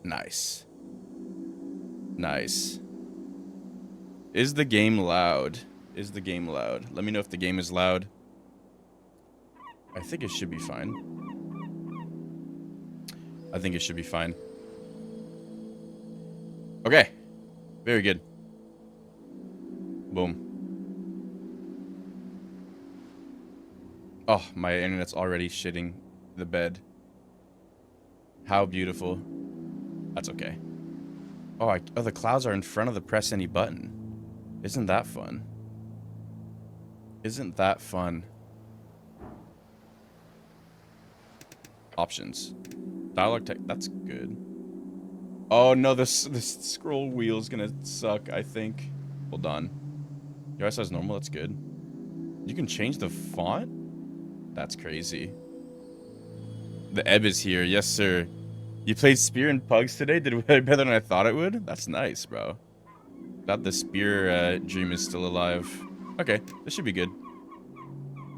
Nice. Nice. Is the game loud? Is the game loud? Let me know if the game is loud. I think it should be fine. I think it should be fine. Okay. Very good. Boom. Oh, my internet's already shitting the bed. How beautiful. That's okay. Oh, the clouds are in front of the press any button. Isn't that fun? Isn't that fun? Options. Dialogue tech. That's good. Oh no, this scroll wheel is gonna suck, I think. Hold on. Your size normal, that's good. You can change the font? That's crazy. The ebb is here, yes sir. You played Spear and Pugs today? Did it better than I thought it would? That's nice, bro. Glad the Spear dream is still alive. Okay, this should be good.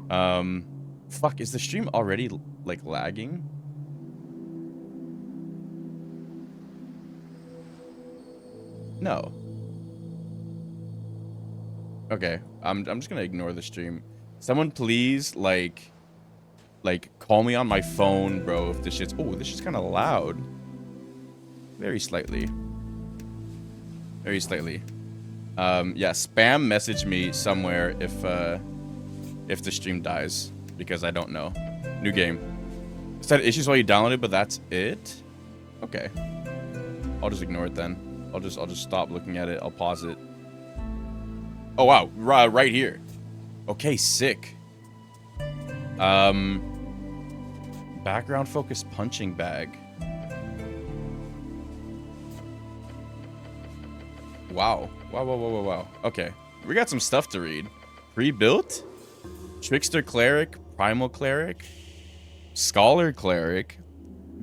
Fuck, is the stream already, like, lagging? No. Okay, I'm just gonna ignore the stream. Someone please, like, call me on my phone, bro, if this shit's... Oh, this shit's kind of loud. Very slightly. Very slightly. Yeah, spam message me somewhere if the stream dies, because I don't know. New game. It said issues while you download it, but that's it? Okay. I'll just ignore it then. I'll just stop looking at it. I'll pause it. Oh wow, right here. Okay, sick. Background focus punching bag. Wow. Wow. Okay. We got some stuff to read. Pre-built? Trickster Cleric, Primal Cleric, Scholar Cleric,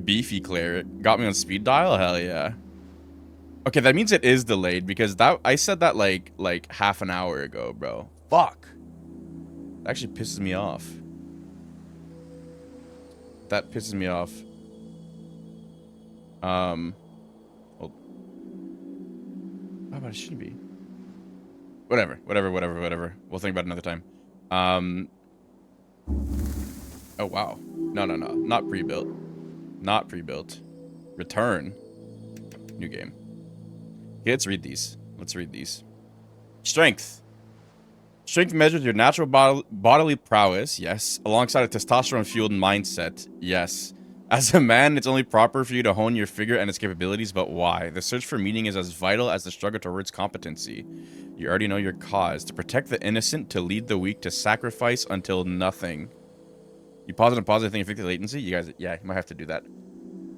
Beefy Cleric. Got me on speed dial? Hell yeah. Okay, that means it is delayed because I said that like half an hour ago, bro. Fuck. That actually pisses me off. That pisses me off. Well, how about it shouldn't be? Whatever. We'll think about it another time. Oh, wow. No. Not pre-built. Not pre-built. Return. New game. Okay, let's read these. Strength. Strength measures your natural bodily prowess, yes, alongside a testosterone-fueled mindset, yes. As a man, it's only proper for you to hone your figure and its capabilities, but why? The search for meaning is as vital as the struggle towards competency. You already know your cause. To protect the innocent, to lead the weak, to sacrifice until nothing. You pause it and pause it, I think affect the latency? You guys, yeah, you might have to do that.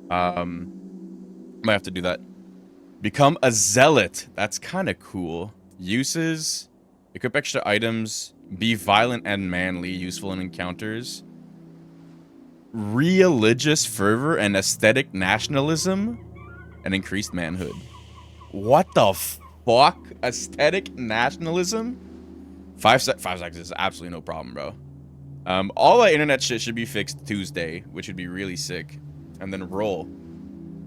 Might have to do that. Become a zealot. That's kind of cool. Uses... Equip extra items. Be violent and manly. Useful in encounters. Religious fervor and aesthetic nationalism. And increased manhood. What the fuck? Aesthetic nationalism? 5 seconds is absolutely no problem, bro. All that internet shit should be fixed Tuesday, which would be really sick. And then roll.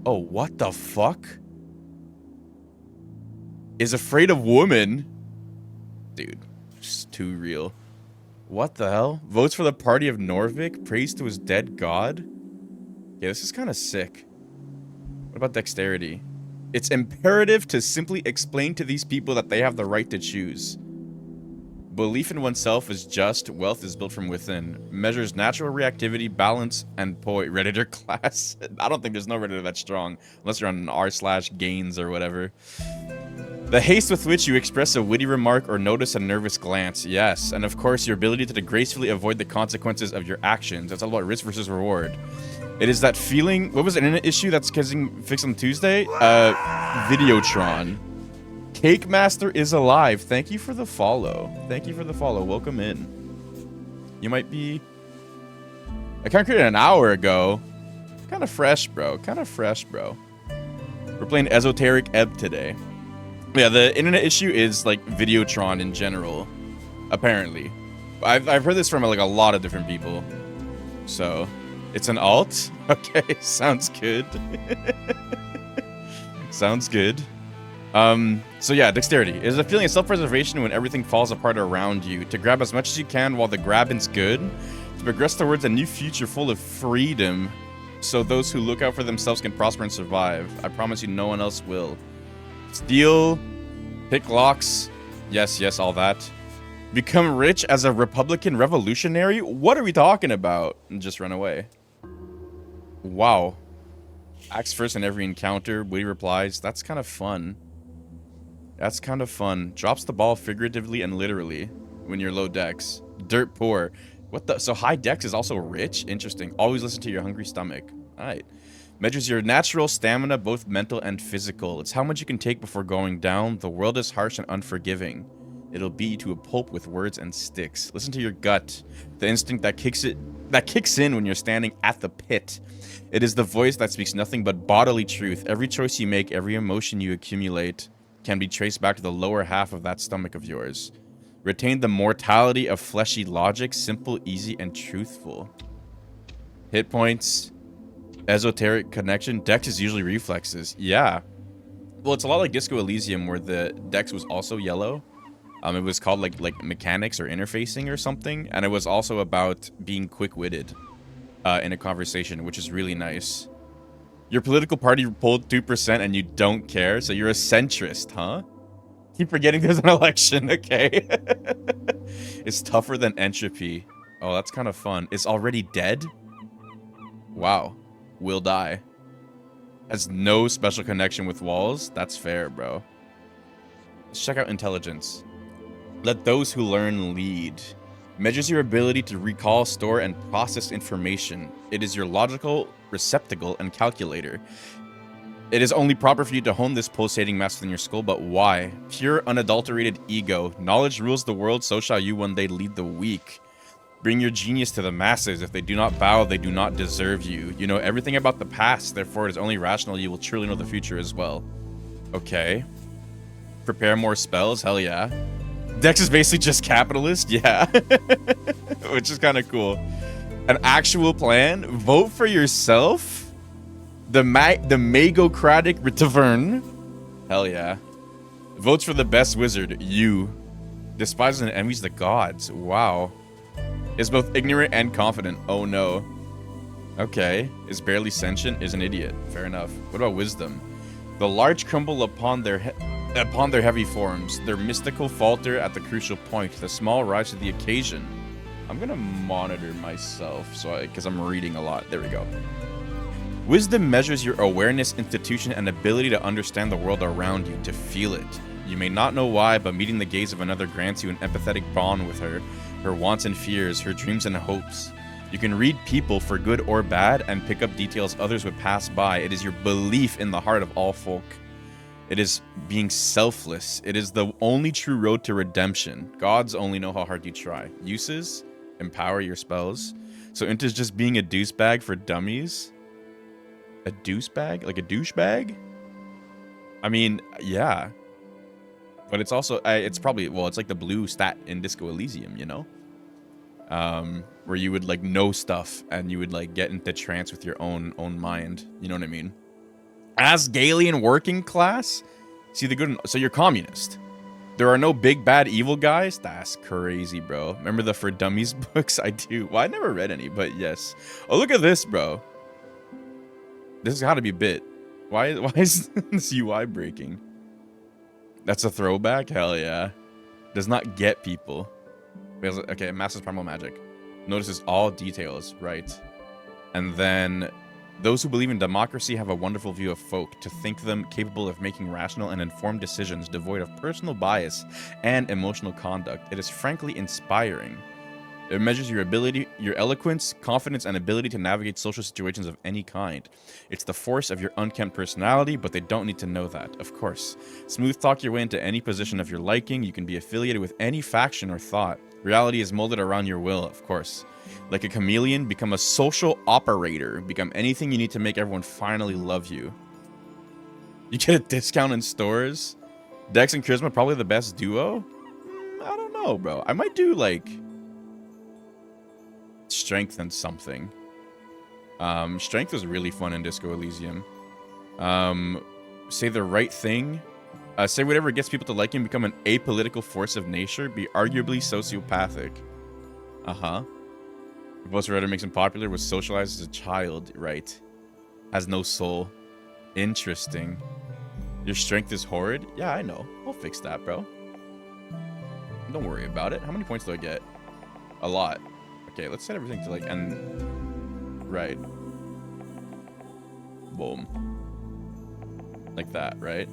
Oh, what the fuck? Is afraid of woman. Dude, just too real. What the hell? Votes for the party of Norvik. Prays to his dead god. Yeah, this is kind of sick. What about dexterity? It's imperative to simply explain to these people that they have the right to choose. Belief in oneself is just. Wealth is built from within. Measures natural reactivity, balance, and poise. Redditor class. I don't think there's no Redditor that's strong. Unless you're on an r/gains or whatever. The haste with which you express a witty remark or notice a nervous glance. Yes. And of course, your ability to gracefully avoid the consequences of your actions. That's all about risk versus reward. It is that feeling... What was the internet issue that's fixed on Tuesday? Videotron. Cake Master is alive. Thank you for the follow. Welcome in. You might be... I kind of created an hour ago. Kind of fresh, bro. We're playing Esoteric Ebb today. Yeah, the internet issue is like Videotron in general, apparently. I've heard this from like a lot of different people. So, it's an alt? Okay, sounds good. Sounds good. So yeah, dexterity. It is a feeling of self-preservation when everything falls apart around you. To grab as much as you can while the grabbing's good. To progress towards a new future full of freedom. So those who look out for themselves can prosper and survive. I promise you no one else will. Steal. Pick locks. Yes, yes, all that. Become rich as a Republican revolutionary? What are we talking about? And just run away. Wow. Acts first in every encounter. Witty replies. That's kind of fun. That's kind of fun. Drops the ball figuratively and literally when you're low dex. Dirt poor. What the? So high dex is also rich? Interesting. Always listen to your hungry stomach. Alright. Measures your natural stamina, both mental and physical. It's how much you can take before going down. The world is harsh and unforgiving. It'll beat you to a pulp with words and sticks. Listen to your gut. The instinct that kicks in when you're standing at the pit. It is the voice that speaks nothing but bodily truth. Every choice you make, every emotion you accumulate can be traced back to the lower half of that stomach of yours. Retain the mortality of fleshy logic, simple, easy, and truthful. Hit points. Esoteric connection. Dex is usually reflexes. Yeah. Well, it's a lot like Disco Elysium where the dex was also yellow. It was called like mechanics or interfacing or something. And it was also about being quick-witted in a conversation, which is really nice. Your political party polled 2% and you don't care, so you're a centrist, huh? Keep forgetting there's an election, okay? It's tougher than entropy. Oh, that's kind of fun. It's already dead? Wow. Will die. Has no special connection with walls? That's fair, bro. Let's check out intelligence. Let those who learn lead. Measures your ability to recall, store, and process information. It is your logical receptacle and calculator. It is only proper for you to hone this pulsating mass within your skull, but why? Pure, unadulterated ego. Knowledge rules the world, so shall you one day lead the weak. Bring your genius to the masses. If they do not bow, they do not deserve you. You know everything about the past, therefore it is only rational you will truly know the future as well. Okay. Prepare more spells? Hell yeah. Dex is basically just capitalist? Yeah. Which is kind of cool. An actual plan? Vote for yourself? The Magocratic Tavern? Hell yeah. Votes for the best wizard. You. Despises and envies the gods. Wow. Is both ignorant and confident. Oh no. Okay. Is barely sentient. Is an idiot. Fair enough. What about wisdom? The large crumble upon their heavy forms. Their mystical falter at the crucial point. The small rise to the occasion. I'm gonna monitor myself because I'm reading a lot. There we go. Wisdom measures your awareness, institution, and ability to understand the world around you, to feel it. You may not know why, but meeting the gaze of another grants you an empathetic bond with her wants and fears, her dreams and hopes. You can read people for good or bad and pick up details others would pass by. It is your belief in the heart of all folk. It is being selfless. It is the only true road to redemption. Gods only know how hard you try. Uses? Empower your spells. So into just being a douchebag for dummies? A douchebag? Like a douchebag? I mean, yeah. But it's also, it's probably, well, it's like the blue stat in Disco Elysium, you know? Where you would like know stuff and you would like get into trance with your own mind. You know what I mean? As Galian working class? See the good, so you're communist. There are no big bad evil guys? That's crazy, bro. Remember the For Dummies books? I do. Well, I never read any, but yes. Oh, look at this, bro. This has got to be bit. Why is this UI breaking? That's a throwback? Hell yeah. Does not get people. Okay, Master's Primal Magic. Notices all details, right? And then those who believe in democracy have a wonderful view of folk, to think them capable of making rational and informed decisions devoid of personal bias and emotional conduct. It is frankly inspiring. It measures your ability, your eloquence, confidence, and ability to navigate social situations of any kind. It's the force of your unkempt personality, but they don't need to know that, of course. Smooth talk your way into any position of your liking. You can be affiliated with any faction or thought. Reality is molded around your will, of course. Like a chameleon, become a social operator. Become anything you need to make everyone finally love you. You get a discount in stores. Dex and Charisma, probably the best duo? I don't know, bro. I might do, like, strength and something. Strength was really fun in Disco Elysium. Say the right thing. Say whatever gets people to like you and become an apolitical force of nature. Be arguably sociopathic. Uh-huh. The poster writer makes him popular. Was socialized as a child. Right. Has no soul. Interesting. Your strength is horrid? Yeah, I know. I'll fix that, bro. Don't worry about it. How many points do I get? A lot. Okay, let's set everything to like and right. Boom. Like that, right?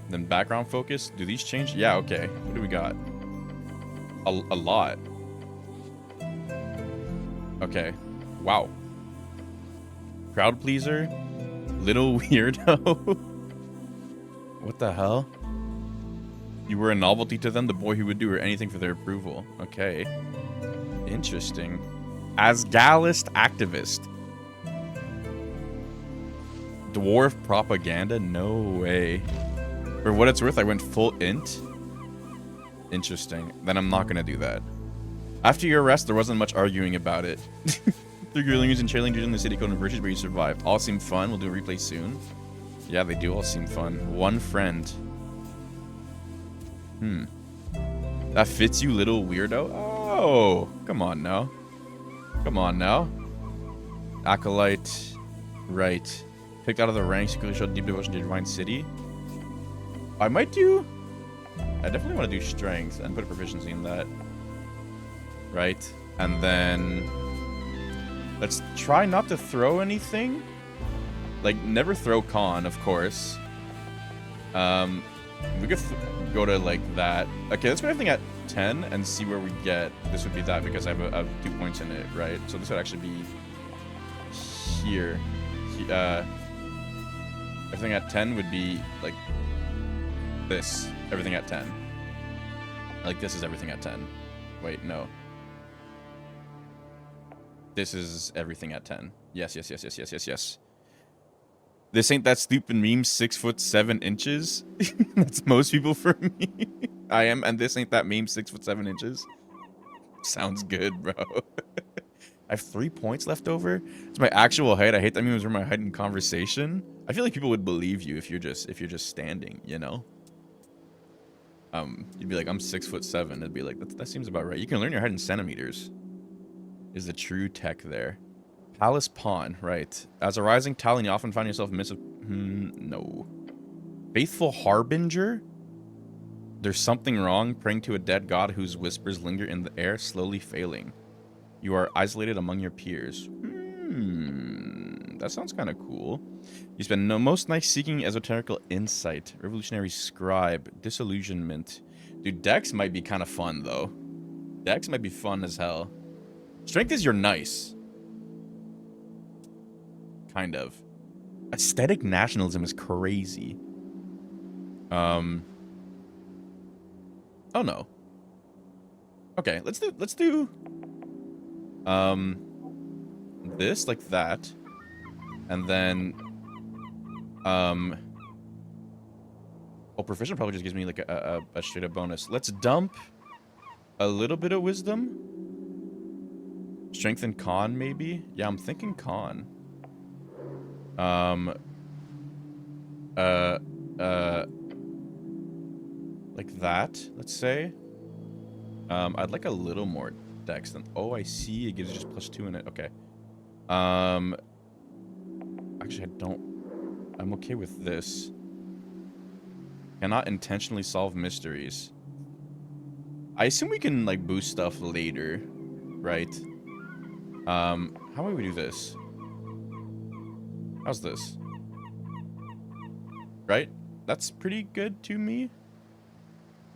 Then background focus. Do these change? Yeah, okay. What do we got? A lot. Okay. Wow. Crowd pleaser. Little weirdo. What the hell? You were a novelty to them, the boy who would do anything for their approval. Okay. Interesting. Asgalist activist. Dwarf propaganda? No way. For what it's worth, I went full int. Interesting. Then I'm not gonna do that. After your arrest, there wasn't much arguing about it. 3 guerrillas and trailing dudes in the city code and virtues, but you survived. All seem fun. We'll do a replay soon. Yeah, they do all seem fun. One friend. That fits you, little weirdo? Oh, come on now. Come on now. Acolyte. Right. Picked out of the ranks, you clearly showed deep devotion to your divine city. I might do... I definitely want to do strength and put a proficiency in that. Right. And then... let's try not to throw anything. Like, never throw con, of course. We could go to, like, that. Okay, let's put everything at 10 and see where we get. This would be that because I have 2 points in it, right? So this would actually be here. Everything at 10 would be, like, this. Everything at 10. Like, this is everything at 10. Wait, no. This is everything at 10. Yes, yes, yes, yes, yes, yes, yes. This ain't that stupid meme, 6'7". That's most people for me. I am, and this ain't that meme, 6'7". Sounds good, bro. I have 3 points left over. It's my actual height. I hate that memes were my height in conversation. I feel like people would believe you if you're just standing, you know? You'd be like, I'm 6'7". It'd be like, that seems about right. You can learn your height in centimeters. Is the true tech there? Palace Pawn, right. As a rising talon, you often find yourself amidst of... no. Faithful Harbinger? There's something wrong, praying to a dead god whose whispers linger in the air, slowly failing. You are isolated among your peers. That sounds kind of cool. You spend most nights seeking esoterical insight. Revolutionary scribe. Disillusionment. Dude, Dex might be kind of fun, though. Dex might be fun as hell. Strength is your nice. Kind of. Aesthetic nationalism is crazy. Oh no. Okay, let's do this like that. And then oh, proficient probably just gives me like a straight up bonus. Let's dump a little bit of wisdom. Strength and con, maybe? Yeah, I'm thinking con. Like that, let's say. I'd like a little more dex than... Oh, I see. It gives you just +2 in it. Okay. Actually, I don't... I'm okay with this. Cannot intentionally solve mysteries. I assume we can, like, boost stuff later. Right? How would we do this? How's this? Right? That's pretty good to me.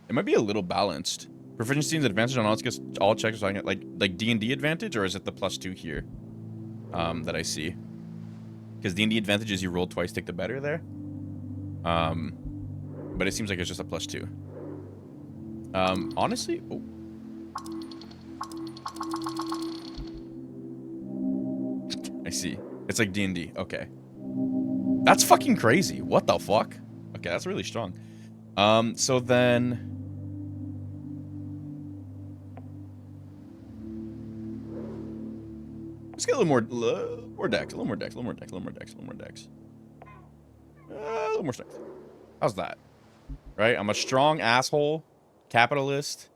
It might be a little balanced. Proficiency and advantage on all checks. So I get like D&D advantage, or is it the +2 here? That I see. Because D&D advantage is you roll twice, take the better there. But it seems like it's just a +2. Honestly, oh. I see. It's like D&D. Okay. That's fucking crazy. What the fuck? Okay, that's really strong. So then... let's get a little more dex. A little more dex. A little more strength. How's that? Right? I'm a strong asshole, capitalist.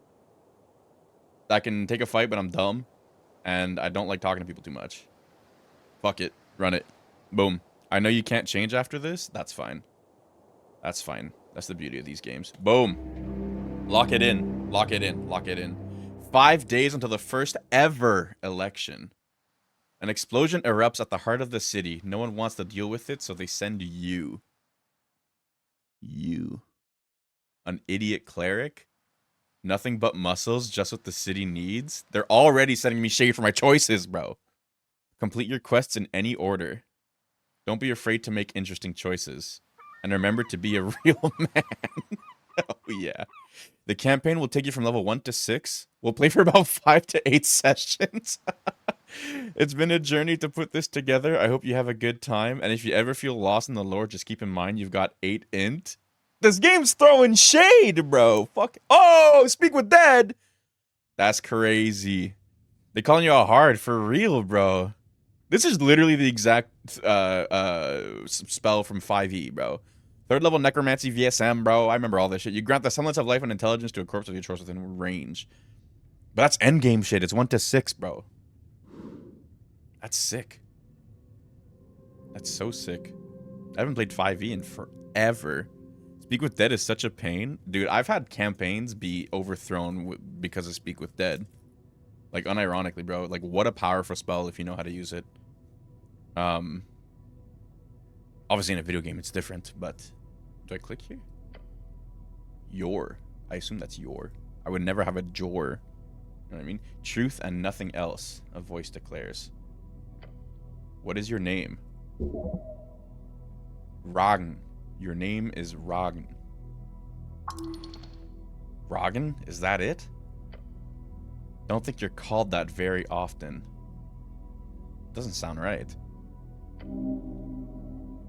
I can take a fight, but I'm dumb. And I don't like talking to people too much. Fuck it. Run it. Boom. I know you can't change after this. That's fine. That's fine. That's the beauty of these games. Boom. Lock it in. Lock it in. Lock it in. 5 days until the first ever election. An explosion erupts at the heart of the city. No one wants to deal with it, so they send you. You. An idiot cleric? Nothing but muscles, just what the city needs? They're already sending me shade for my choices, bro. Complete your quests in any order. Don't be afraid to make interesting choices. And remember to be a real man. Oh, yeah. The campaign will take you from level 1 to 6. We'll play for about 5 to 8 sessions. It's been a journey to put this together. I hope you have a good time. And if you ever feel lost in the lore, just keep in mind you've got 8 int. This game's throwing shade, bro. Fuck. Oh, speak with dead. That's crazy. They calling you out hard for real, bro. This is literally the exact spell from 5e, bro. 3rd level necromancy VSM, bro. I remember all this shit. You grant the semblance of life and intelligence to a corpse of your choice within range. But that's endgame shit. It's 1 to 6, bro. That's sick. That's so sick. I haven't played 5e in forever. Speak with Dead is such a pain. Dude, I've had campaigns be overthrown because of Speak with Dead. Like, unironically, bro. Like, what a powerful spell if you know how to use it. Obviously, in a video game, it's different, but... Do I click here? Your. I assume that's your. I would never have a jor. You know what I mean? Truth and nothing else, a voice declares. What is your name? Ragn. Your name is Ragn. Ragn? Is that it? Don't think you're called that very often. Doesn't sound right.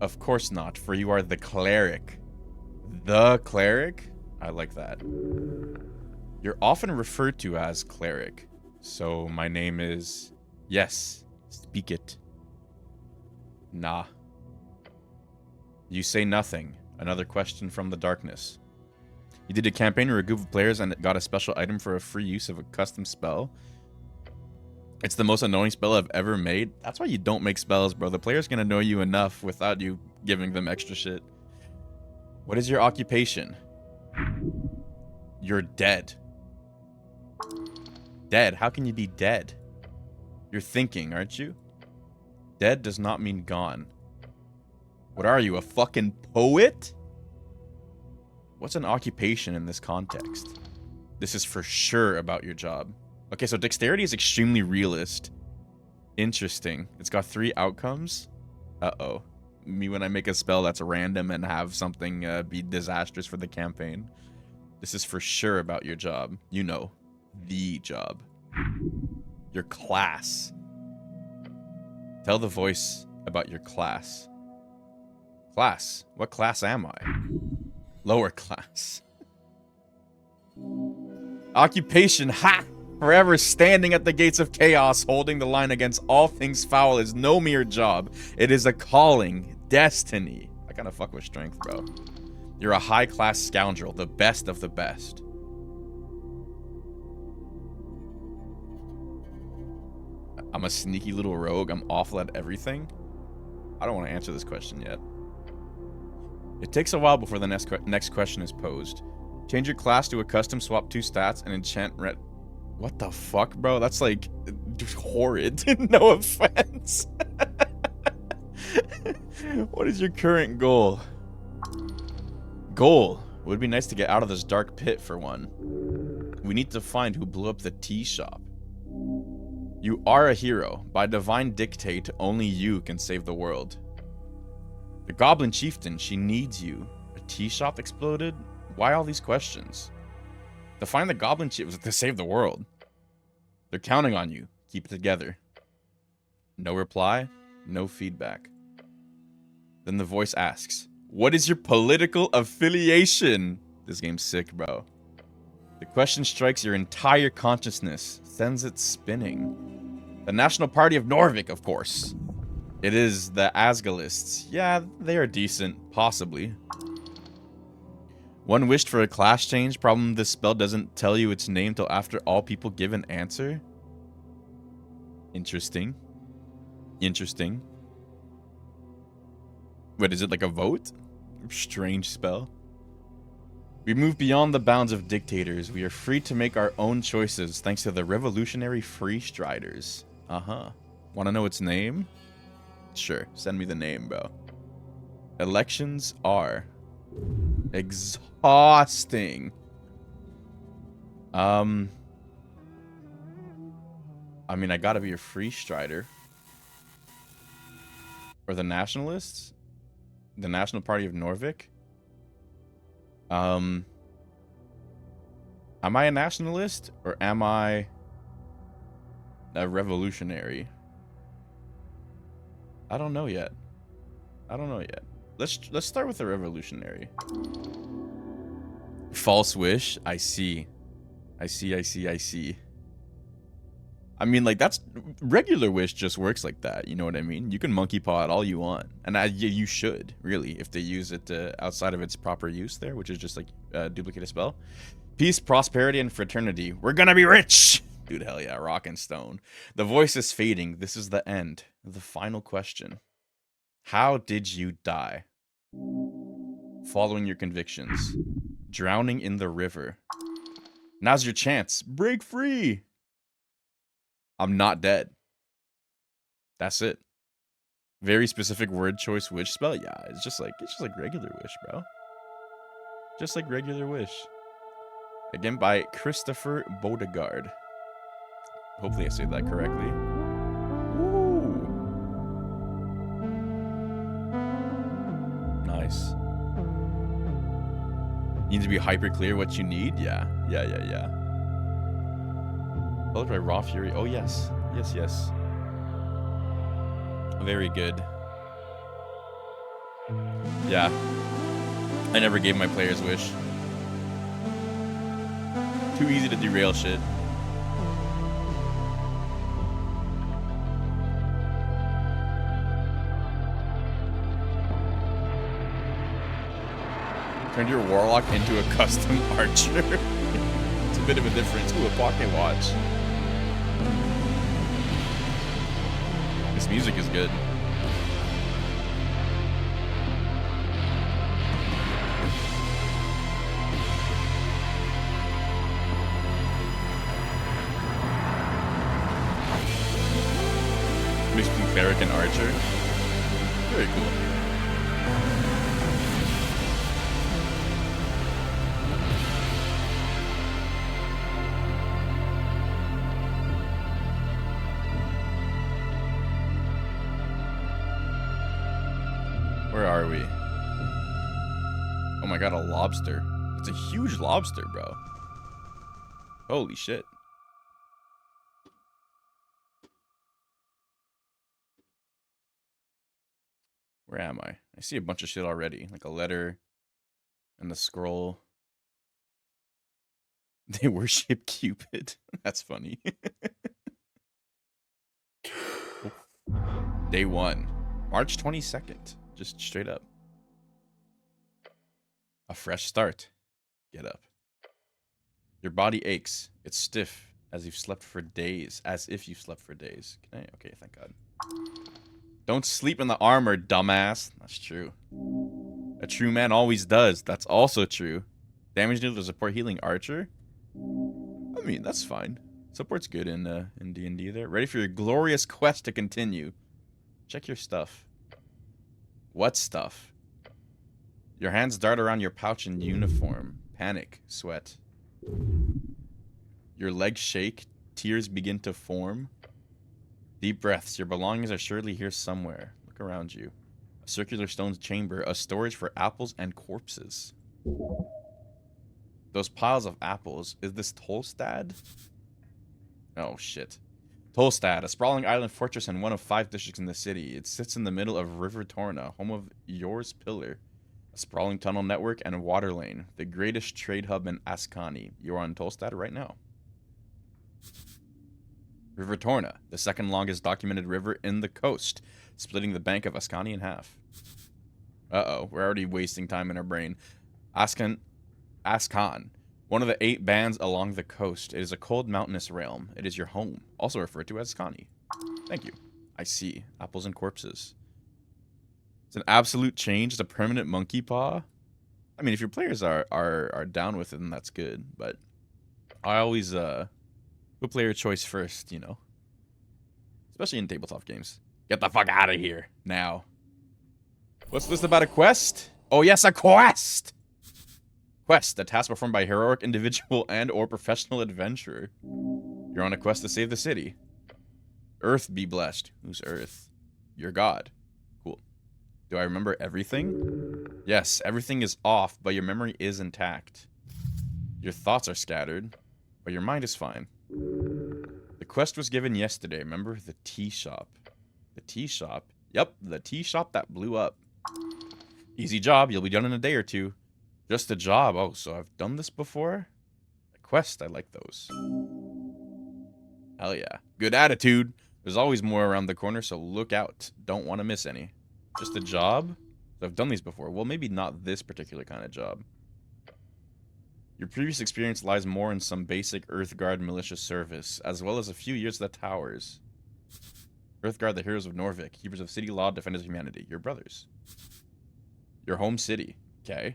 Of course not, for you are the cleric. The cleric? I like that. You're often referred to as cleric. So my name is... Yes. Speak it. Nah. You say nothing. Another question from the darkness. You did a campaign where a group of players and got a special item for a free use of a custom spell. It's the most annoying spell I've ever made. That's why you don't make spells, bro. The player's gonna know you enough without you giving them extra shit. What is your occupation? You're dead. Dead? How can you be dead? You're thinking, aren't you? Dead does not mean gone. What are you, a fucking poet? What's an occupation in this context? This is for sure about your job. Okay, so dexterity is extremely realist. Interesting. It's got 3 outcomes. Uh-oh. Me when I make a spell that's random and have something be disastrous for the campaign. This is for sure about your job. You know, the job. Your class. Tell the voice about your class. Class? What class am I? Lower class. Occupation. Ha! Forever standing at the gates of chaos, holding the line against all things foul is no mere job. It is a calling. Destiny. I kind of fuck with strength, bro. You're a high-class scoundrel. The best of the best. I'm a sneaky little rogue. I'm awful at everything. I don't want to answer this question yet. It takes a while before the next question is posed. Change your class to a custom, swap 2 stats, and enchant red. What the fuck, bro? That's like horrid. No offense. What is your current goal? Goal. It would be nice to get out of this dark pit for one. We need to find who blew up the tea shop. You are a hero. By divine dictate, only you can save the world. The Goblin Chieftain, she needs you. A tea shop exploded? Why all these questions? To find the Goblin Chieftain to save the world. They're counting on you. Keep it together. No reply, no feedback. Then the voice asks, what is your political affiliation? This game's sick, bro. The question strikes your entire consciousness, sends it spinning. The National Party of Norvik, of course. It is the Asgalists. Yeah, they are decent. Possibly. One wished for a class change. Problem, this spell doesn't tell you its name till after all people give an answer. Interesting. Interesting. What, is it like a vote? Strange spell. We move beyond the bounds of dictators. We are free to make our own choices thanks to the revolutionary free striders. Uh-huh. Want to know its name? Sure. Send me the name, bro. Elections are exhausting. I mean, I gotta be a free strider. Or the nationalists? The National Party of Norvik? Am I a nationalist or am I a revolutionary? I don't know yet. I don't know yet. Let's start with the revolutionary. False wish. I see. I see. I mean, like, that's regular wish just works like that. You know what I mean? You can monkey paw it all you want, and you should really if they use it outside of its proper use there, which is just like duplicate a spell. Peace, prosperity, and fraternity. We're gonna be rich, dude. Hell yeah, rock and stone. The voice is fading. This is the end. The final question: how did you die? Following your convictions. Drowning in the river. Now's your chance. Break free. I'm not dead. That's it. Very specific word choice wish spell. Yeah, it's just like regular wish, bro. Just like regular wish. Again by Christopher Bodegard. Hopefully I say that correctly. Ooh. Nice. You need to be hyper clear what you need? Yeah. Followed by Raw Fury. Oh, yes. Yes. Very good. Yeah. I never gave my players wish. Too easy to derail shit. Turned your warlock into a custom archer. It's a bit of a difference. Ooh, a pocket watch. This music is good. Mixed between cleric and archer. Very cool. Where are we? Oh my god, a lobster. It's a huge lobster, bro. Holy shit. Where am I? I see a bunch of shit already. Like a letter and a scroll. They worship Cupid. That's funny. Day 1. March 22nd. Just straight up. A fresh start. Get up. Your body aches. It's stiff as you've slept for days. As if you've slept for days. Can I? Okay, thank God. Don't sleep in the armor, dumbass. That's true. A true man always does. That's also true. Damage dealer to support healing archer. I mean, that's fine. Support's good in D&D there. Ready for your glorious quest to continue. Check your stuff. What stuff? Your hands dart around your pouch in uniform. Panic. Sweat. Your legs shake. Tears begin to form. Deep breaths. Your belongings are surely here somewhere. Look around you. A circular stone chamber. A storage for apples and corpses. Those piles of apples. Is this Tolstad? Oh, shit. Tolstad, a sprawling island fortress and one of 5 districts in the city. It sits in the middle of River Torna, home of Yor's Pillar, a sprawling tunnel network and a water lane, the greatest trade hub in Ascani. You're on Tolstad right now. River Torna, the second longest documented river in the coast. splitting the Bank of Ascani in half. Uh-oh, we're already wasting time in our brain. Ascan, one of the 8 bands along the coast. It is a cold mountainous realm. It is your home, also referred to as Ascani. Thank you. I see. Apples and corpses. It's an absolute change. It's a permanent monkey paw. I mean, if your players are down with it, then that's good. But I always put player choice first, you know. Especially in tabletop games. Get the fuck out of here now. What's this about a quest? Oh yes, a quest! Quest, a task performed by a heroic individual and or professional adventurer. You're on a quest to save the city. Earth be blessed. Who's Earth? Your god. Cool. Do I remember everything? Yes, everything is off, but your memory is intact. Your thoughts are scattered, but your mind is fine. The quest was given yesterday. Remember the tea shop? The tea shop? Yep, the tea shop that blew up. Easy job. You'll be done in a day or two. Just a job. Oh, so I've done this before? A quest. I like those. Hell yeah. Good attitude. There's always more around the corner, so look out. Don't want to miss any. Just a job? So I've done these before. Well, maybe not this particular kind of job. Your previous experience lies more in some basic Earthguard militia service, as well as a few years at the towers. Earthguard, the heroes of Norvik, keepers of city law, defenders of humanity. Your brothers. Your home city. Okay.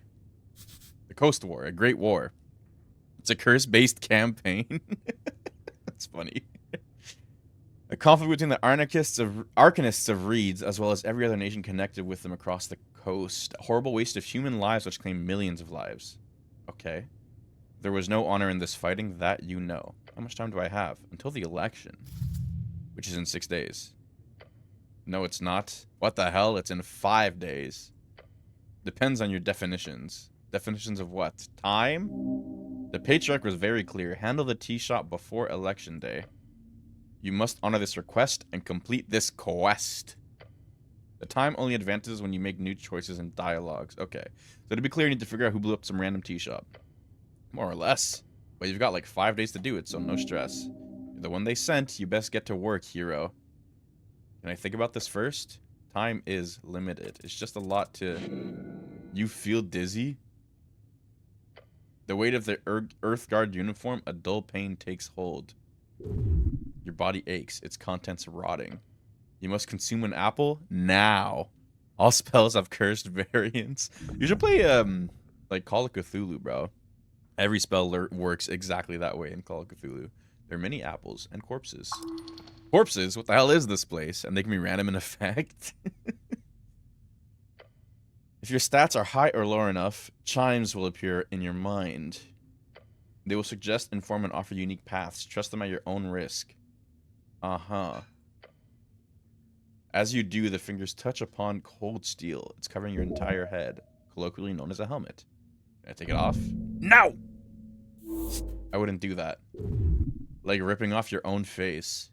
The Coast War, a great war. It's a curse-based campaign. That's funny. A conflict between the Arcanists of Reeds, as well as every other nation connected with them across the coast. A horrible waste of human lives which claim millions of lives. Okay. There was no honor in this fighting, that you know. How much time do I have? Until the election. Which is in 6 days. No, it's not. What the hell? It's in 5 days. Depends on your definitions. Definitions of what? Time? The patriarch was very clear. Handle the tea shop before election day. You must honor this request and complete this quest. The time only advances when you make new choices and dialogues. Okay. So to be clear, you need to figure out who blew up some random tea shop. More or less. But you've got like 5 days to do it, so no stress. You're the one they sent. You best get to work, hero. Can I think about this first? Time is limited. It's just a lot to... You feel dizzy? The weight of the Earthguard uniform, a dull pain takes hold. Your body aches, its contents rotting. You must consume an apple now. All spells have cursed variants. You should play like Call of Cthulhu, bro. Every spell works exactly that way in Call of Cthulhu. There are many apples and corpses. Corpses? What the hell is this place? And they can be random in effect. If your stats are high or low enough, chimes will appear in your mind. They will suggest, inform, and offer unique paths. Trust them at your own risk. Uh-huh. As you do, the fingers touch upon cold steel. It's covering your entire head, colloquially known as a helmet. Can I take it off? No! I wouldn't do that. Like ripping off your own face.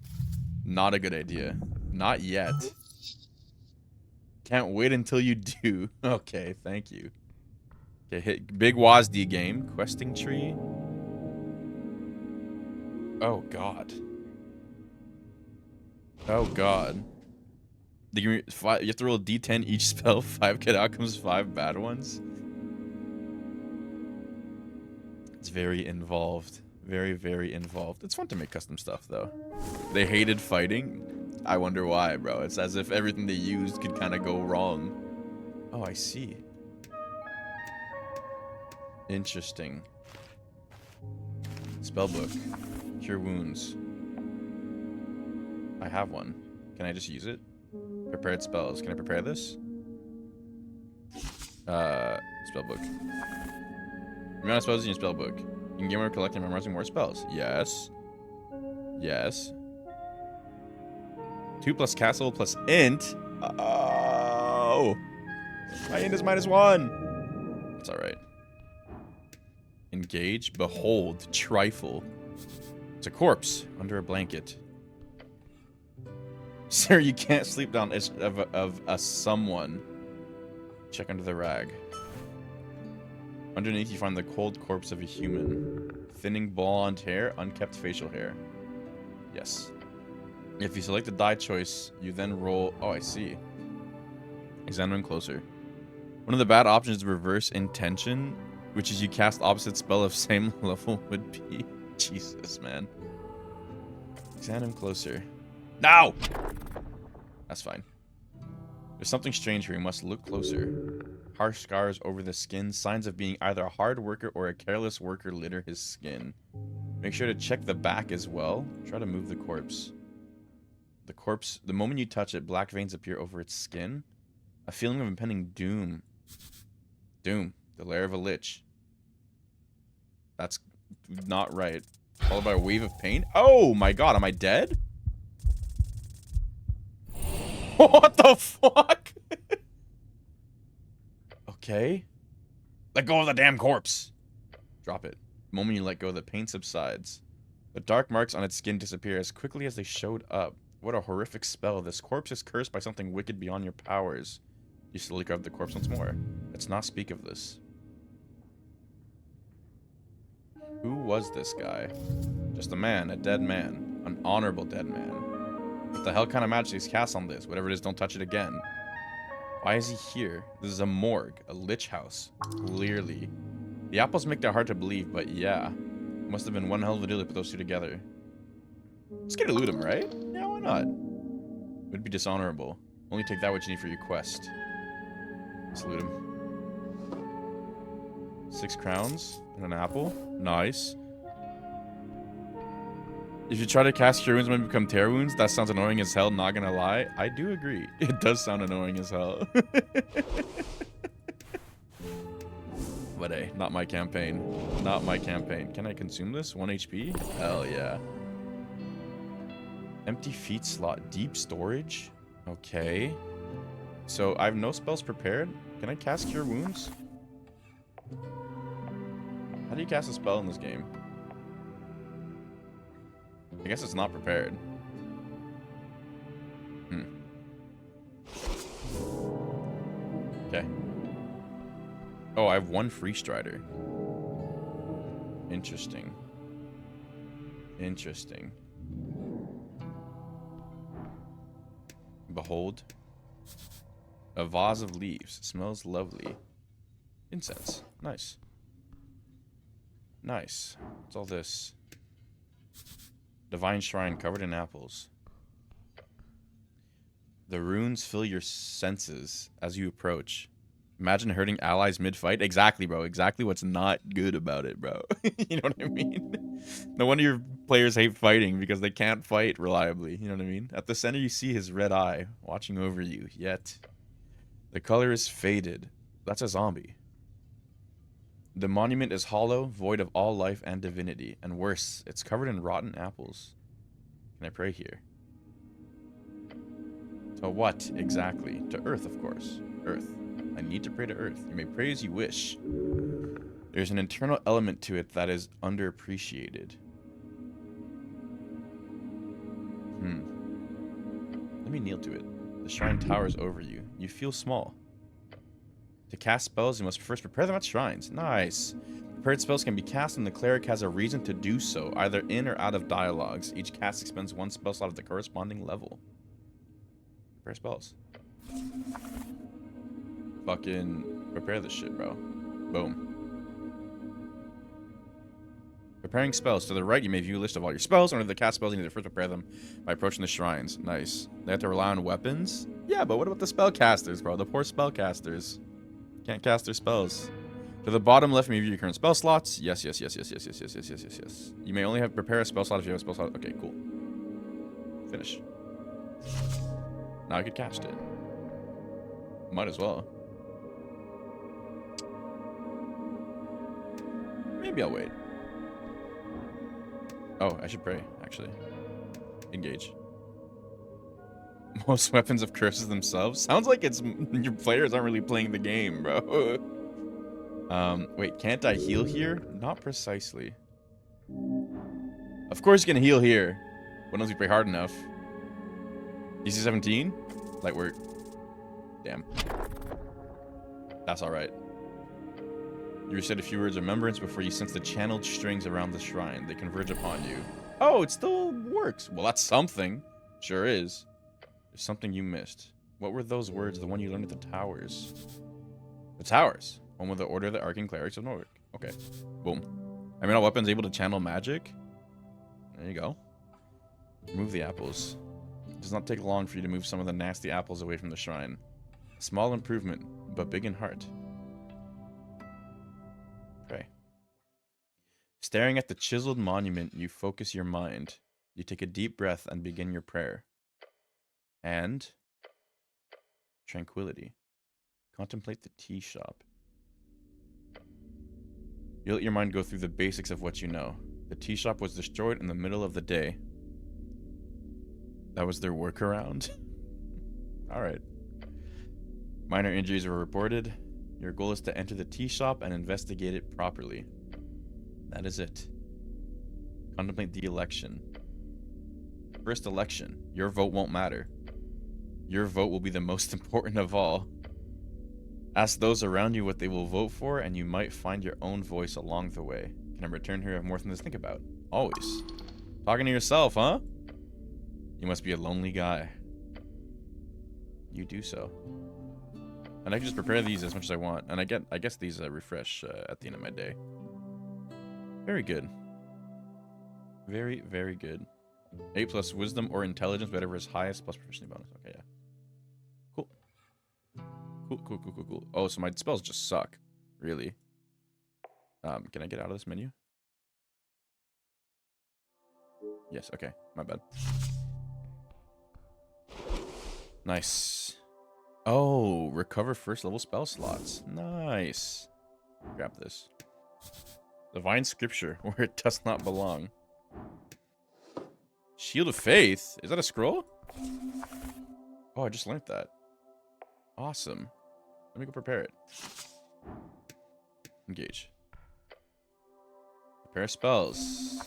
Not a good idea. Not yet. Can't wait until you do. Okay, thank you. Okay, hit Big WASD game. Questing tree. Oh, God. Oh, God. You have to roll D10 each spell. 5 good outcomes, 5 bad ones. It's very involved. Very, very involved. It's fun to make custom stuff, though. They hated fighting. I wonder why, bro. It's as if everything they used could kind of go wrong. Oh, I see. Interesting. Spellbook. Cure wounds. I have one. Can I just use it? Prepared spells. Can I prepare this? Spellbook. Amount of spells in your spellbook. You can get more collecting and memorizing more spells. Yes. Yes. 2 plus castle plus int. Oh. My int is -1. It's alright. Engage. Behold. Trifle. It's a corpse under a blanket. Sir, you can't sleep down of a someone. Check under the rag. Underneath, you find the cold corpse of a human. Thinning blonde hair, unkept facial hair. Yes. If you select the die choice, you then roll... Oh, I see. Examine closer. One of the bad options is reverse intention, which is you cast opposite spell of same level would be. Jesus, man. Examine closer. No! That's fine. There's something strange here. We must look closer. Harsh scars over the skin. Signs of being either a hard worker or a careless worker litter his skin. Make sure to check the back as well. Try to move the corpse. The corpse, the moment you touch it, black veins appear over its skin. A feeling of impending doom. Doom. The lair of a lich. That's not right. Followed by a wave of pain. Oh my god, am I dead? What the fuck? Okay. Let go of the damn corpse. Drop it. The moment you let go, the pain subsides. The dark marks on its skin disappear as quickly as they showed up. What a horrific spell. This corpse is cursed by something wicked beyond your powers. You slowly grab the corpse once more. Let's not speak of this. Who was this guy? Just a man, a dead man. An honorable dead man. What the hell kind of magic is cast on this? Whatever it is, don't touch it again. Why is he here? This is a morgue, a lich house. Clearly. The apples make that hard to believe, but yeah. Must have been one hell of a deal to put those two together. Let's get to loot him, right? Yeah, why not? It would be dishonorable. Only take that which you need for your quest. Let's loot him. 6 crowns and an apple. Nice. If you try to cast Cure Wounds when you become Tear Wounds, that sounds annoying as hell, not gonna lie. I do agree. It does sound annoying as hell. But hey, not my campaign. Not my campaign. Can I consume this? 1 HP? Hell yeah. Empty feet slot. Deep storage? Okay. So I have no spells prepared. Can I cast Cure Wounds? How do you cast a spell in this game? I guess it's not prepared. Okay. Oh, I have 1 free strider. Interesting. Interesting. Behold. A vase of leaves. Smells lovely. Incense. Nice. Nice. What's all this? Divine shrine covered in apples. The runes fill your senses as you approach. Imagine hurting allies mid-fight. Exactly, bro. Exactly what's not good about it, bro. You know what I mean? No wonder your players hate fighting, because they can't fight reliably. You know what I mean? At the center, you see his red eye watching over you. Yet, the color is faded. That's a zombie. The monument is hollow, void of all life and divinity. And worse, it's covered in rotten apples. Can I pray here? To what, exactly? To Earth, of course. Earth. I need to pray to Earth. You may pray as you wish. There's an internal element to it that is underappreciated. Let me kneel to it. The shrine towers over you. You feel small. To cast spells, you must first prepare them at shrines. Nice. Prepared spells can be cast when the cleric has a reason to do so, either in or out of dialogues. Each cast expends 1 spell slot of the corresponding level. Prepare spells. Fucking prepare this shit, bro. Boom. Preparing spells. To the right, you may view a list of all your spells. In order to cast spells, you need to first prepare them by approaching the shrines. Nice. They have to rely on weapons? Yeah, but what about the spellcasters, bro? The poor spellcasters. Can't cast their spells. To the bottom left, you may view your current spell slots. Yes. You may only have prepare a spell slot if you have a spell slot. Okay, cool. Finish. Now I could cast it. Might as well. Maybe I'll wait. Oh, I should pray, actually. Engage. Most weapons of curses themselves? Sounds like it's your players aren't really playing the game, bro. Wait, can't I heal here? Not precisely. Of course you can heal here. What else you pray hard enough? DC 17? Light work. Damn. That's alright. You recite a few words of remembrance before you sense the channeled strings around the shrine. They converge upon you. Oh, it still works. Well, that's something. Sure is. There's something you missed. What were those words, the one you learned at the towers? The towers. Home of the Order of the Arcane Clerics of Norwick. Okay. Boom. I mean, all weapons able to channel magic. There you go. Remove the apples. It does not take long for you to move some of the nasty apples away from the shrine. A small improvement, but big in heart. Pray. Staring at the chiseled monument, you focus your mind. You take a deep breath and begin your prayer. And tranquility. Contemplate the tea shop. You let your mind go through the basics of what you know. The tea shop was destroyed in the middle of the day. That was their workaround? Alright. Minor injuries were reported. Your goal is to enter the tea shop and investigate it properly. That is it. Contemplate the election. First election. Your vote won't matter. Your vote will be the most important of all. Ask those around you what they will vote for, and you might find your own voice along the way. Can I return here? I have more things to think about. Always. Talking to yourself, huh? You must be a lonely guy. You do so. And I can just prepare these as much as I want. And I guess these refresh at the end of my day. Very good. Very, very good. 8 plus wisdom or intelligence, whatever is highest, plus proficiency bonus. Okay, yeah. Cool. Cool. Oh, so my spells just suck. Really. Can I get out of this menu? Yes, okay. My bad. Nice. Oh, recover first level spell slots. Nice. Grab this. Divine scripture, where it does not belong. Shield of Faith? Is that a scroll? Oh, I just learned that. Awesome. Let me go prepare it. Engage. Prepare spells.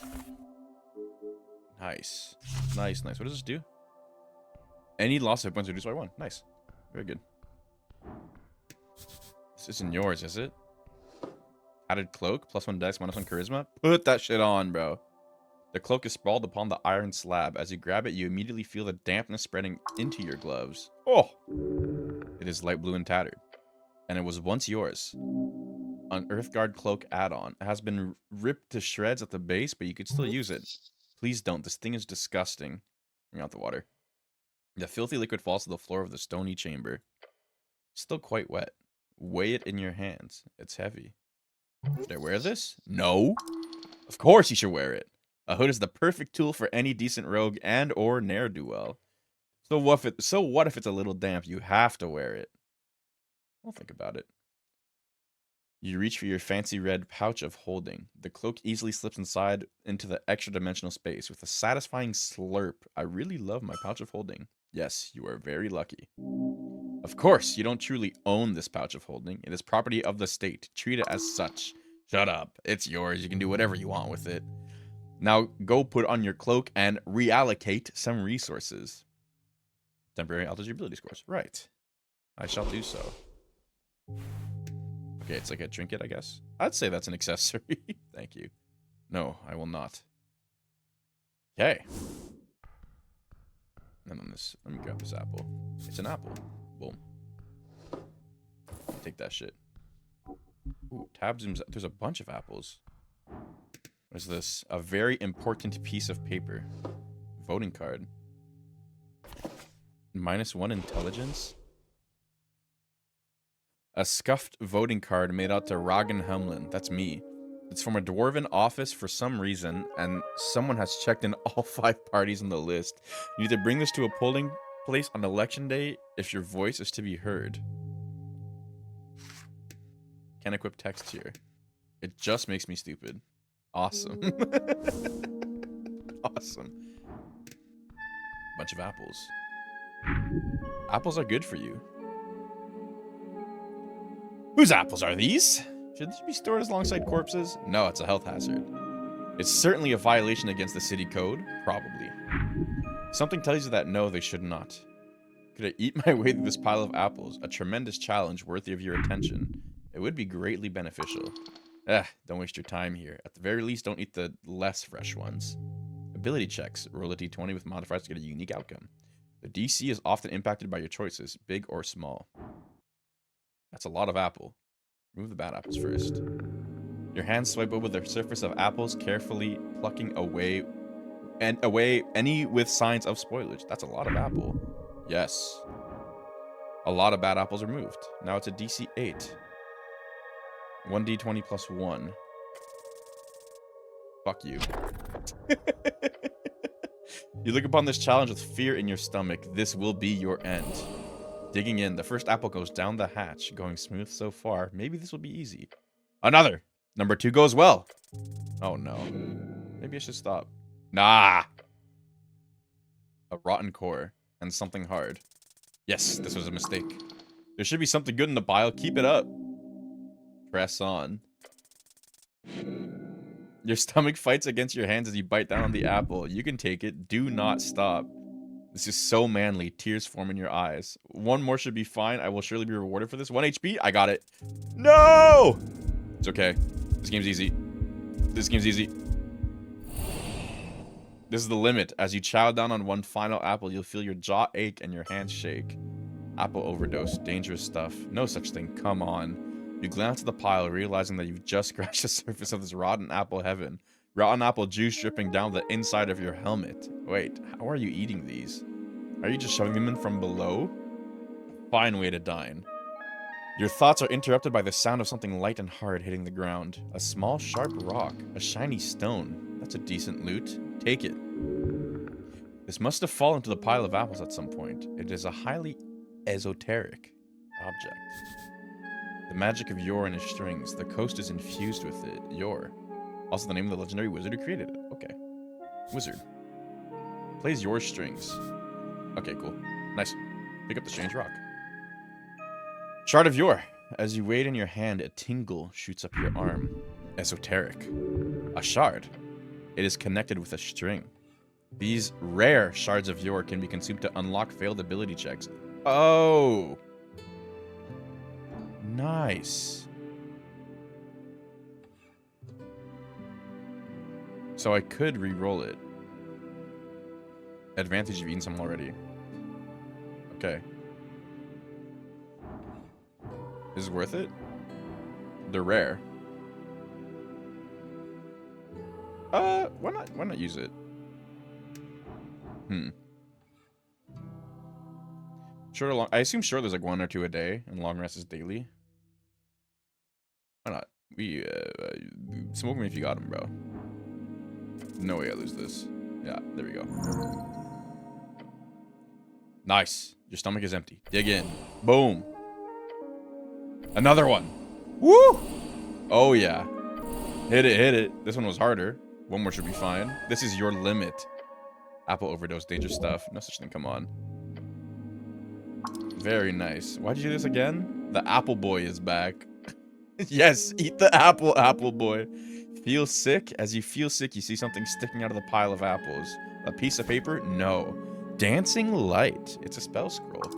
Nice. Nice. What does this do? Any loss of points reduced by 1. Nice. Very good. This isn't yours, is it? Added cloak, +1 dex, -1 charisma. Put that shit on, bro. The cloak is sprawled upon the iron slab. As you grab it, you immediately feel the dampness spreading into your gloves. Oh! It is light blue and tattered. And it was once yours. An Earthguard cloak add-on. It has been ripped to shreds at the base, but you could still use it. Please don't. This thing is disgusting. Bring out the water. The filthy liquid falls to the floor of the stony chamber. Still quite wet. Weigh it in your hands. It's heavy. Should I wear this? No. Of course you should wear it. A hood is the perfect tool for any decent rogue and or ne'er-do-well. So what if it's a little damp? You have to wear it. I'll think about it. You reach for your fancy red pouch of holding. The cloak easily slips inside into the extra-dimensional space with a satisfying slurp. I really love my pouch of holding. Yes, you are very lucky. Of course, you don't truly own this pouch of holding. It is property of the state. Treat it as such. Shut up. It's yours. You can do whatever you want with it. Now, go put on your cloak and reallocate some resources. Temporary alters your ability scores. Right. I shall do so. Okay, it's like a trinket, I guess. I'd say that's an accessory. Thank you. No, I will not. Okay. And then this, let me grab this apple. It's an apple. Boom. Take that shit. Ooh, tab zooms. There's a bunch of apples. What is this? A very important piece of paper. Voting card. -1 intelligence. A scuffed voting card made out to Ragan Humlin. That's me. It's from a dwarven office for some reason, and someone has checked in all 5 parties on the list. You need to bring this to a polling place on election day if your voice is to be heard. Can't equip text here. It just makes me stupid. Awesome. Awesome. Bunch of apples. Apples are good for you. Whose apples are these? Should these be stored alongside corpses? No, it's a health hazard. It's certainly a violation against the city code. Probably. Something tells you that no, they should not. Could I eat my way through this pile of apples? A tremendous challenge worthy of your attention. It would be greatly beneficial. Don't waste your time here. At the very least, don't eat the less fresh ones. Ability checks. Roll a d20 with modifiers to get a unique outcome. The DC is often impacted by your choices, big or small. That's a lot of apple. Remove the bad apples first. Your hands swipe over the surface of apples, carefully plucking away any with signs of spoilage. That's a lot of apple. Yes. A lot of bad apples removed. Now it's a DC 8. 1d20 plus 1. Fuck you. You look upon this challenge with fear in your stomach. This will be your end. Digging in, the first apple goes down the hatch, going smooth so far. Maybe this will be easy. Another. Number 2 goes well. Oh no. Maybe I should stop. Nah. A rotten core and something hard. Yes, this was a mistake. There should be something good in the pile. Keep it up. Press on. Your stomach fights against your hands as you bite down on the apple. You can take it. Do not stop. This is so manly. Tears form in your eyes. One more should be fine. I will surely be rewarded for this. 1 HP. I got it. No! It's okay. This game's easy. This game's easy. This is the limit. As you chow down on one final apple, you'll feel your jaw ache and your hands shake. Apple overdose. Dangerous stuff. No such thing. Come on. You glance at the pile, realizing that you've just scratched the surface of this rotten apple heaven. Rotten apple juice dripping down the inside of your helmet. Wait, how are you eating these? Are you just shoving them in from below? Fine way to dine. Your thoughts are interrupted by the sound of something light and hard hitting the ground. A small, sharp rock. A shiny stone. That's a decent loot. Take it. This must have fallen to the pile of apples at some point. It is a highly esoteric object. The magic of Yor and his strings. The coast is infused with it. Yor. Also the name of the legendary wizard who created it. Okay. Wizard. Plays Yor's strings. Okay, cool. Nice. Pick up the strange rock. Shard of Yor. As you weigh it in your hand, a tingle shoots up your arm. Esoteric. A shard. It is connected with a string. These rare shards of Yor can be consumed to unlock failed ability checks. Oh! Nice. So I could re-roll it. Advantage, you've eaten some already. Okay. Is it worth it? They're rare. Why not use it? Short or long? I assume short there's like 1 or 2 a day, and long rest is daily. Why not? Smoke me if you got him, bro. No way I lose this. Yeah, there we go. Nice. Your stomach is empty. Dig in. Boom. Another one. Woo! Oh, yeah. Hit it, hit it. This one was harder. One more should be fine. This is your limit. Apple overdose, dangerous stuff. No such thing, come on. Very nice. Why'd you do this again? The apple boy is back. Yes, eat the apple, apple boy. Feel sick? As you feel sick, you see something sticking out of the pile of apples. A piece of paper? No. Dancing light. It's a spell scroll.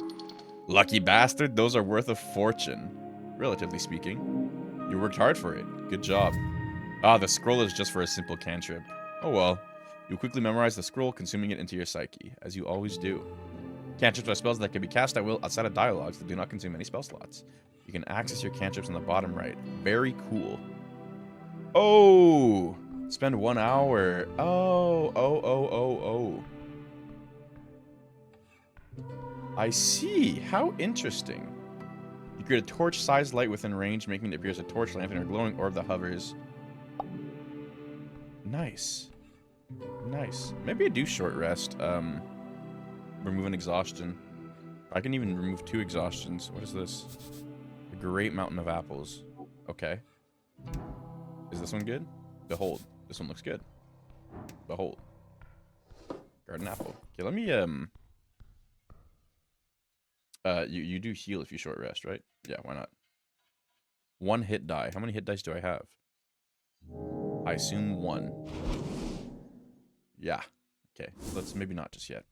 Lucky bastard, those are worth a fortune. Relatively speaking. You worked hard for it. Good job. Ah, the scroll is just for a simple cantrip. Oh well. You quickly memorize the scroll, consuming it into your psyche, as you always do. Cantrips are spells that can be cast at will outside of dialogues that do not consume any spell slots. You can access your cantrips on the bottom right. Very cool. Oh! Spend 1 hour. Oh. I see. How interesting. You create a torch-sized light within range, making it appear as a torch lantern or glowing orb that hovers. Nice. Nice. Maybe I do short rest. Remove an exhaustion. I can even remove 2 exhaustions. What is this? A great mountain of apples. Okay. Is this one good? Behold. This one looks good. Behold. Garden apple. Okay, let me, you do heal if you short rest, right? Yeah, why not? 1 hit die. How many hit dice do I have? I assume 1. Yeah. Okay, let's maybe not just yet.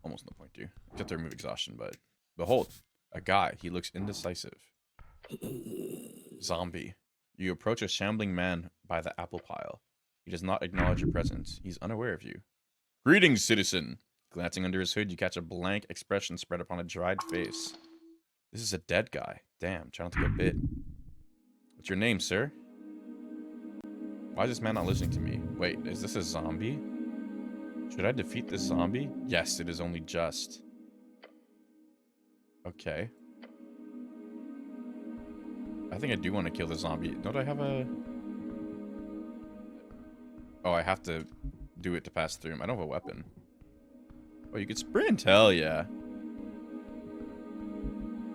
Almost no point to. Except to remove exhaustion, but... Behold, a guy. He looks indecisive. Zombie. You approach a shambling man by the apple pile. He does not acknowledge your presence. He's unaware of you. Greetings, citizen. Glancing under his hood, you catch a blank expression spread upon a dried face. This is a dead guy. Damn, try not to get bit. What's your name, sir? Why is this man not listening to me? Wait, is this a zombie? Should I defeat this zombie? Yes, it is only just. Okay. I think I do want to kill the zombie. Don't I have a... Oh, I have to do it to pass through him. I don't have a weapon. Oh, you can sprint. Hell yeah.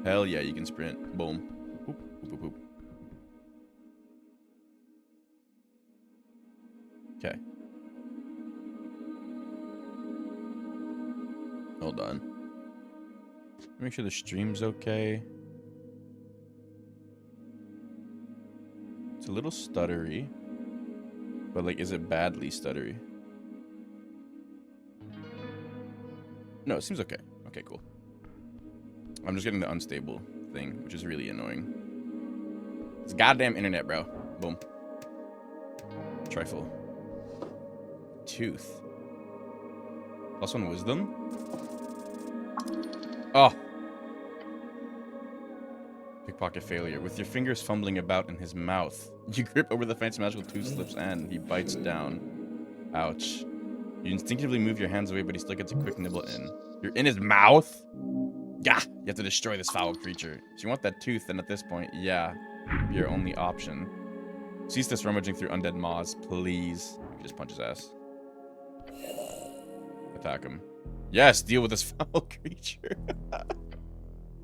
Hell yeah, you can sprint. Boom. Boop, boop, boop, boop. Okay. Hold on. Make sure the stream's okay. It's a little stuttery. But, like, is it badly stuttery? No, it seems okay. Okay, cool. I'm just getting the unstable thing, which is really annoying. It's goddamn internet, bro. Boom. Trifle. Tooth. +1 wisdom. Oh. Pickpocket failure. With your fingers fumbling about in his mouth, you grip over the fancy magical tooth slips and he bites down. Ouch. You instinctively move your hands away, but he still gets a quick nibble in. You're in his mouth? Yeah, you have to destroy this foul creature. So you want that tooth, and at this point, yeah, your only option. Cease this rummaging through undead maws, please. You can just punch his ass. Attack him. Yes, deal with this foul creature.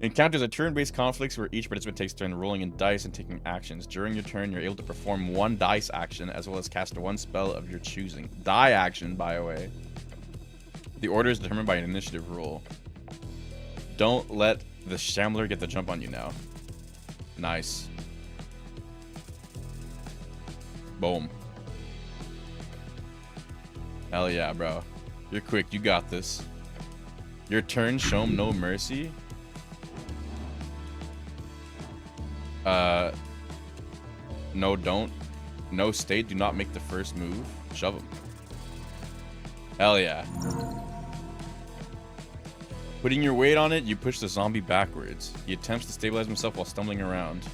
Encounters are turn-based conflicts where each participant takes turn rolling in dice and taking actions. During your turn, you're able to perform one dice action as well as cast one spell of your choosing. Die action, by the way. The order is determined by an initiative roll. Don't let the shambler get the jump on you now. Nice. Boom. Hell yeah, bro. You're quick. You got this. Your turn, show him no mercy. No, don't. No, stay. Do not make the first move. Shove him. Hell yeah. Putting your weight on it, you push the zombie backwards. He attempts to stabilize himself while stumbling around.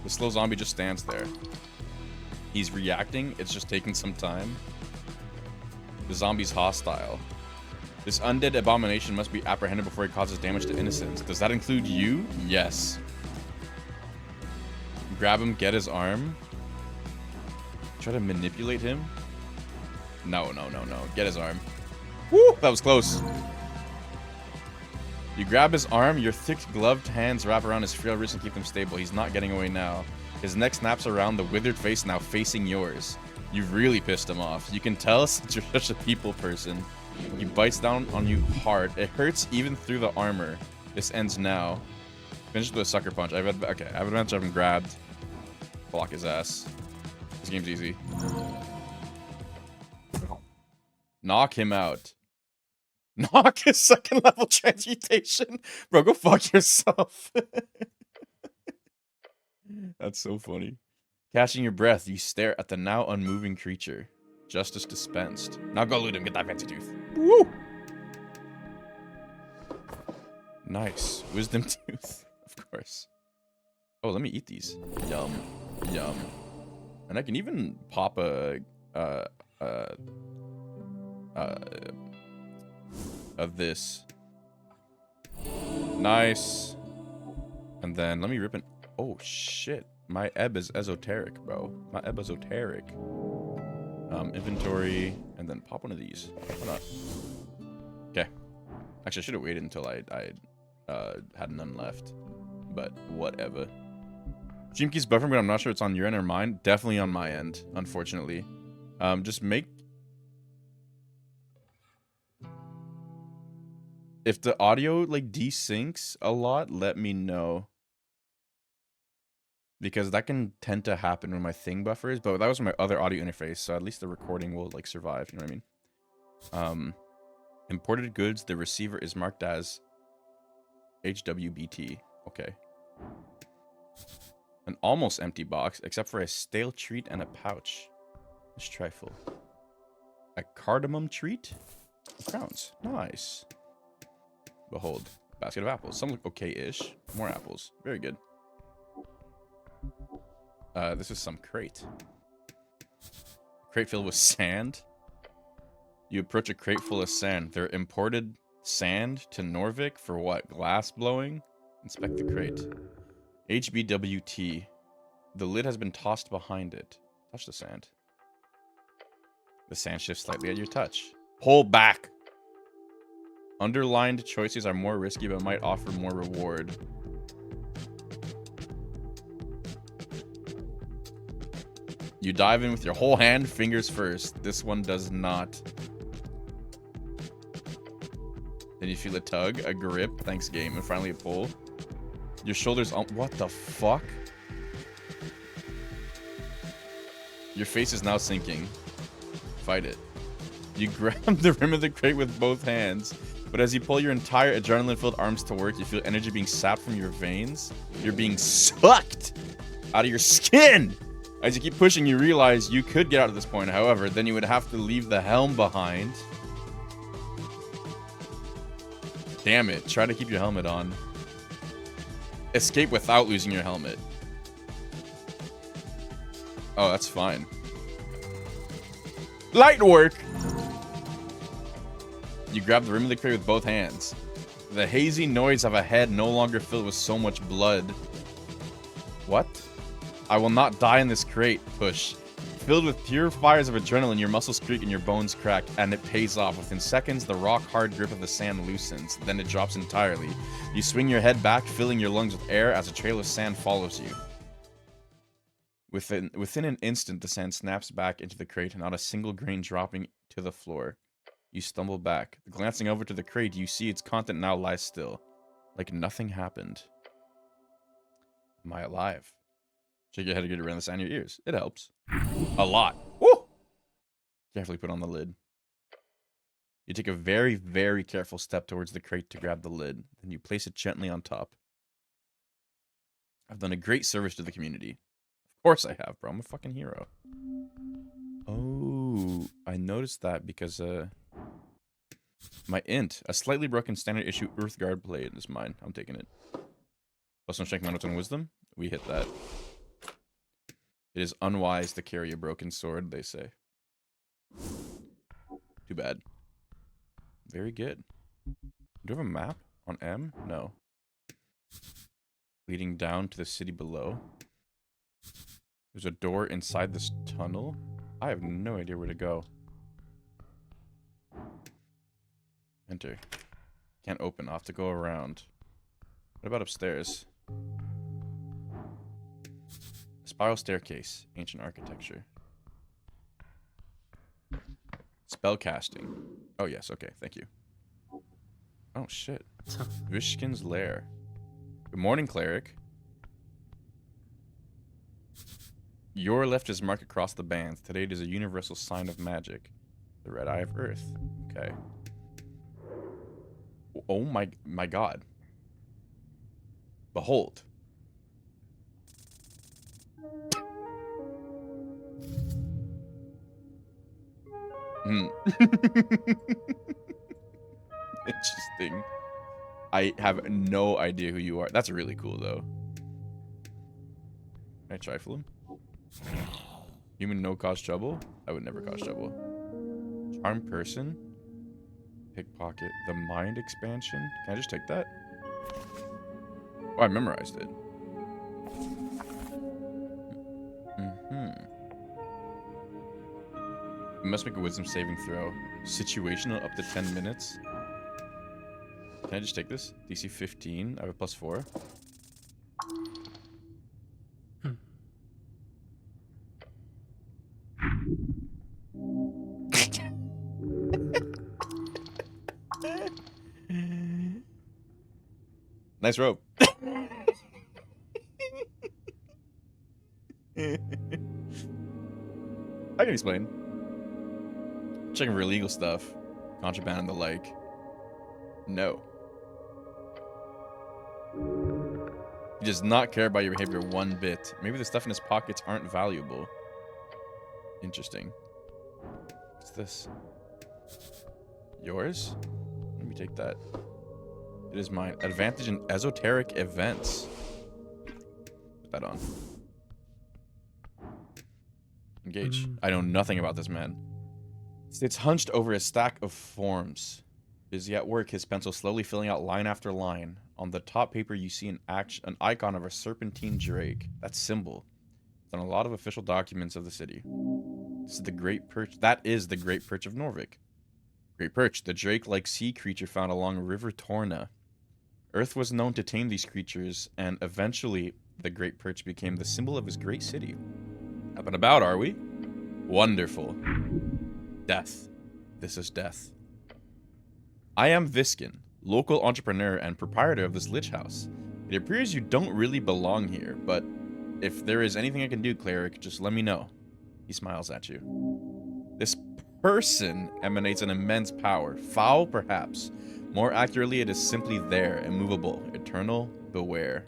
The slow zombie just stands there. He's reacting. It's just taking some time. The zombie's hostile. This undead abomination must be apprehended before it causes damage to innocents. Does that include you? Yes. Grab him, get his arm. Try to manipulate him. No, no, no, no. Get his arm. Woo! That was close. You grab his arm, your thick gloved hands wrap around his frail wrist and keep him stable. He's not getting away now. His neck snaps around, the withered face now facing yours. You've really pissed him off. You can tell since you're such a people person. He bites down on you hard. It hurts even through the armor. This ends now. Finish with a sucker punch. I have advantage of him grabbed. Block his ass. This game's easy. Knock him out. Knock his second level transmutation. Bro, go fuck yourself. That's so funny. Catching your breath, you stare at the now unmoving creature. Justice dispensed. Now go loot him. Get that fancy tooth. Woo! Nice. Wisdom tooth. Of course. Oh, let me eat these. Yum. Yum. And I can even pop a of this. Nice. And then let me rip it. Oh shit. My ebb is esoteric, bro. My ebb esoteric. Inventory, and then pop one of these. Why not? Okay. Actually, I should have waited until I had none left. But whatever. Stream keeps buffering, but I'm not sure it's on your end or mine. Definitely on my end, unfortunately. Just make... If the audio, like, desyncs a lot, let me know. Because that can tend to happen when my thing buffers, but that was my other audio interface, so at least the recording will, like, survive, you know what I mean? Imported goods, the receiver is marked as HWBT. Okay. An almost empty box, except for a stale treat and a pouch. Let's trifle. A cardamom treat? Crowns. Nice. Behold. Basket of apples. Some look okay-ish. More apples. Very good. This is some crate. Crate filled with sand. You approach a crate full of sand. They're imported sand to Norvik for what? Glass blowing? Inspect the crate. HBWT. The lid has been tossed behind it. Touch the sand. The sand shifts slightly at your touch. Pull back. Underlined choices are more risky but might offer more reward. You dive in with your whole hand, fingers first. This one does not. Then you feel a tug, a grip, thanks game, and finally a pull. Your shoulders on. What the fuck? Your face is now sinking. Fight it. You grab the rim of the crate with both hands, but as you pull your entire adrenaline-filled arms to work, you feel energy being sapped from your veins. You're being sucked out of your skin! As you keep pushing, you realize you could get out at this point. However, then you would have to leave the helm behind. Damn it. Try to keep your helmet on. Escape without losing your helmet. Oh, that's fine. Light work! You grab the rim of the crate with both hands. The hazy noise of a head no longer filled with so much blood. What? I will not die in this crate. Push. Filled with pure fires of adrenaline, your muscles creak and your bones crack, and it pays off. Within seconds, the rock-hard grip of the sand loosens. Then it drops entirely. You swing your head back, filling your lungs with air as a trail of sand follows you. Within an instant, the sand snaps back into the crate, not a single grain dropping to the floor. You stumble back. Glancing over to the crate, you see its content now lies still, like nothing happened. Am I alive? Shake your head to get around the sand in your ears. It helps. A lot. Woo! Carefully put on the lid. You take a very, very careful step towards the crate to grab the lid. Then you place it gently on top. I've done a great service to the community. Of course I have, bro. I'm a fucking hero. Oh, I noticed that because, my int, a slightly broken standard issue Earthguard blade is mine. I'm taking it. Plus one strength, monotone wisdom. We hit that. It is unwise to carry a broken sword, they say. Too bad. Very good. Do you have a map on M? No. Leading down to the city below. There's a door inside this tunnel. I have no idea where to go. Enter. Can't open. I'll have to go around. What about upstairs? Spiral staircase. Ancient architecture. Spell casting. Oh, yes. Okay. Thank you. Oh, shit. Vishkin's lair. Good morning, cleric. Your left is marked across the bands. Today it is a universal sign of magic. The red eye of earth. Okay. Oh my god. Behold. Interesting. I have no idea who you are. That's really cool, though. Can I trifle him? Human no cause trouble? I would never cause trouble. Charm person? Pickpocket. The mind expansion? Can I just take that? Oh, I memorized it. You must make a wisdom saving throw. Situational up to 10 minutes. Can I just take this? DC 15. I have a +4. Nice rope. I can explain. Checking for illegal stuff, contraband and the like. No. He does not care about your behavior one bit. Maybe the stuff in his pockets aren't valuable. Interesting. What's this? Yours? Let me take that. It is mine. Advantage in esoteric events. Put that on. Engage. I know nothing about this man. Sits hunched over a stack of forms. Busy at work, his pencil slowly filling out line after line. On the top paper, you see an icon of a serpentine drake. That symbol. It's on a lot of official documents of the city. This is the Great Perch. That is the Great Perch of Norvik. Great Perch, the drake-like sea creature found along River Torna. Earth was known to tame these creatures, and eventually, the Great Perch became the symbol of his great city. Up and about, are we? Wonderful. Death. This is death. I am Viskin, local entrepreneur and proprietor of this lich house. It appears you don't really belong here, but if there is anything I can do, cleric, just let me know. He smiles at you. This person emanates an immense power. Foul, perhaps. More accurately, it is simply there, immovable, eternal, beware.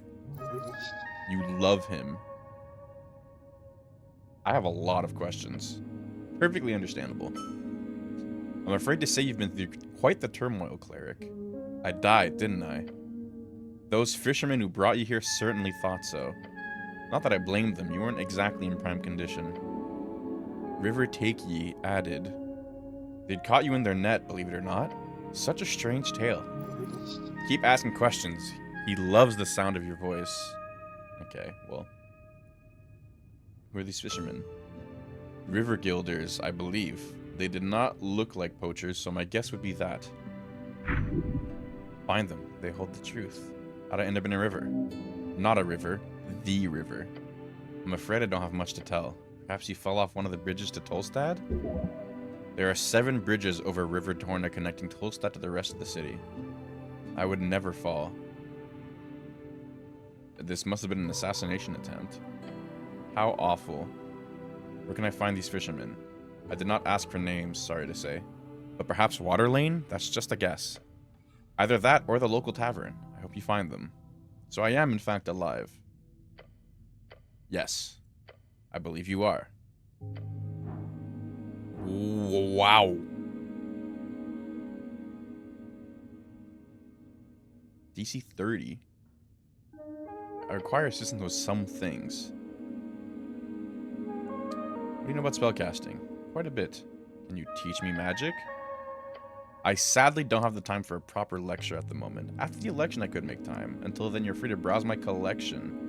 You love him. I have a lot of questions. Perfectly understandable. I'm afraid to say you've been through quite the turmoil, cleric. I died, didn't I? Those fishermen who brought you here certainly thought so. Not that I blamed them, you weren't exactly in prime condition. River Takei added, they'd caught you in their net, believe it or not. Such a strange tale. Keep asking questions. He loves the sound of your voice. Okay, well. Who are these fishermen? River Guilders, I believe. They did not look like poachers, so my guess would be that. Find them. They hold the truth. How'd I end up in a river? Not a river. The river. I'm afraid I don't have much to tell. Perhaps you fell off one of the bridges to Tolstad? There are 7 bridges over River Torna connecting Tolstad to the rest of the city. I would never fall. This must have been an assassination attempt. How awful. Where can I find these fishermen? I did not ask for names, sorry to say. But perhaps Waterlane? That's just a guess. Either that or the local tavern. I hope you find them. So I am, in fact, alive. Yes. I believe you are. Wow. DC 30. I require assistance with some things. What do you know about spellcasting? Quite a bit. Can you teach me magic? I sadly don't have the time for a proper lecture at the moment. After the election I could make time. Until then you're free to browse my collection.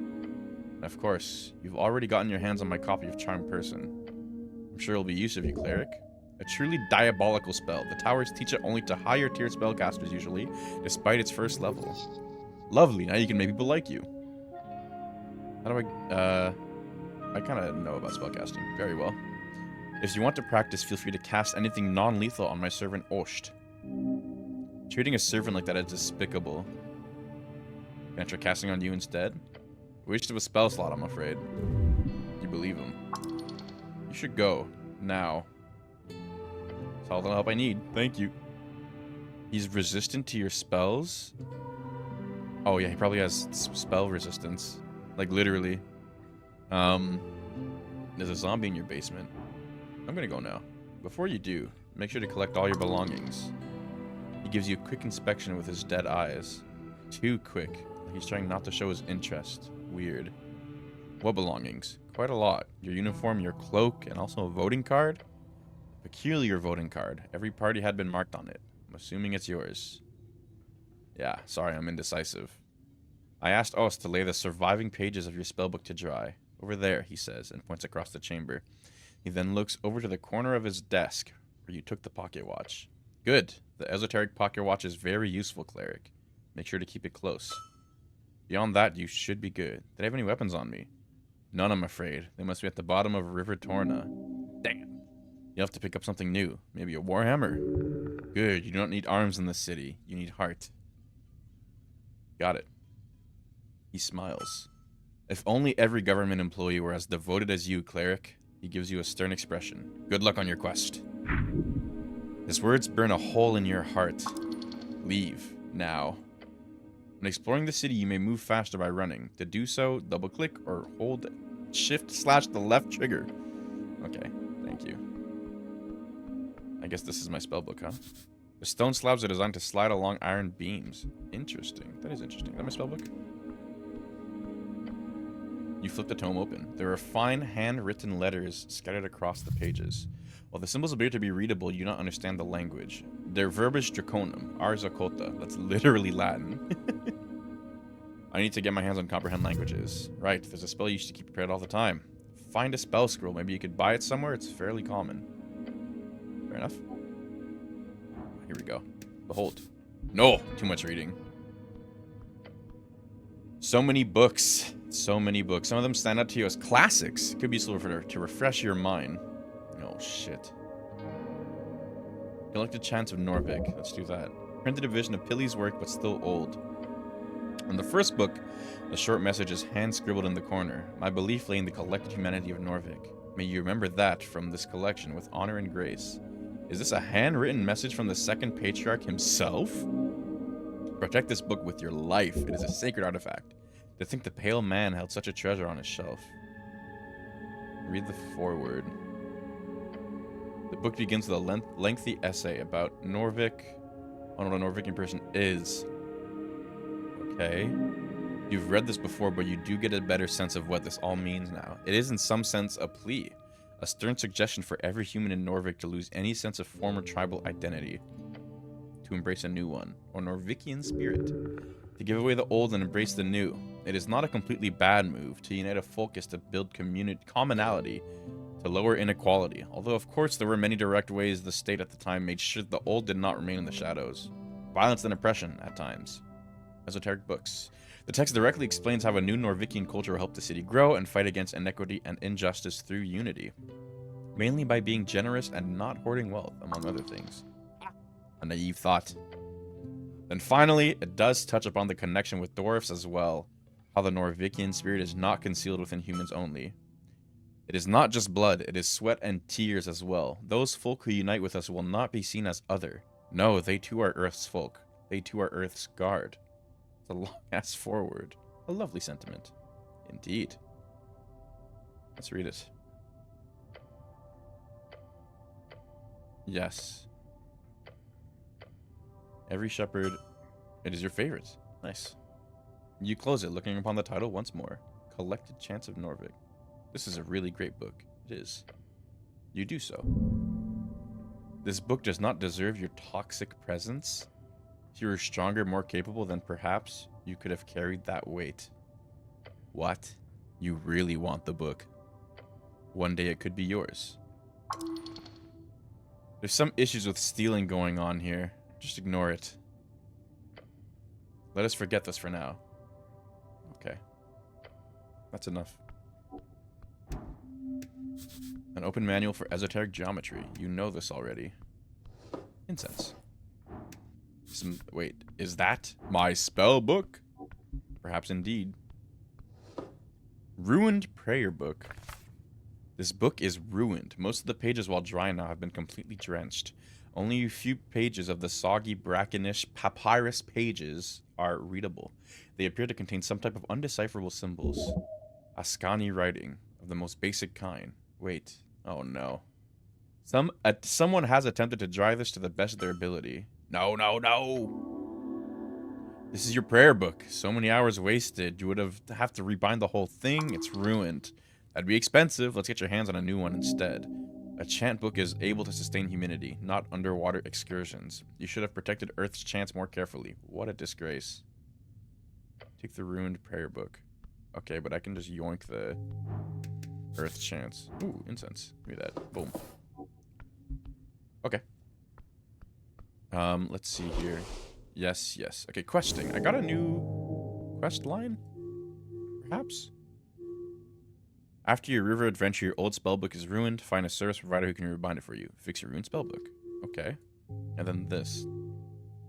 And of course, you've already gotten your hands on my copy of Charmed Person. I'm sure it'll be use of you, cleric. A truly diabolical spell. The towers teach it only to higher tier spellcasters usually, despite its first level. Lovely, now you can make people like you. How do I kind of know about spellcasting. Very well. If you want to practice, feel free to cast anything non-lethal on my servant Osht. Treating a servant like that is despicable. Can I try casting on you instead? Waste of a spell slot, I'm afraid. You believe him. You should go. Now. That's all the help I need. Thank you. He's resistant to your spells? Oh yeah, he probably has spell resistance. Like, literally. There's a zombie in your basement. I'm gonna go now. Before you do, make sure to collect all your belongings. He gives you a quick inspection with his dead eyes. Too quick. Like he's trying not to show his interest. Weird. What belongings? Quite a lot. Your uniform, your cloak, and also a voting card? A peculiar voting card. Every party had been marked on it. I'm assuming it's yours. Yeah, sorry, I'm indecisive. I asked Ost to lay the surviving pages of your spellbook to dry. Over there, he says, and points across the chamber. He then looks over to the corner of his desk, where you took the pocket watch. Good. The esoteric pocket watch is very useful, cleric. Make sure to keep it close. Beyond that, you should be good. Did I have any weapons on me? None, I'm afraid. They must be at the bottom of River Torna. Dang it. You'll have to pick up something new. Maybe a warhammer? Good. You don't need arms in the city. You need heart. Got it. He smiles. If only every government employee were as devoted as you, cleric. He gives you a stern expression. Good luck on your quest. His words burn a hole in your heart. Leave. Now. When exploring the city, you may move faster by running. To do so, double-click or hold Shift/the left trigger. Okay, thank you. guess this is my spellbook, huh? The stone slabs are designed to slide along iron beams. Interesting. That is interesting. Is that my spellbook? You flip the tome open. There are fine handwritten letters scattered across the pages. While the symbols appear to be readable, you do not understand the language. Their verbiage draconum, ars occulta. That's literally Latin. I need to get my hands on comprehend languages. Right, there's a spell you should keep prepared all the time. Find a spell scroll. Maybe you could buy it somewhere. It's fairly common. Fair enough. Here we go. Behold. No! Too much reading. So many books. So many books. Some of them stand out to you as classics. Could be useful to refresh your mind. Oh, shit. Collected Chants of Norvik. Let's do that. Printed edition of Pilly's work, but still old. In the first book, the short message is hand-scribbled in the corner. My belief lay in the collected humanity of Norvik. May you remember that from this collection with honor and grace. Is this a handwritten message from the second patriarch himself? Protect this book with your life. It is a sacred artifact. To think the pale man held such a treasure on his shelf. Read the foreword. The book begins with a lengthy essay about Norvik, on what a Norvikian person is. Okay. You've read this before, but you do get a better sense of what this all means now. It is in some sense a plea, a stern suggestion for every human in Norvik to lose any sense of former tribal identity, to embrace a new one, or Norvikian spirit, to give away the old and embrace the new. It is not a completely bad move. To unite a folk is to build commonality, to lower inequality. Although, of course, there were many direct ways the state at the time made sure the old did not remain in the shadows. Violence and oppression, at times. Esoteric books. The text directly explains how a new Norvikian culture will help the city grow and fight against inequity and injustice through unity. Mainly by being generous and not hoarding wealth, among other things. A naive thought. Then finally, it does touch upon the connection with dwarfs as well. How the Norvikian spirit is not concealed within humans only. It is not just blood, it is sweat and tears as well. Those folk who unite with us will not be seen as other. No, they too are Earth's folk. They too are Earth's guard. It's a long-ass forward. A lovely sentiment. Indeed. Let's read it. Yes. Every shepherd, it is your favorite. Nice. You close it, looking upon the title once more. Collected Chants of Norvik. This is a really great book. It is. You do so. This book does not deserve your toxic presence. If you were stronger, more capable, then perhaps you could have carried that weight. What? You really want the book. One day it could be yours. There's some issues with stealing going on here. Just ignore it. Let us forget this for now. Okay. That's enough. An open manual for esoteric geometry. You know this already. Incense. Wait, is that my spell book? Perhaps indeed. Ruined prayer book. This book is ruined. Most of the pages, while dry now, have been completely drenched. Only a few pages of the soggy, brackenish papyrus pages are readable. They appear to contain some type of undecipherable symbols. Ascani writing of the most basic kind. Wait. Oh no. Someone has attempted to dry this to the best of their ability. No, no, no. This is your prayer book. So many hours wasted. You would have to rebind the whole thing. It's ruined. That'd be expensive. Let's get your hands on a new one instead. A chant book is able to sustain humidity, not underwater excursions. You should have protected Earth's chants more carefully. What a disgrace. Take the ruined prayer book. Okay, but I can just yoink the Earth chants. Ooh, incense. Give me that. Boom. Okay. Let's see here. Yes, yes. Okay, questing. I got a new quest line? Perhaps? After your river adventure, your old spellbook is ruined. Find a service provider who can rebind it for you. Fix your ruined spellbook. Okay. And then this.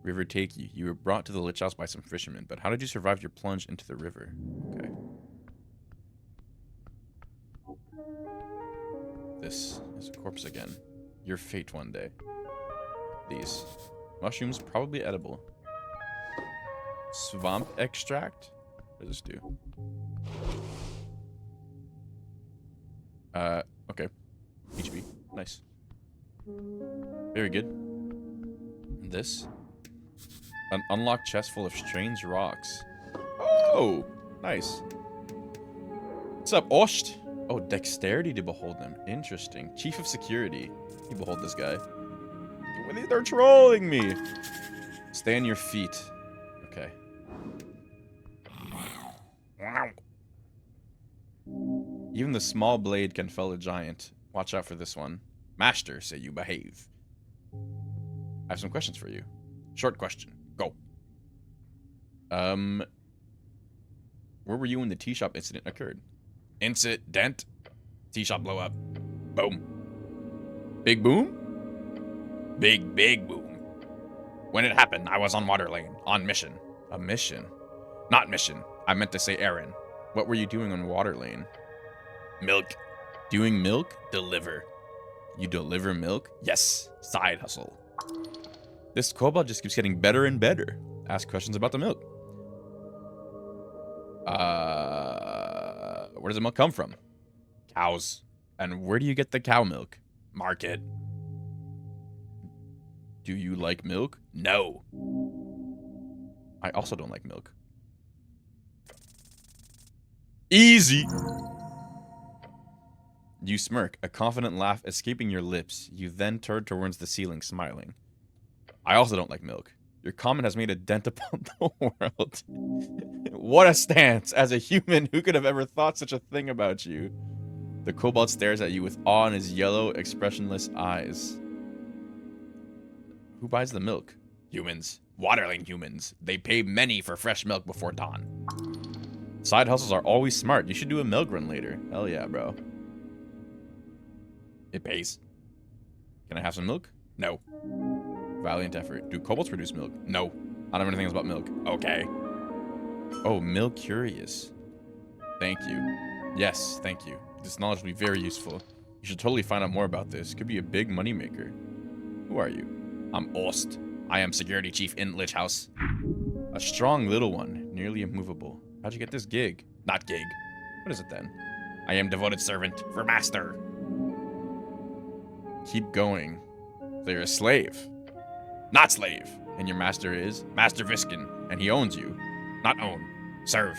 River take you. You were brought to the Lich House by some fishermen, but how did you survive your plunge into the river? Okay. This is a corpse again. Your fate one day. These. Mushrooms, probably edible. Swamp extract? What does this do? Okay. HP. Nice. Very good. This. An unlocked chest full of strange rocks. Oh, nice. What's up, Osht? Oh, dexterity to behold them. Interesting. Chief of security. You behold this guy. They're trolling me. Stay on your feet. Okay. Even the small blade can fell a giant. Watch out for this one. Master, say you behave. I have some questions for you. Short question. Go. Where were you when the tea shop incident occurred? Incident. Tea shop blow up. Boom. Big boom? Big boom. When it happened, I was on water lane. On mission. A mission? Not mission. I meant to say errand. What were you doing on water lane? Milk. Doing milk? Deliver. You deliver milk? Yes. Side hustle. This kobold just keeps getting better and better. Ask questions about the milk. Where does the milk come from? Cows. And where do you get the cow milk? Market. Do you like milk? No. I also don't like milk. Easy. You smirk, a confident laugh escaping your lips. You then turn towards the ceiling, smiling. I also don't like milk. Your comment has made a dent upon the world. What a stance. As a human, who could have ever thought such a thing about you? The kobold stares at you with awe in his yellow, expressionless eyes. Who buys the milk? Humans. Waterlane humans. They pay many for fresh milk before dawn. Side hustles are always smart. You should do a milk run later. Hell yeah, bro. It pays. Can I have some milk? No. Valiant effort. Do kobolds produce milk? No. I don't know anything else about milk. Okay. Oh, milk curious. Thank you. Yes, thank you. This knowledge will be very useful. You should totally find out more about this. Could be a big moneymaker. Who are you? I'm Ost. I am security chief in Lich House. A strong little one, nearly immovable. How'd you get this gig? Not gig. What is it then? I am devoted servant for master. Keep going. So you're a slave. Not slave. And your master is Master Viskin, and he owns you. Not own. Serve.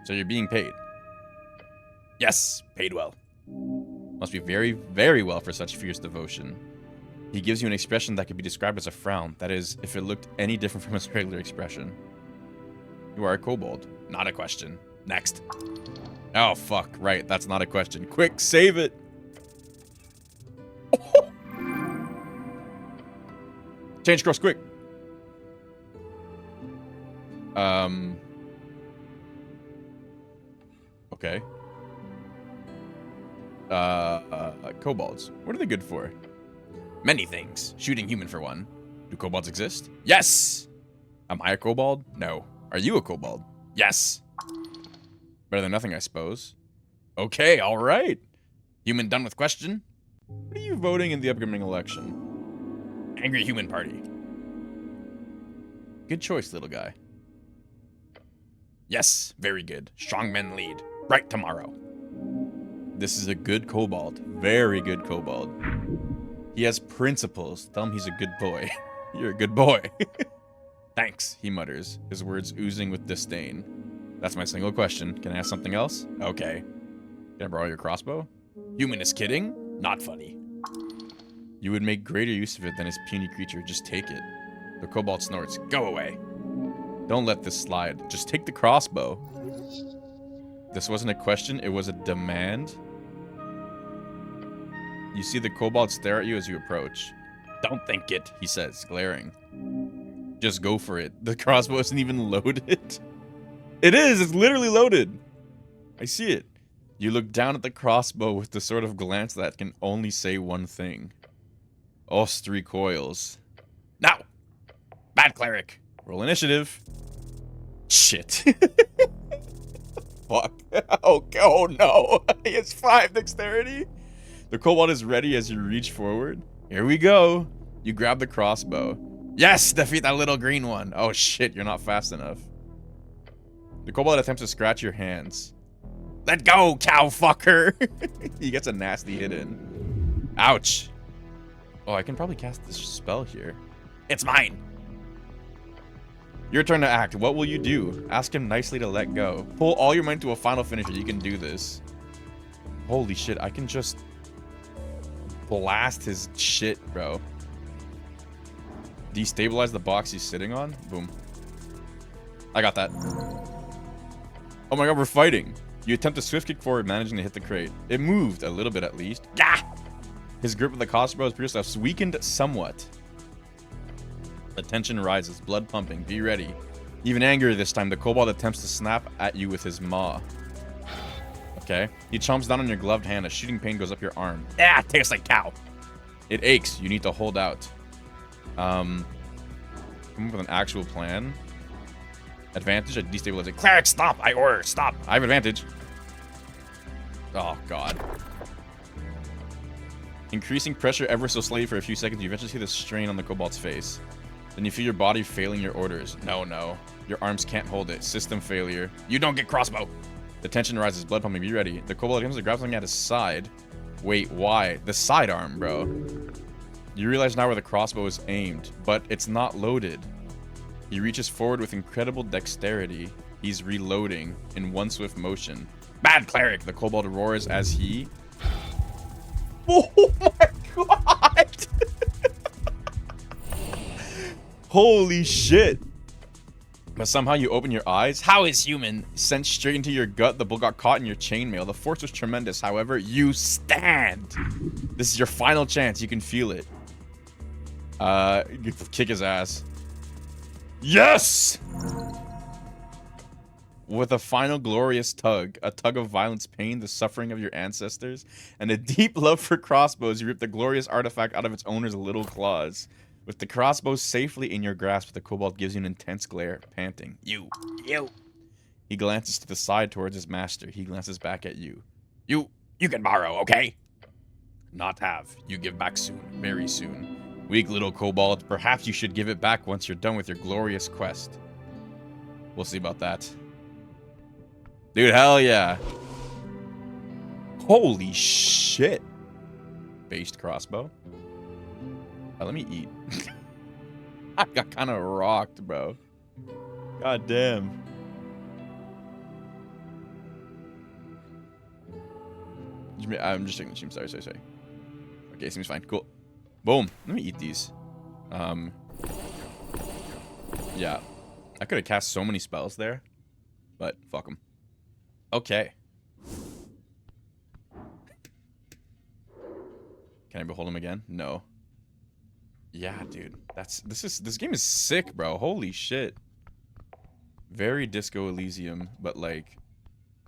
So you're being paid. Yes, paid well. Must be very, very well for such fierce devotion. He gives you an expression that could be described as a frown. That is, if it looked any different from his regular expression. You are a kobold. Not a question. Next. Oh, fuck. Right, that's not a question. Quick, save it. Change cross, quick. Okay. Kobolds. What are they good for? Many things. Shooting human for one. Do kobolds exist? Yes! Am I a kobold? No. Are you a kobold? Yes. Better than nothing, I suppose. Okay, alright. Human done with question? What are you voting in the upcoming election? Angry human party. Good choice, little guy. Yes, very good. Strong men lead. Bright tomorrow. This is a good kobold. Very good kobold. He has principles. Tell him he's a good boy. You're a good boy. Thanks, he mutters, his words oozing with disdain. That's my single question. Can I ask something else? Okay. Can I borrow your crossbow? Human is kidding? Not funny. You would make greater use of it than his puny creature. Just take it. The kobold snorts. Go away. Don't let this slide. Just take the crossbow. This wasn't a question, it was a demand. You see the kobold stare at you as you approach. Don't think it, he says, glaring. Just go for it. The crossbow isn't even loaded. It is, it's literally loaded. I see it. You look down at the crossbow with the sort of glance that can only say one thing. Ost recoils. Now! Bad cleric. Roll initiative. Shit. Fuck. Oh no. He has 5 dexterity. The kobold is ready as you reach forward. Here we go. You grab the crossbow. Yes! Defeat that little green one. Oh shit, you're not fast enough. The kobold attempts to scratch your hands. Let go, cow fucker! He gets a nasty hit in. Ouch. Oh, I can probably cast this spell here. It's mine! Your turn to act. What will you do? Ask him nicely to let go. Pull all your might to a final finisher. You can do this. Holy shit, I can just blast his shit, bro. Destabilize the box he's sitting on? Boom. I got that. Oh my god, we're fighting. You attempt a swift kick forward, managing to hit the crate. It moved, a little bit at least. Gah! His grip of the crossbow is previously weakened somewhat. The tension rises, blood pumping. Be ready. Even angrier this time, the kobold attempts to snap at you with his maw. Okay. He chomps down on your gloved hand. A shooting pain goes up your arm. Ah, tastes like cow. It aches. You need to hold out. Come up with an actual plan. Advantage at destabilizing. Cleric, stop! I order, stop! I have advantage. Oh, God. Increasing pressure ever so slightly for a few seconds, you eventually see the strain on the kobold's face. Then you feel your body failing your orders. No. Your arms can't hold it. System failure. You don't get crossbow! The tension rises, blood pumping. Be ready. The kobold attempts to grab something at his side. Wait, why? The sidearm, bro. You realize now where the crossbow is aimed, but it's not loaded. He reaches forward with incredible dexterity. He's reloading in one swift motion. Bad cleric! The kobold roars as he... Oh my god! Holy shit! But somehow you open your eyes. How is human? Sent straight into your gut, the bullet got caught in your chainmail. The force was tremendous. However, you stand. This is your final chance. You can feel it. You kick his ass. Yes! With a final glorious tug, a tug of violence, pain, the suffering of your ancestors, and a deep love for crossbows, you rip the glorious artifact out of its owner's little claws. With the crossbow safely in your grasp, the kobold gives you an intense glare, panting. You. He glances to the side towards his master. He glances back at you. You can borrow, okay? Not have. You give back soon. Very soon. Weak little kobold. Perhaps you should give it back once you're done with your glorious quest. We'll see about that. Dude, hell yeah. Holy shit. Based crossbow. Let me eat. I got kind of rocked, bro. God damn. I'm just checking the stream. Sorry. Okay, seems fine. Cool. Boom. Let me eat these. Yeah. I could have cast so many spells there, but fuck them. Okay. Can I behold him again? No. Yeah, dude. This game is sick, bro. Holy shit. Very Disco Elysium, but like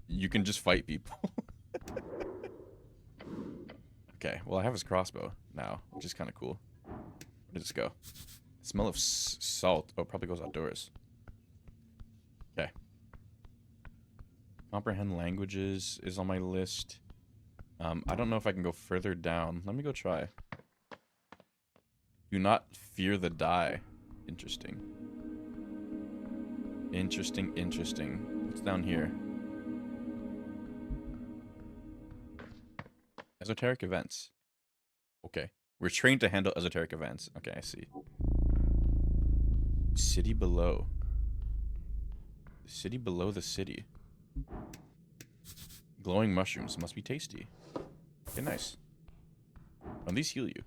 you can just fight people. Okay, well I have his crossbow now, which is kind of cool. Where did this go? Smell of salt. Oh, it probably goes outdoors. Okay. Comprehend languages is on my list. I don't know if I can go further down. Let me go try. Do not fear the die. Interesting. Interesting. What's down here? Esoteric events. Okay. We're trained to handle esoteric events. Okay, I see. City below. The city below the city. Glowing mushrooms must be tasty. Okay, nice. Oh, these heal you.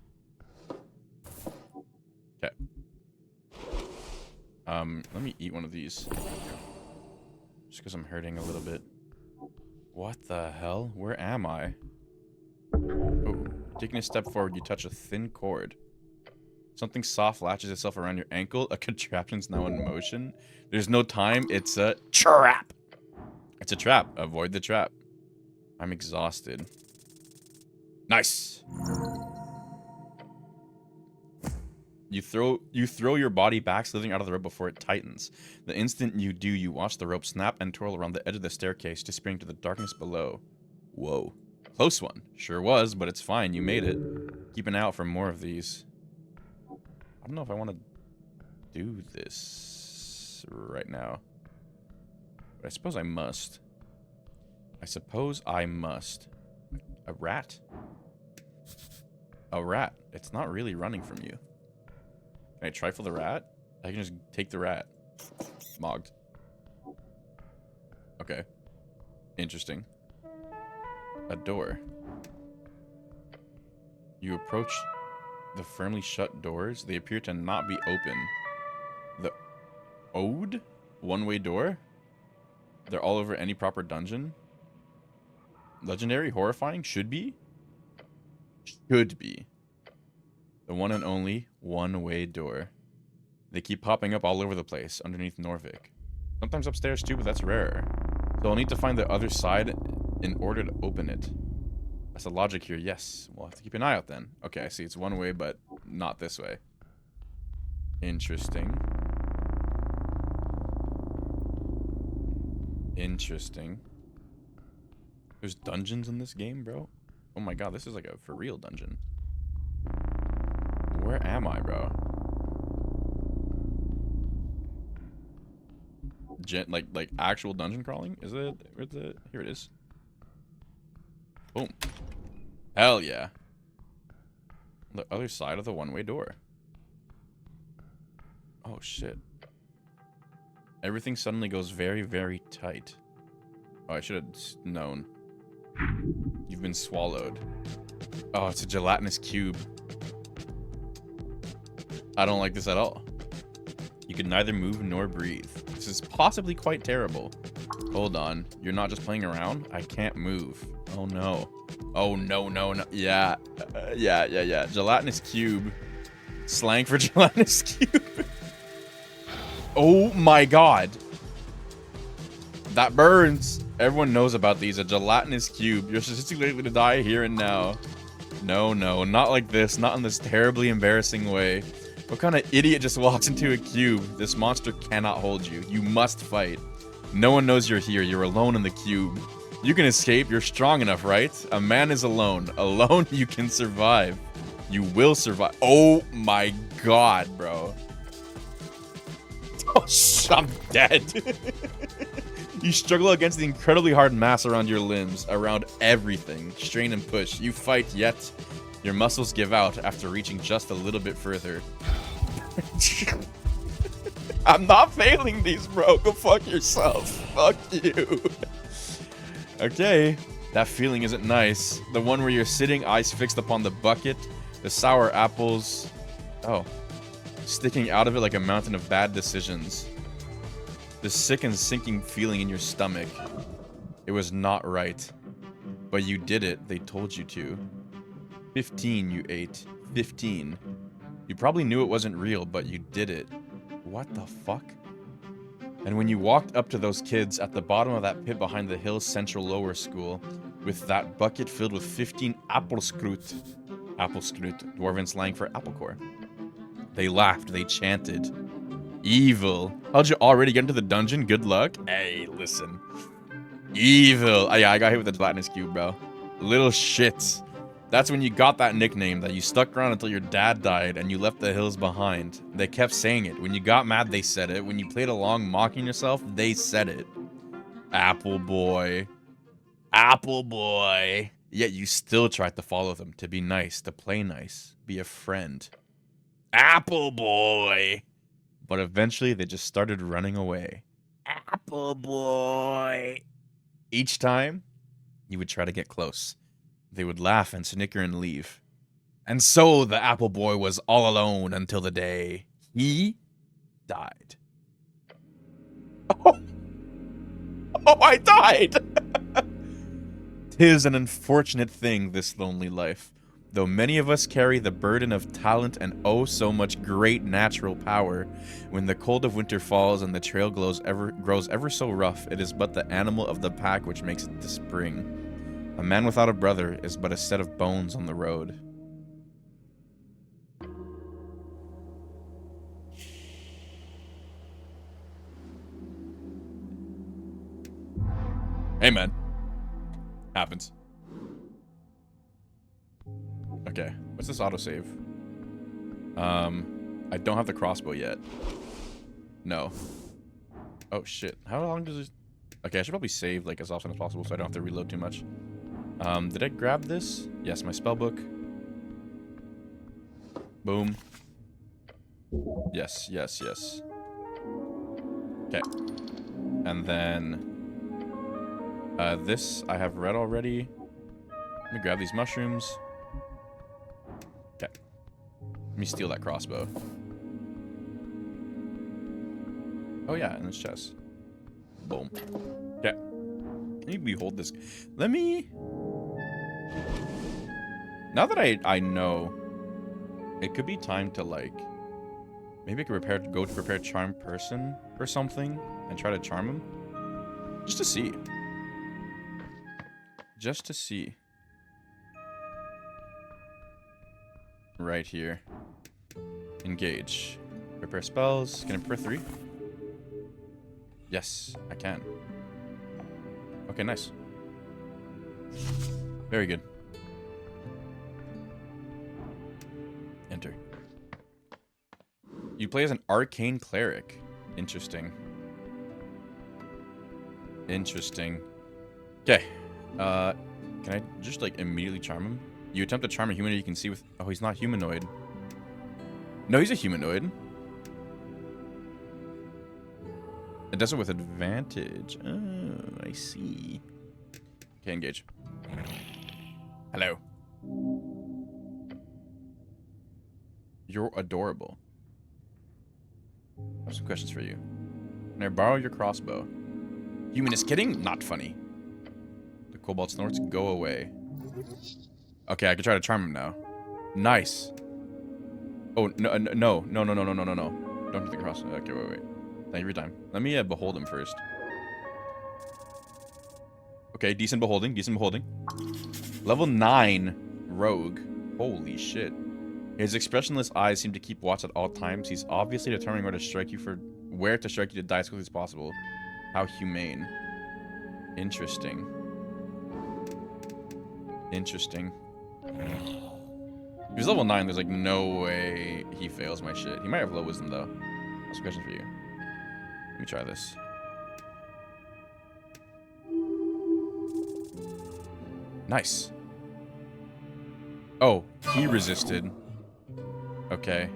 Okay. Let me eat one of these. Just because I'm hurting a little bit. What the hell? Where am I? Oh, taking a step forward, you touch a thin cord. Something soft latches itself around your ankle. A contraption's now in motion. There's no time. It's a trap. It's a trap. Avoid the trap. I'm exhausted. Nice. You throw your body back, slithering out of the rope before it tightens. The instant you do, you watch the rope snap and twirl around the edge of the staircase, disappearing to the darkness below. Whoa. Close one. Sure was, but it's fine. You made it. Keep an eye out for more of these. I don't know if I want to do this right now. But I suppose I must. A rat? A rat. It's not really running from you. Can I trifle the rat? I can just take the rat. Mogged. Okay. Interesting. A door. You approach the firmly shut doors. They appear to not be open. The ode? One-way door? They're all over any proper dungeon. Legendary? Horrifying? Should be? Should be. The one and only one-way door. They keep popping up all over the place underneath Norvik. Sometimes upstairs too, but that's rarer. So I'll need to find the other side in order to open it. That's the logic here. Yes. We'll have to keep an eye out then. Okay, I see. It's one way, but not this way. Interesting. Interesting. There's dungeons in this game, bro? Oh my god, this is like a for real dungeon. Where am I, bro? Like actual dungeon crawling? Is it? Where's it? Here it is. Boom. Hell yeah. The other side of the one-way door. Oh shit. Everything suddenly goes very, very tight. Oh, I should have known. You've been swallowed. Oh, it's a gelatinous cube. I don't like this at all. You can neither move nor breathe. This is possibly quite terrible. Hold on. You're not just playing around? I can't move. Oh no. Oh no, no, no. Yeah. Yeah. Gelatinous cube. Slang for gelatinous cube. Oh my god. That burns. Everyone knows about these. A gelatinous cube. You're statistically likely to die here and now. No, not like this. Not in this terribly embarrassing way. What kind of idiot just walks into a cube? This monster cannot hold you. You must fight. No one knows you're here. You're alone in the cube. You can escape. You're strong enough, right? A man is alone. Alone, you can survive. You will survive. Oh my god, bro. Oh, I'm dead. You struggle against the incredibly hard mass around your limbs, around everything. Strain and push. You fight, yet your muscles give out after reaching just a little bit further. I'm not failing these, bro. Go fuck yourself. Fuck you. Okay. That feeling isn't nice. The one where you're sitting, eyes fixed upon the bucket, the sour apples. Oh. Sticking out of it like a mountain of bad decisions. The sick and sinking feeling in your stomach. It was not right. But you did it. They told you to. 15 you ate. 15. You probably knew it wasn't real, but you did it. What the fuck? And when you walked up to those kids at the bottom of that pit behind the Hills Central Lower School, with that bucket filled with 15 appelskroot. Appelskroot, dwarven slang for apple core. They laughed, they chanted. Evil. How'd you already get into the dungeon? Good luck. Hey, listen. Evil. Oh, yeah, I got hit with the gelatinous cube, bro. Little shits. That's when you got that nickname that you stuck around until your dad died and you left the hills behind. They kept saying it. When you got mad, they said it. When you played along mocking yourself, they said it. Apple boy. Apple boy. Yet you still tried to follow them, to be nice, to play nice, be a friend. Apple boy. But eventually they just started running away. Apple boy. Each time, you would try to get close. They would laugh and snicker and leave. And so the apple boy was all alone until the day he died. Oh, I died! 'Tis an unfortunate thing, this lonely life. Though many of us carry the burden of talent and oh so much great natural power, when the cold of winter falls and the trail grows ever so rough, it is but the animal of the pack which makes it to spring. A man without a brother is but a set of bones on the road. Hey, man. Happens. Okay, what's this autosave? I don't have the crossbow yet. No. Oh, shit. How long does this... Okay, I should probably save, like, as often as possible so I don't have to reload too much. Did I grab this? Yes, my spellbook. Boom. Yes, yes, yes. Okay. And then... this I have read already. Let me grab these mushrooms. Okay. Let me steal that crossbow. Oh yeah, in this chest. Boom. Okay. Let me behold this. Let me... Now that I know, it could be time to, like... Maybe I could go to prepare charm person or something and try to charm him. Just to see. Just to see. Right here. Engage. Prepare spells. Can I prepare 3? Yes, I can. Okay, nice. Very good. Enter. You play as an arcane cleric. Interesting. Interesting. Okay. Can I just, like, immediately charm him? You attempt to charm a humanoid you can see with... Oh, he's not humanoid. No, he's a humanoid. It does it with advantage. Oh, I see. Okay, engage. Hello. You're adorable. I have some questions for you. Can I borrow your crossbow? Human is kidding? Not funny. The kobold snorts. Go away. Okay, I can try to charm him now. Nice. Oh, no. Don't hit the cross. Okay, wait. Thank you for your time. Let me behold him first. Okay, decent beholding. Level 9 rogue. Holy shit. His expressionless eyes seem to keep watch at all times. He's obviously determining where to strike you to die as quickly as possible. How humane. Interesting. Interesting. If he's level 9, there's like no way he fails my shit. He might have low wisdom though. I have some questions for you. Let me try this. Nice. Oh, he resisted. Okay.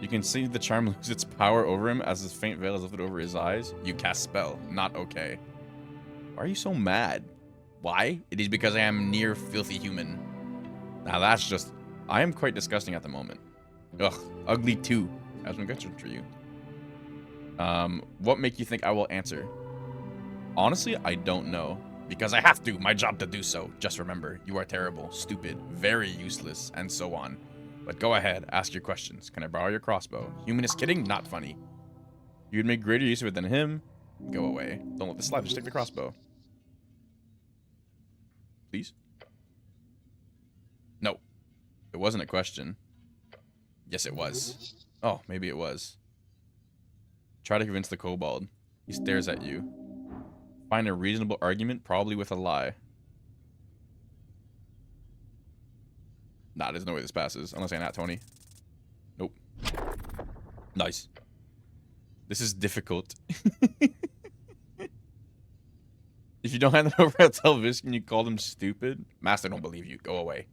You can see the charm lose its power over him as his faint veil is lifted over his eyes. You cast spell. Not okay. Why are you so mad? Why? It is because I am near filthy human. Now that's just... I am quite disgusting at the moment. Ugh. Ugly too. I have some questions for you. What make you think I will answer? Honestly, I don't know. Because I have to. My job to do so. Just remember, you are terrible, stupid, very useless, and so on. But go ahead, ask your questions. Can I borrow your crossbow? Human is kidding? Not funny. You'd make greater use of it than him? Go away. Don't let this slide. Just take the crossbow. Please? No. It wasn't a question. Yes, it was. Oh, maybe it was. Try to convince the kobold. He stares at you. Find a reasonable argument, probably with a lie. Nah, there's no way this passes. Unless I nat 20. Nope. Nice. This is difficult. If you don't hand it over at television, you call them stupid. Master, don't believe you. Go away.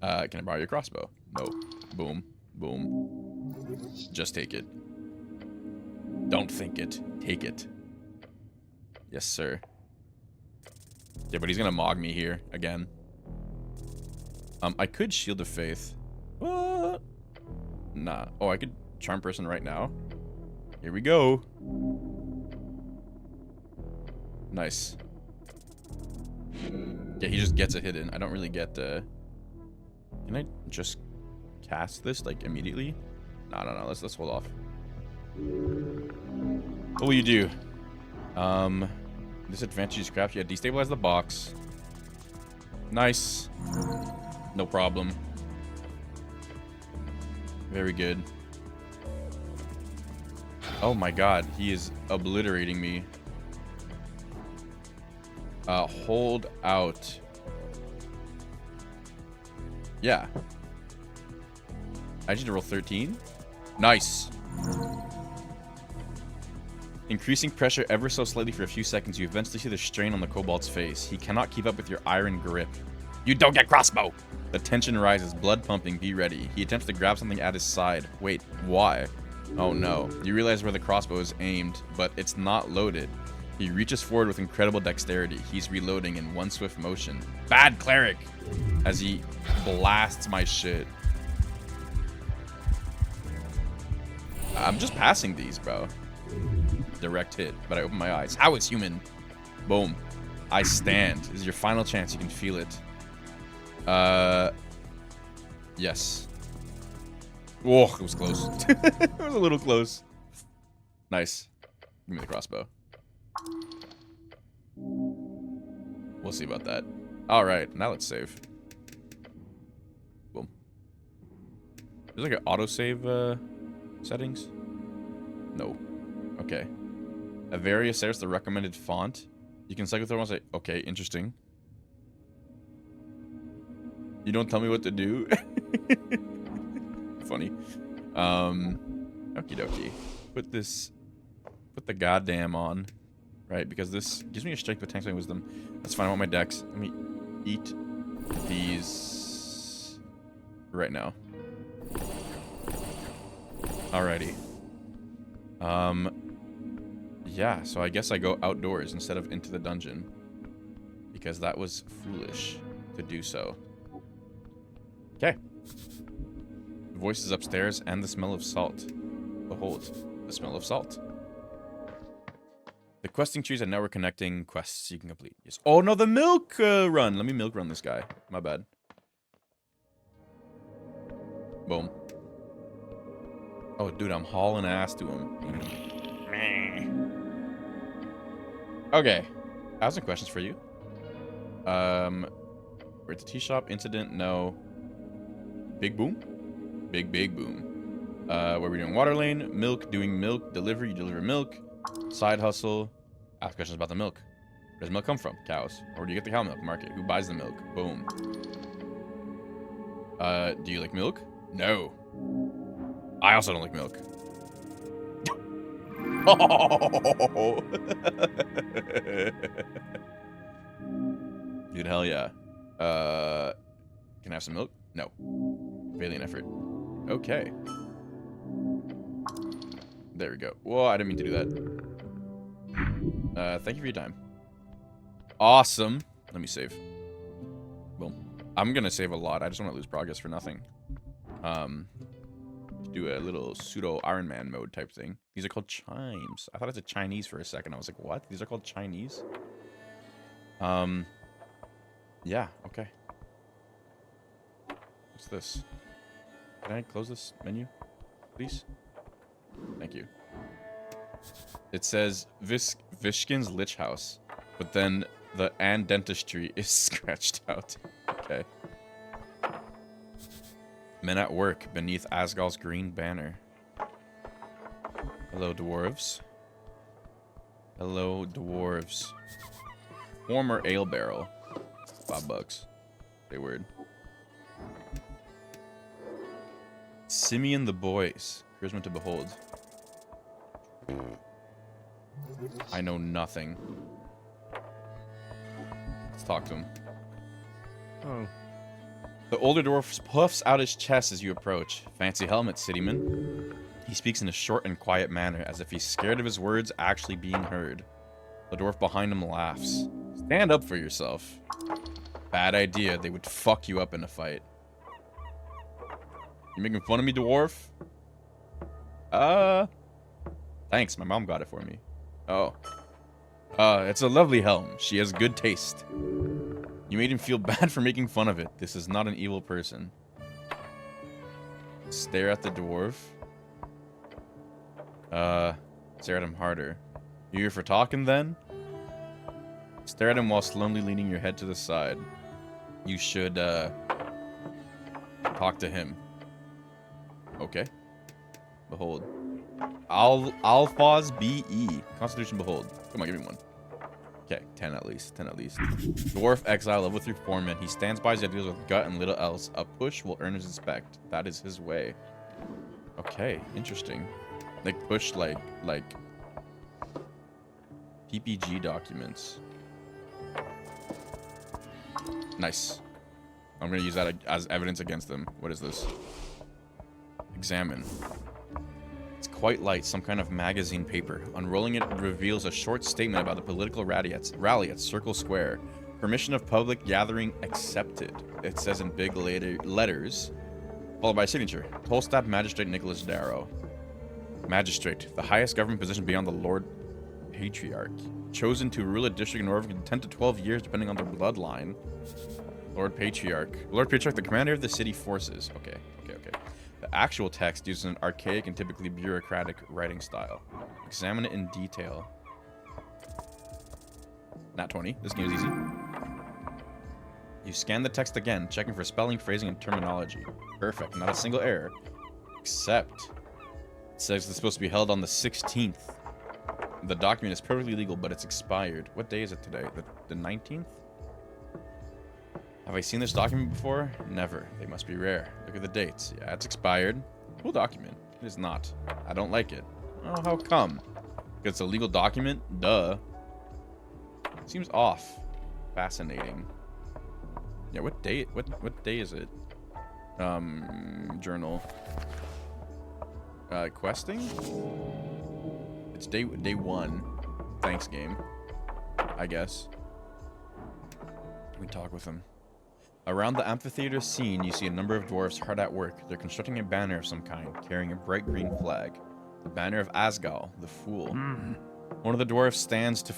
Can I borrow your crossbow? No. Boom. Boom. Just take it. Don't think it. Take it. Yes, sir. Yeah, but he's gonna mog me here again. I could Shield of Faith. What? Nah. Oh, I could Charm Person right now. Here we go. Nice. Yeah, he just gets it hidden. I don't really get the... Can I just cast this, like, immediately? No. Let's hold off. What will you do? Disadvantage is crap. Yeah, destabilize the box. Nice. No problem. Very good. Oh my god, he is obliterating me. Hold out. Yeah. I just need to roll 13. Nice. Increasing pressure ever so slightly for a few seconds, you eventually see the strain on the kobold's face. He cannot keep up with your iron grip. You don't get crossbow! The tension rises, blood pumping, be ready. He attempts to grab something at his side. Wait, why? Oh no. You realize where the crossbow is aimed, but it's not loaded. He reaches forward with incredible dexterity. He's reloading in one swift motion. Bad cleric! As he blasts my shit. I'm just passing these, bro. Direct hit, but I open my eyes. How is human? Boom. I stand. This is your final chance. You can feel it. Yes. Whoa, it was close. It was a little close. Nice. Give me the crossbow. We'll see about that. Alright, now let's save. Boom. There's like an autosave, settings? No. Okay. Avaria says the recommended font. You can cycle through and say, okay, interesting. You don't tell me what to do? Funny. Okie dokie. Put the goddamn on. Right, because this gives me a strength, but tanks my wisdom. That's fine, I want my dex. Let me eat these right now. Alrighty. Yeah, so I guess I go outdoors instead of into the dungeon. Because that was foolish to do so. Okay. The voice is upstairs and the smell of salt. Behold, the smell of salt. The questing trees are now reconnecting. Quests you can complete. Yes. Oh no, the milk run. Let me milk run this guy. My bad. Boom. Oh, dude, I'm hauling ass to him. Okay. I have some questions for you. We're at the tea shop. Incident? No. Big boom? Big boom. What are we doing? Water lane. Milk. Doing milk. Delivery. You deliver milk. Side hustle. Ask questions about the milk. Where does milk come from? Cows. Where do you get the cow milk? Market. Who buys the milk? Boom. Do you like milk? No. I also don't like milk. Dude, hell yeah. Can I have some milk? No. Valiant effort. Okay. There we go. Whoa, I didn't mean to do that. Thank you for your time. Awesome. Let me save. Boom. I'm gonna save a lot. I just want to lose progress for nothing. Do a little pseudo Iron Man mode type thing. These are called chimes. I thought it was Chinese for a second. I was like, what? These are called Chinese? Yeah, okay. What's this? Can I close this menu, please? Thank you. It says Vishkin's Lich House, but then the and dentistry is scratched out. Okay. Men at work beneath Asgal's green banner. Hello, dwarves. Hello, dwarves. Former ale barrel. $5. Say word. Simeon the boys. Charisma to behold. I know nothing. Let's talk to him. Oh. The older dwarf puffs out his chest as you approach. Fancy helmet, cityman. He speaks in a short and quiet manner, as if he's scared of his words actually being heard. The dwarf behind him laughs. Stand up for yourself. Bad idea. They would fuck you up in a fight. You making fun of me, dwarf? Thanks. My mom got it for me. Oh. It's a lovely helm. She has good taste. You made him feel bad for making fun of it. This is not an evil person. Stare at the dwarf. Stare at him harder. You here for talking then? Stare at him while slowly leaning your head to the side. You should, talk to him. Okay. Behold. Alphaz B.E. Constitution behold. Come on, give me one. Okay, 10 at least. 10 at least. Dwarf exile, level 3 foreman. He stands by his ideas with gut and little else. A push will earn his respect. That is his way. Okay, interesting. Like push like PPG documents. Nice. I'm gonna use that as evidence against them. What is this? Examine. It's quite light, some kind of magazine paper. Unrolling it reveals a short statement about the political rally at Circle Square. Permission of public gathering accepted. It says in big letters, followed by signature. Tolstad Magistrate Nicholas Darrow. Magistrate, the highest government position beyond the Lord Patriarch. Chosen to rule a district in Norfolk in 10 to 12 years, depending on their bloodline. Lord Patriarch. Lord Patriarch, the commander of the city forces. Okay. The actual text uses an archaic and typically bureaucratic writing style. Examine it in detail. Nat 20. This game is easy. You scan the text again, checking for spelling, phrasing, and terminology. Perfect. Not a single error. Except, it says it's supposed to be held on the 16th. The document is perfectly legal, but it's expired. What day is it today? The 19th? Have I seen this document before? Never. They must be rare. Look at the dates. Yeah, it's expired. Cool document. It is not. I don't like it. Oh, how come? It's a legal document? Duh. Seems off. Fascinating. Yeah, what day is it? Journal. Questing? It's day 1. Thanks, game. I guess. We talk with them. Around the amphitheater scene, you see a number of dwarves hard at work. They're constructing a banner of some kind, carrying a bright green flag. The banner of Asgal, the Fool. One of the dwarves stands to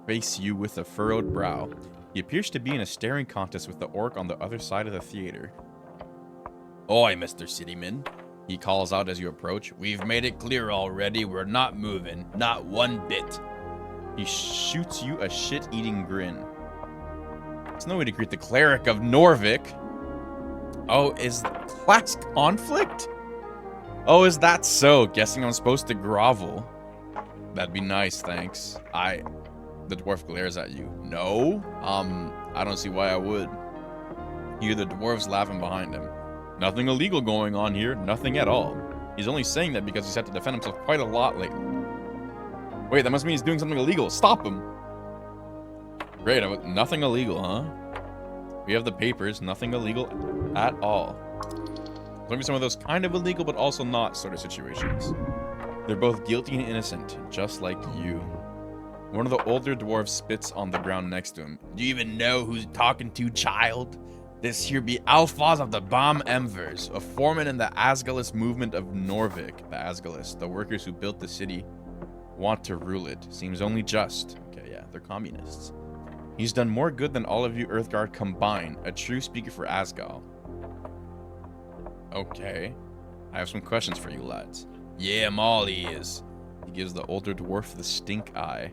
face you with a furrowed brow. He appears to be in a staring contest with the orc on the other side of the theater. Oi, Mr. Cityman, he calls out as you approach. We've made it clear already, we're not moving, not one bit. He shoots you a shit-eating grin. There's no way to greet the cleric of Norvik. Oh, is class conflict? Oh, is that so? Guessing I'm supposed to grovel. That'd be nice, thanks. The dwarf glares at you. No? I don't see why I would. You hear the dwarves laughing behind him. Nothing illegal going on here. Nothing at all. He's only saying that because he's had to defend himself quite a lot lately. Wait, that must mean he's doing something illegal. Stop him. Great, nothing illegal, huh? We have the papers, nothing illegal at all. There's gonna be some of those kind of illegal, but also not sort of situations. They're both guilty and innocent, just like you. One of the older dwarves spits on the ground next to him. Do you even know who's talking to, child? This here be Alphas of the Bomb Emvers, a foreman in the Asgalist movement of Norvik. The Asgalist, the workers who built the city, want to rule it. Seems only just. Okay, yeah, they're communists. He's done more good than all of you Earthguard combined. A true speaker for Asgal. Okay. I have some questions for you lads. Yeah, Maul he is. He gives the older dwarf the stink eye.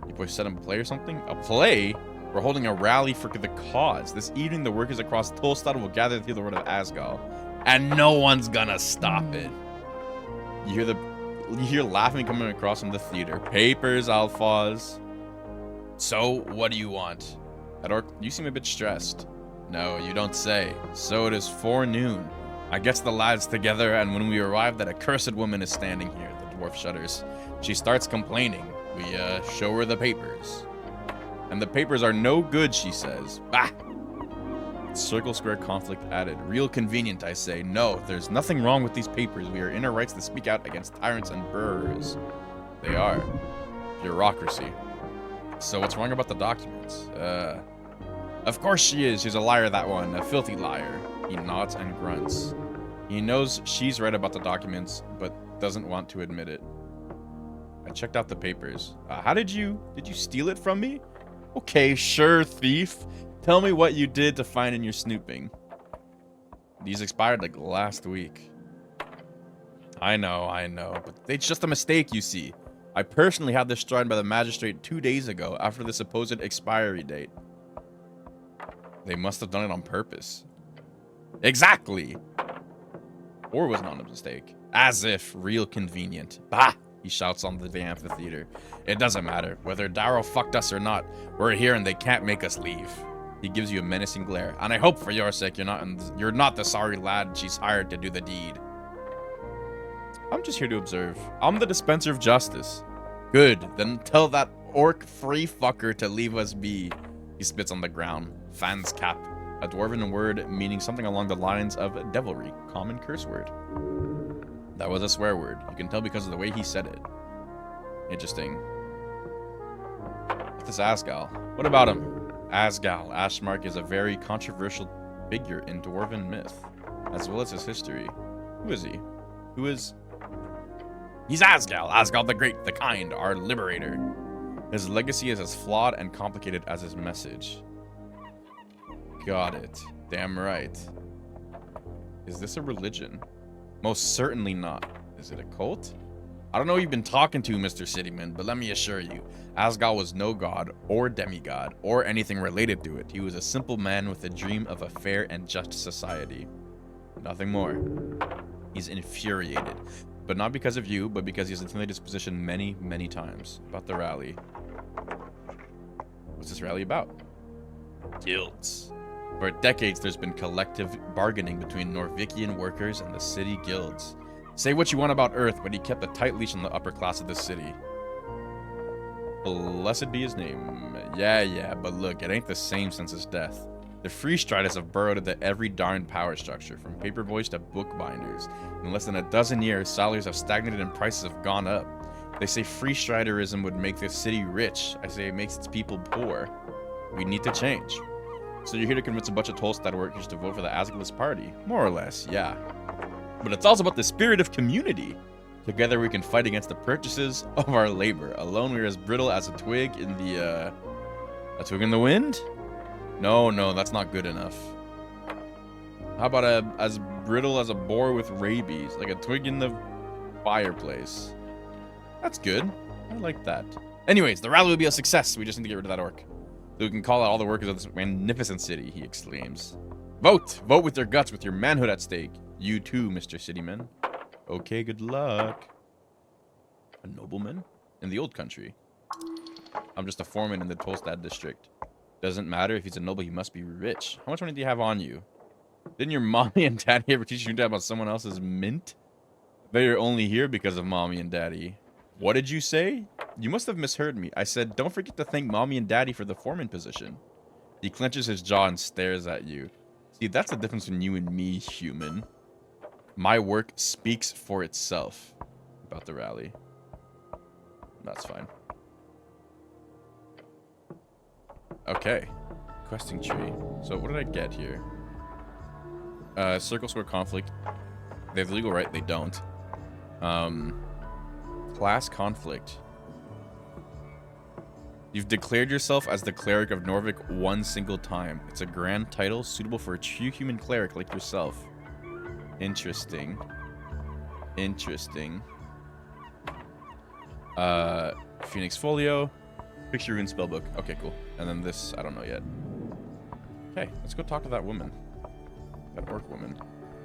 You boys set him a play or something? A play? We're holding a rally for the cause. This evening, the workers across Tolstad will gather through the word of Asgal. And no one's gonna stop it. You hear laughing coming across from the theater. Papers, Alphas. So, what do you want? That orc, you seem a bit stressed. No, you don't say. So it is forenoon. I gets the lads together, and when we arrive, that accursed woman is standing here. The dwarf shudders. She starts complaining. We, show her the papers. And the papers are no good, she says. Bah! Circle Square conflict added. Real convenient, I say. No, there's nothing wrong with these papers. We are in our rights to speak out against tyrants and burrs. They are. Bureaucracy. So what's wrong about the documents? Of course she is. She's a liar, that one. A filthy liar. He nods and grunts. He knows she's right about the documents, but doesn't want to admit it. I checked out the papers. Did you steal it from me? Okay, sure, thief. Tell me what you did to find in your snooping. These expired like last week. I know, but it's just a mistake, you see. I personally had this tried by the magistrate 2 days ago after the supposed expiry date. They must have done it on purpose. Exactly! Or was not a mistake. As if. Real convenient. Bah! He shouts on the amphitheater. It doesn't matter. Whether Darrow fucked us or not, we're here and they can't make us leave. He gives you a menacing glare. And I hope for your sake you're not the sorry lad she's hired to do the deed. I'm just here to observe. I'm the dispenser of justice. Good. Then tell that orc free fucker to leave us be. He spits on the ground. Fans cap, a dwarven word meaning something along the lines of devilry, common curse word. That was a swear word. You can tell because of the way he said it. Interesting. What's this Asgal? What about him? Asgal, Ashmark, is a very controversial figure in dwarven myth, as well as his history. Who is he? Who is... He's Asgal! Asgal the Great, the Kind, our liberator. His legacy is as flawed and complicated as his message. Got it. Damn right. Is this a religion? Most certainly not. Is it a cult? I don't know who you've been talking to, Mr. Cityman, but let me assure you, Asgal was no god or demigod or anything related to it. He was a simple man with a dream of a fair and just society. Nothing more. He's infuriated. But not because of you, but because he has intimidated his position many, many times. About the rally. What's this rally about? Guilds. For decades, there's been collective bargaining between Norvikian workers and the city guilds. Say what you want about Earth, but he kept a tight leash on the upper class of the city. Blessed be his name. Yeah, but look, it ain't the same since his death. The free striders have burrowed into every darn power structure, from paper boys to bookbinders. In less than a dozen years, salaries have stagnated and prices have gone up. They say free striderism would make the city rich. I say it makes its people poor. We need to change. So you're here to convince a bunch of Tolstad workers to vote for the Asgalist party? More or less, yeah. But it's also about the spirit of community. Together we can fight against the purchases of our labor. Alone we are as brittle as a twig in the, a twig in the wind? No, that's not good enough. How about as brittle as a boar with rabies? Like a twig in the fireplace. That's good. I like that. Anyways, the rally will be a success. We just need to get rid of that orc. So we can call out all the workers of this magnificent city, he exclaims. Vote! Vote with your guts, with your manhood at stake. You too, Mr. Cityman. Okay, good luck. A nobleman? In the old country. I'm just a foreman in the Tolstad district. Doesn't matter if he's a noble, he must be rich. How much money do you have on you? Didn't your mommy and daddy ever teach you about someone else's mint? I bet you're only here because of mommy and daddy. What did you say? You must have misheard me. I said, don't forget to thank mommy and daddy for the foreman position. He clenches his jaw and stares at you. See, that's the difference between you and me, human. My work speaks for itself. About the rally. That's fine. Okay. Questing tree. So what did I get here? Circle square conflict. They have the legal right, they don't. Class conflict. You've declared yourself as the cleric of Norvik one single time. It's a grand title suitable for a true human cleric like yourself. Interesting. Interesting. Phoenix Folio. Picture Rune Spellbook. Okay, cool. And then this, I don't know yet. Okay, let's go talk to that woman. That orc woman.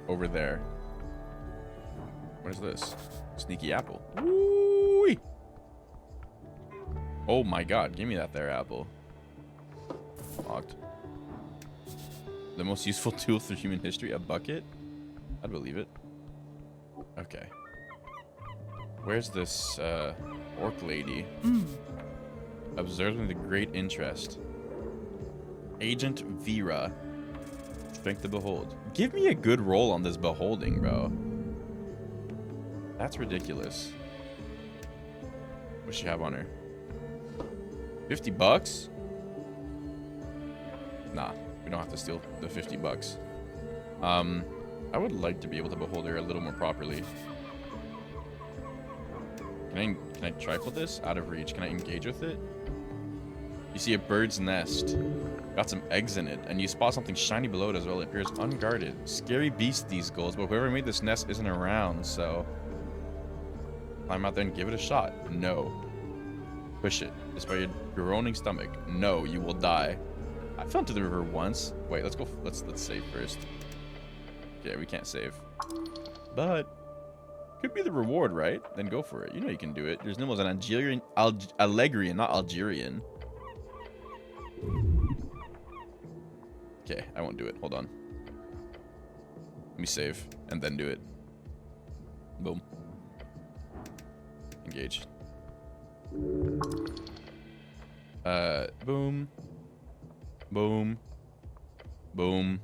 Over there. What is this? Sneaky apple. Woo-wee! Oh my god, give me that there apple. Locked. The most useful tool through human history? A bucket? I'd believe it. Okay. Where's this, orc lady? Observing the great interest. Agent Vera. Strength to behold. Give me a good roll on this beholding, bro. That's ridiculous. What's she have on her? 50 bucks? Nah, we don't have to steal the 50 bucks. I would like to be able to behold her a little more properly. Can I trifle this? Out of reach. Can I engage with it? You see a bird's nest. Got some eggs in it, and you spot something shiny below it as well. It appears unguarded. Scary beast, these goals, but whoever made this nest isn't around, so... climb out there and give it a shot. No. Push it. Despite your groaning stomach. No, you will die. I fell into the river once. Wait, let's go. Let's save first. Okay, we can't save. But could be the reward, right? Then go for it. You know you can do it. There's nimbles an Algerian, Allegrian, not Algerian. Okay, I won't do it. Hold on. Let me save and then do it. Boom. Engage. Boom. Boom. Boom.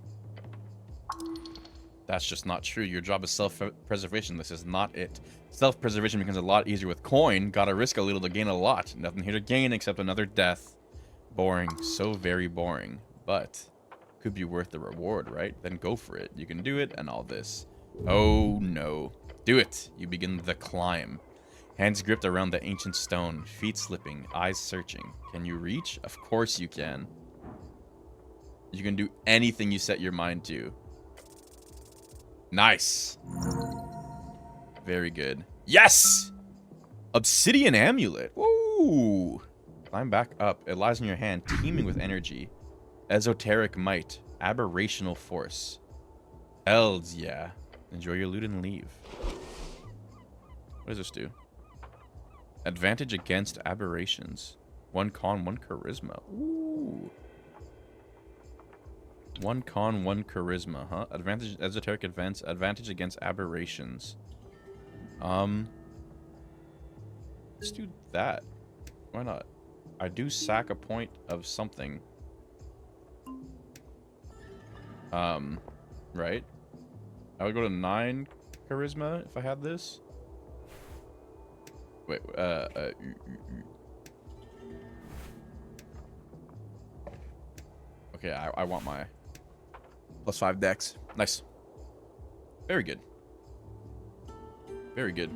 That's just not true. Your job is self-preservation. This is not it. Self-preservation becomes a lot easier with coin. Gotta risk a little to gain a lot. Nothing here to gain except another death. Boring. So very boring. But could be worth the reward, right? Then go for it. You can do it and all this. Oh no. Do it. You begin the climb. Hands gripped around the ancient stone. Feet slipping. Eyes searching. Can you reach? Of course you can. You can do anything you set your mind to. Nice. Very good. Yes! Obsidian amulet. Ooh. Climb back up. It lies in your hand, teeming with energy. Esoteric might. Aberrational force. Hells yeah. Enjoy your loot and leave. What does this do? Advantage against aberrations. 1 con, 1 charisma. Ooh. 1 con, 1 charisma, huh? Advantage, esoteric advance, advantage against aberrations. Let's do that. Why not? I do sack a point of something. Right? I would go to 9 charisma if I had this. Wait, okay, I want my +5 dex. Nice. Very good. Very good.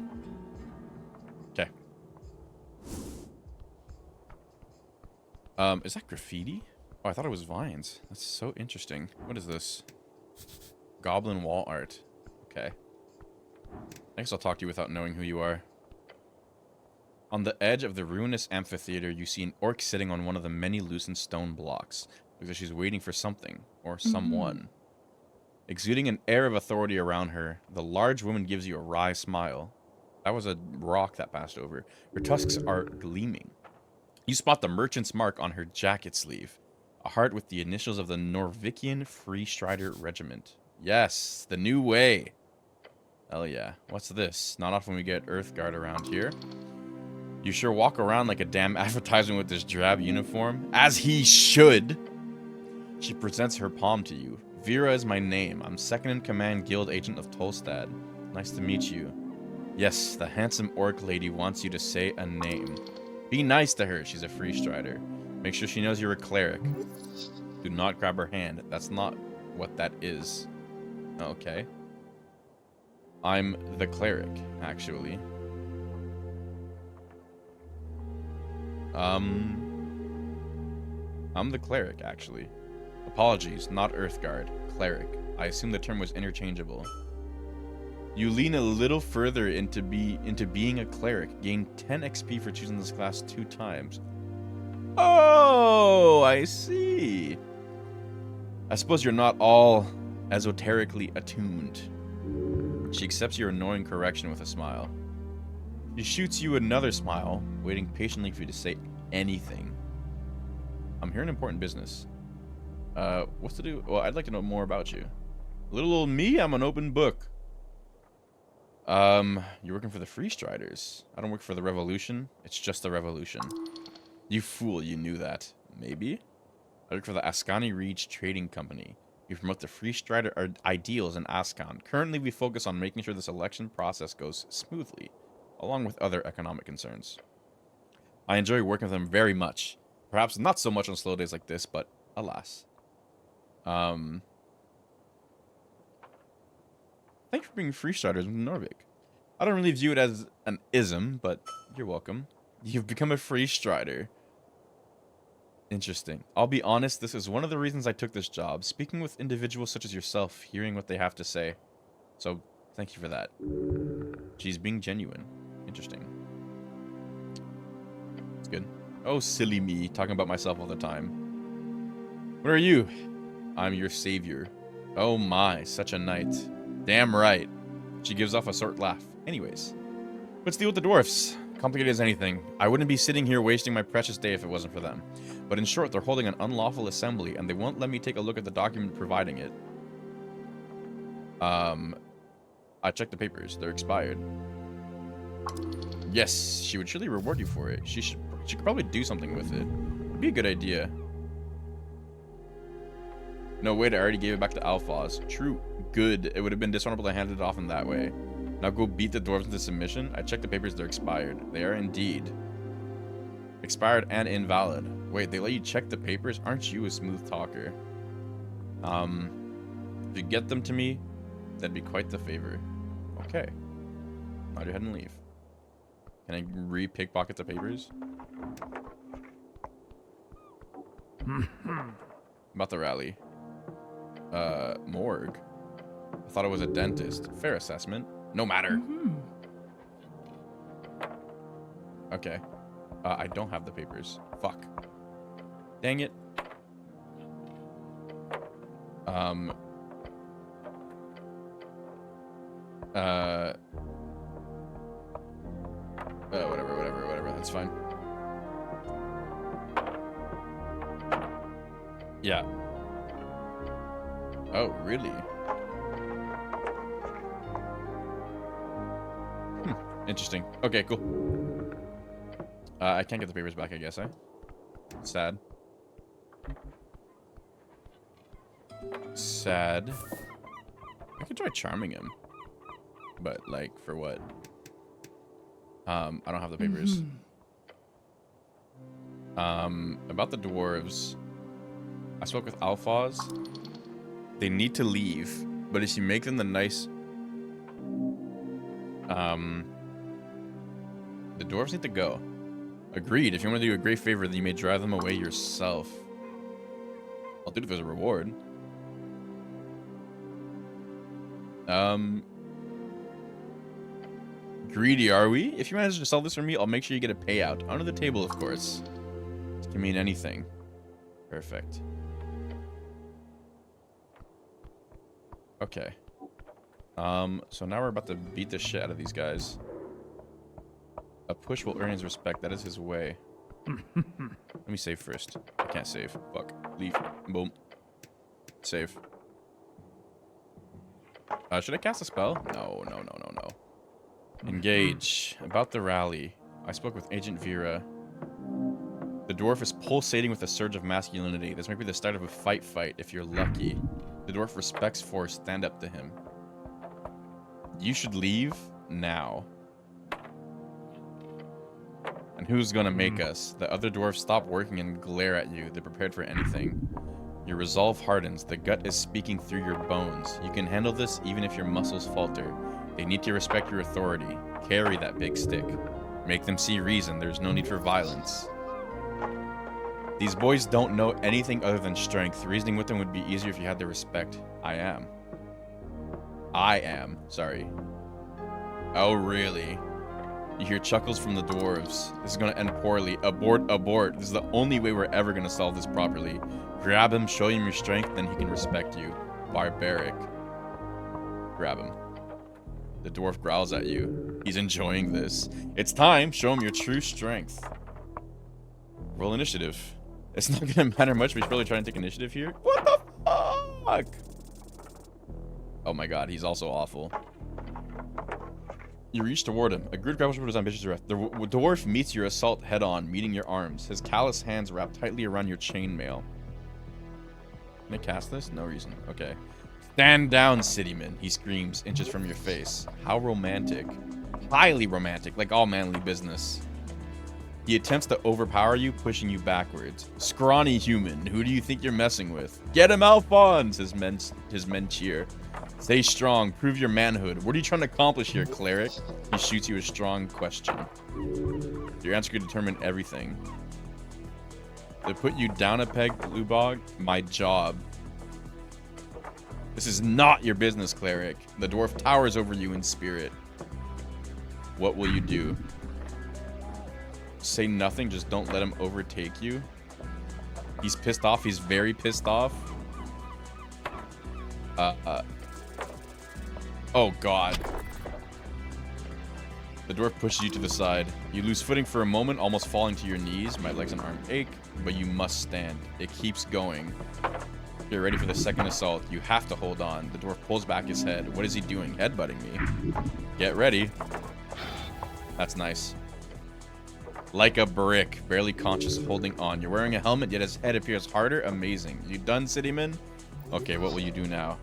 Okay. Is that graffiti? Oh, I thought it was vines. That's so interesting. What is this? Goblin wall art. Okay. I guess I'll talk to you without knowing who you are. On the edge of the ruinous amphitheater, you see an orc sitting on one of the many loosened stone blocks. Looks like she's waiting for something, or someone. Exuding an air of authority around her, the large woman gives you a wry smile. That was a rock that passed over. Her tusks are gleaming. You spot the merchant's mark on her jacket sleeve. A heart with the initials of the Norvikian Free Strider Regiment. Yes, the new way. Hell yeah. What's this? Not often we get Earthguard around here. You sure walk around like a damn advertisement with this drab uniform. As he should. She presents her palm to you. Vera is my name. I'm second-in-command guild agent of Tolstad. Nice to meet you. Yes, the handsome orc lady wants you to say a name. Be nice to her. She's a free strider. Make sure she knows you're a cleric. Do not grab her hand. That's not what that is. Okay. I'm the cleric, actually. I'm the cleric, actually. Apologies, not Earthguard. Cleric. I assume the term was interchangeable. You lean a little further into being a cleric. Gain 10 XP for choosing this class 2 times. Oh, I see. I suppose you're not all esoterically attuned. She accepts your annoying correction with a smile. She shoots you another smile, waiting patiently for you to say anything. I'm here on important business. What's to do? Well, I'd like to know more about you. Little old me, I'm an open book. You're working for the Free Striders. I don't work for the Revolution. It's just the Revolution. You fool, you knew that. Maybe? I work for the Ascani Reach Trading Company. We promote the Free Strider ideals in Ascan. Currently, we focus on making sure this election process goes smoothly, along with other economic concerns. I enjoy working with them very much. Perhaps not so much on slow days like this, but alas. Thank you for being Free Striders with Norvik. I don't really view it as an ism, but you're welcome. You've become a Free Strider. Interesting. I'll be honest, this is one of the reasons I took this job. Speaking with individuals such as yourself, hearing what they have to say. So, thank you for that. She's being genuine. Interesting. It's good. Oh, silly me, talking about myself all the time. What are you? I'm your savior. Oh my, such a knight. Damn right. She gives off a short laugh. Anyways, let's deal with the dwarfs. Complicated as anything. I wouldn't be sitting here wasting my precious day if it wasn't for them. But in short, they're holding an unlawful assembly, and they won't let me take a look at the document providing it. I checked the papers. They're expired. Yes, she would surely reward you for it. She could probably do something with it. It'd be a good idea. No, wait, I already gave it back to Alphas. True. Good. It would have been dishonorable to hand it off in that way. Now go beat the dwarves into submission. I checked the papers, they're expired. They are indeed. Expired and invalid. Wait, they let you check the papers? Aren't you a smooth talker? If you get them to me, that'd be quite the favor. Okay. I'll go ahead and leave. Can I re-pickpocket the papers? About the rally. Morgue. I thought it was a dentist. Fair assessment. No matter. Okay. I don't have the papers. Fuck. Dang it. Whatever. That's fine. Yeah. Oh, really? Interesting. Okay, cool. I can't get the papers back, I guess, eh? Sad. Sad. I could try charming him. But, like, for what? I don't have the papers. About the dwarves. I spoke with Alphas. They need to leave, but if you make them the nice... The dwarves need to go. Agreed. If you want to do a great favor, then you may drive them away yourself. I'll do it if there's a reward. Greedy, are we? If you manage to sell this for me, I'll make sure you get a payout. Under the table, of course. This can mean anything. Perfect. Okay. So now we're about to beat the shit out of these guys. A push will earn his respect. That is his way. Let me save first. I can't save. Fuck. Leave. Boom. Save. Should I cast a spell? No. Engage. About the rally. I spoke with Agent Vera. The dwarf is pulsating with a surge of masculinity. This might be the start of a fight if you're lucky. The dwarf respects force. Stand up to him. You should leave now. And who's gonna make us? The other dwarves stop working and glare at you. They're prepared for anything. Your resolve hardens. The gut is speaking through your bones. You can handle this even if your muscles falter. They need to respect your authority. Carry that big stick. Make them see reason. There's no need for violence. These boys don't know anything other than strength. Reasoning with them would be easier if you had their respect. I am. Sorry. Oh, really? You hear chuckles from the dwarves. This is going to end poorly. Abort. This is the only way we're ever going to solve this properly. Grab him, show him your strength, then he can respect you. Barbaric. Grab him. The dwarf growls at you. He's enjoying this. It's time. Show him your true strength. Roll initiative. It's not going to matter much, but he's probably trying to take initiative here. What the fuck? Oh my god, he's also awful. You reach toward him. A group grapples with his ambitious breath. The dwarf meets your assault head-on, meeting your arms. His callous hands wrap tightly around your chainmail. Can I cast this? No reason. Okay. Stand down, cityman, he screams, inches from your face. How romantic. Highly romantic, like all manly business. He attempts to overpower you, pushing you backwards. Scrawny human, who do you think you're messing with? Get him, Alphonse! His men cheer. Stay strong, prove your manhood. What are you trying to accomplish here, cleric? He shoots you a strong question. Your answer could determine everything. They put you down a peg, Blue Bog. My job. This is not your business, cleric. The dwarf towers over you in spirit. What will you do? Say nothing, just don't let him overtake you. He's pissed off. He's very pissed off. Oh, God. The dwarf pushes you to the side. You lose footing for a moment, almost falling to your knees. My legs and arms ache, but you must stand. It keeps going. You're ready for the second assault. You have to hold on. The dwarf pulls back his head. What is he doing? Headbutting me. Get ready. That's nice. Like a brick, barely conscious, holding on. You're wearing a helmet, yet his head appears harder. Amazing. You done, cityman? Okay, what will you do now?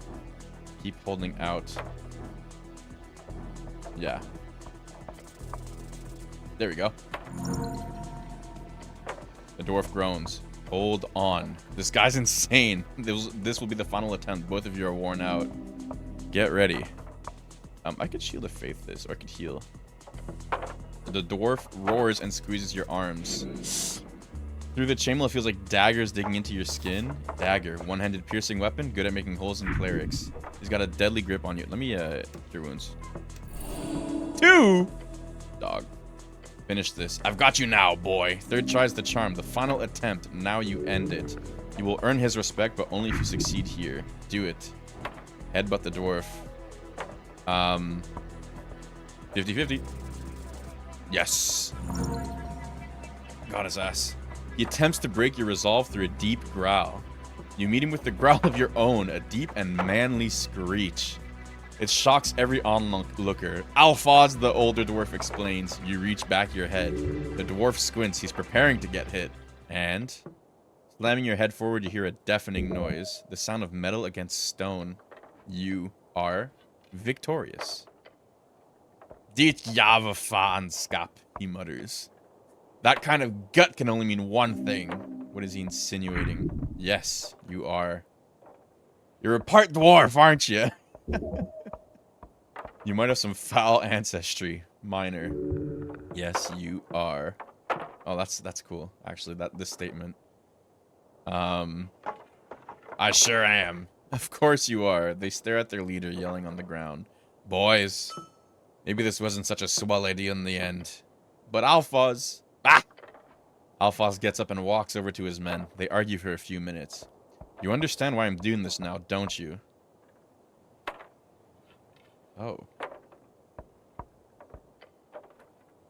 Keep holding out. Yeah. There we go. The dwarf groans. Hold on. This guy's insane. This will be the final attempt. Both of you are worn out. Get ready. I could Shield of Faith this, or I could heal. The dwarf roars and squeezes your arms. Through the chainmail, it feels like daggers digging into your skin. Dagger, one-handed piercing weapon, good at making holes in clerics. He's got a deadly grip on you. Let me cure wounds. 2! Dog. Finish this. I've got you now, boy. Third tries the charm. The final attempt. Now you end it. You will earn his respect, but only if you succeed here. Do it. Headbutt the dwarf. 50-50. Yes. Got his ass. He attempts to break your resolve through a deep growl. You meet him with the growl of your own, a deep and manly screech. It shocks every onlooker. Alphaz, the older dwarf, explains. You reach back your head. The dwarf squints. He's preparing to get hit. And, slamming your head forward, you hear a deafening noise. The sound of metal against stone. You are victorious. Dit Javafanskap, he mutters. That kind of gut can only mean one thing. What is he insinuating? Yes, you are. You're a part dwarf, aren't you? You might have some foul ancestry. Minor. Yes, you are. Oh, that's cool. Actually, this statement. I sure am. Of course you are. They stare at their leader, yelling on the ground. Boys, maybe this wasn't such a swell idea in the end. But Alphaz... Ah! Alphaz gets up and walks over to his men. They argue for a few minutes. You understand why I'm doing this now, don't you? Oh.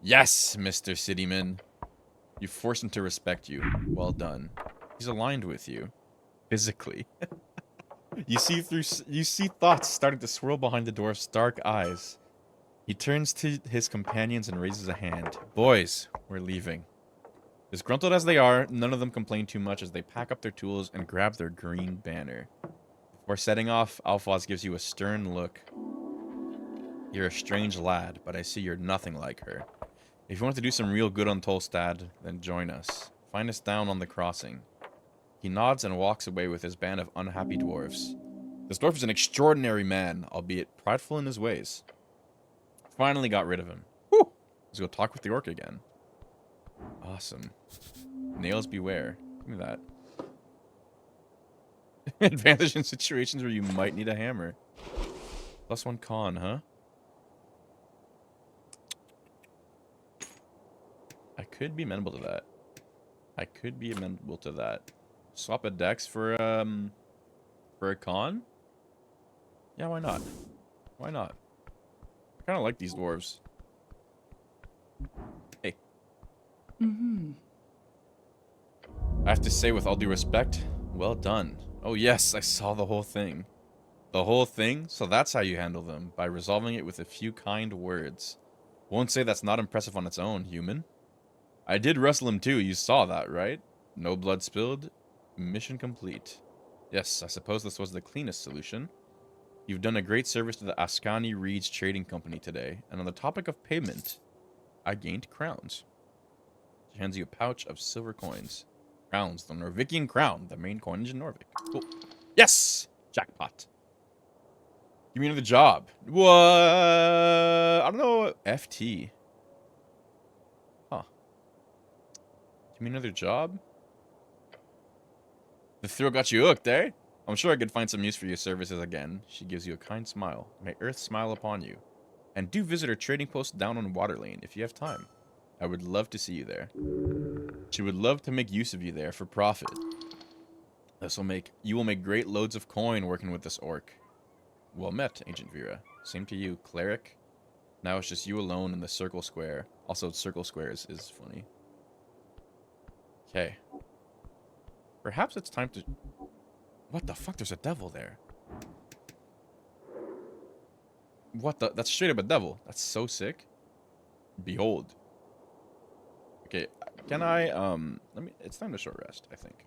Yes, Mr. Cityman. You forced him to respect you. Well done. He's aligned with you. Physically. You see thoughts starting to swirl behind the dwarf's dark eyes. He turns to his companions and raises a hand. Boys, we're leaving. Disgruntled as they are, none of them complain too much as they pack up their tools and grab their green banner. Before setting off, Alphaz gives you a stern look. You're a strange lad, but I see you're nothing like her. If you want to do some real good on Tolstad, then join us. Find us down on the crossing. He nods and walks away with his band of unhappy dwarves. This dwarf is an extraordinary man, albeit prideful in his ways. Finally got rid of him. Whew! Let's go talk with the orc again. Awesome. Nails beware. Give me that. Advantage in situations where you might need a hammer. +1 con, huh? I could be amenable to that. I could be amenable to that. Swap a dex for a con? Yeah, why not? Why not? I kind of like these dwarves. Hey. I have to say, with all due respect, well done. Oh yes, I saw the whole thing. The whole thing? So that's how you handle them, by resolving it with a few kind words. Won't say that's not impressive on its own, human. I did wrestle him too, you saw that, right? No blood spilled. Mission complete. Yes, I suppose this was the cleanest solution. You've done a great service to the Ascani Reeds Trading Company today, and on the topic of payment, I gained crowns. She hands you a pouch of silver coins. Crowns, the Norvikian crown, the main coinage in Norvik. Cool. Yes! Jackpot. Give me another job. What? I don't know. FT. Huh. Give me another job? The thrill got you hooked, eh? I'm sure I could find some use for your services again. She gives you a kind smile. May Earth smile upon you. And do visit her trading post down on Waterlane if you have time. I would love to see you there. She would love to make use of you there for profit. You will make great loads of coin working with this orc. Well met, Ancient Vera. Same to you, cleric. Now it's just you alone in the circle square. Also, circle squares is funny. Okay. Perhaps it's time to... What the fuck? There's a devil there. What the? That's straight up a devil. That's so sick. Behold. Okay, can I, it's time to short rest, I think.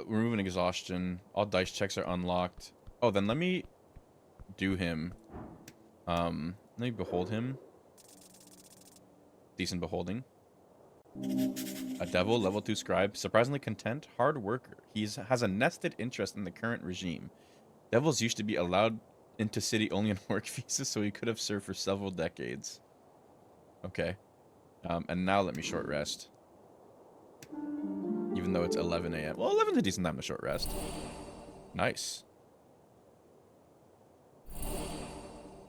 Remove an exhaustion. All dice checks are unlocked. Oh, then let me do him. Let me behold him. Decent beholding. A devil, level 2 scribe, surprisingly content, hard worker. He has a nested interest in the current regime. Devils used to be allowed into city only on work visas, so he could have served for several decades. Okay. And now let me short rest. Even though it's 11 a.m. Well, 11's a decent time to short rest. Nice.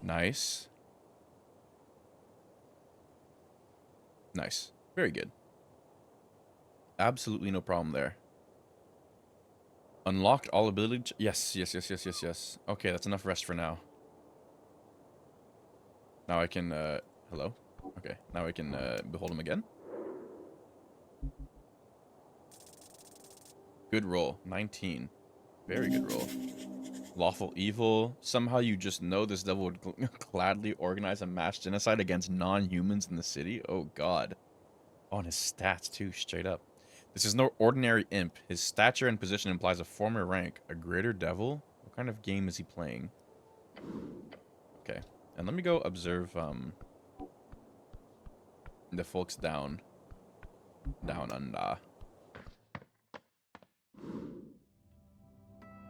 Nice. Nice. Very good. Absolutely no problem there. Unlocked all ability. Yes. Okay, that's enough rest for now. Now I can, hello? Okay, now I can, behold him again. Good roll. 19. Very good roll. Lawful evil. Somehow you just know this devil would gladly organize a mass genocide against non-humans in the city. Oh, God. Oh, and his stats, too, straight up. This is no ordinary imp. His stature and position implies a former rank. A greater devil? What kind of game is he playing? Okay. And let me go observe, the folks down. Down under.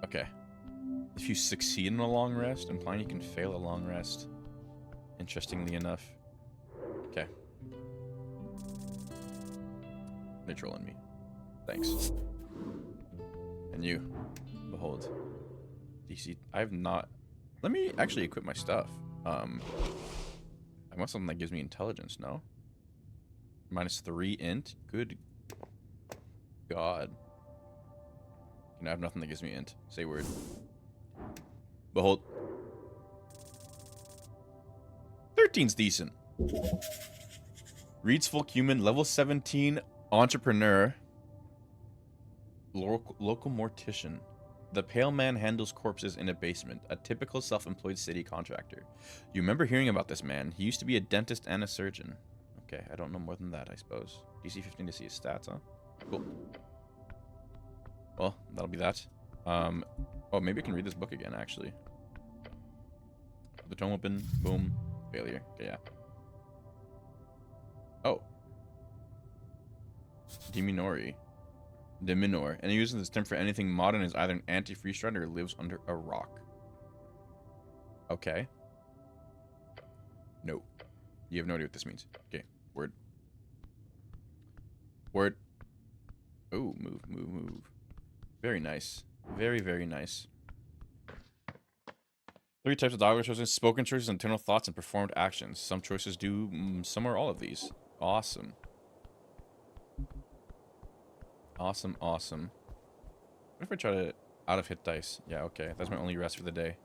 Okay. If you succeed in a long rest, implying you can fail a long rest. Interestingly enough. Okay. They're trolling me. Thanks. And you. Behold. DC. I have not... Let me actually equip my stuff. I want something that gives me intelligence, no? -3 int? Good God. I have nothing that gives me int. Say word. Behold. 13's decent. Reads folk human, level 17, entrepreneur, local mortician. The pale man handles corpses in a basement, a typical self-employed city contractor. You remember hearing about this man. He used to be a dentist and a surgeon. Okay, I don't know more than that, I suppose. DC 15 to see his stats, huh? Cool. Well, that'll be that. Oh, maybe I can read this book again, actually. The tome open. Boom. Failure. Okay, yeah. Oh. Diminori. Diminor. And he uses this term for anything modern is either an anti-free strider or lives under a rock. Okay. No. You have no idea what this means. Okay. Word. Word. Oh, move. Very nice. Very, very nice. 3 types of dialogue choices: spoken choices, internal thoughts, and performed actions. Some choices do some or all of these. Awesome. Awesome. What if I try to out of hit dice? Yeah, okay. That's my only rest for the day.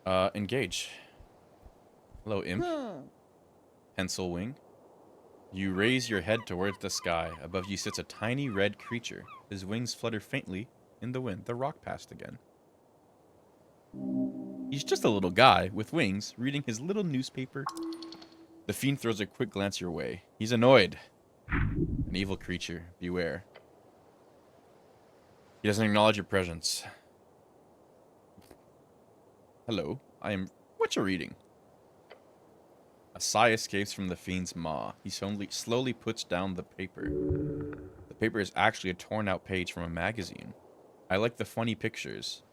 Engage. Hello, imp. Pencil wing. You raise your head towards the sky. Above you sits a tiny red creature. His wings flutter faintly in the wind. The rock passed again. He's just a little guy with wings reading his little newspaper. The fiend throws a quick glance your way. He's annoyed. An evil creature. Beware. He doesn't acknowledge your presence. Hello. I am... What you reading? A sigh escapes from the fiend's maw. He slowly puts down the paper. The paper is actually a torn-out page from a magazine. I like the funny pictures.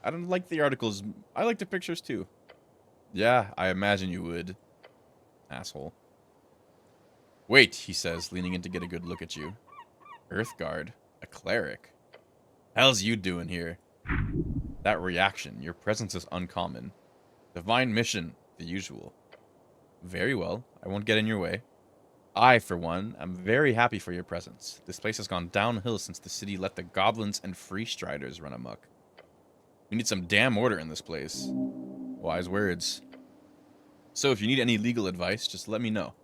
I don't like the articles. I like the pictures, too. Yeah, I imagine you would. Asshole. Wait, he says, leaning in to get a good look at you. Earthguard. A cleric. Hell's you doing here? That reaction. Your presence is uncommon. Divine mission. The usual. Very well. I won't get in your way. I, for one, am very happy for your presence. This place has gone downhill since the city let the goblins and free striders run amok. We need some damn order in this place. Wise words. So if you need any legal advice, just let me know.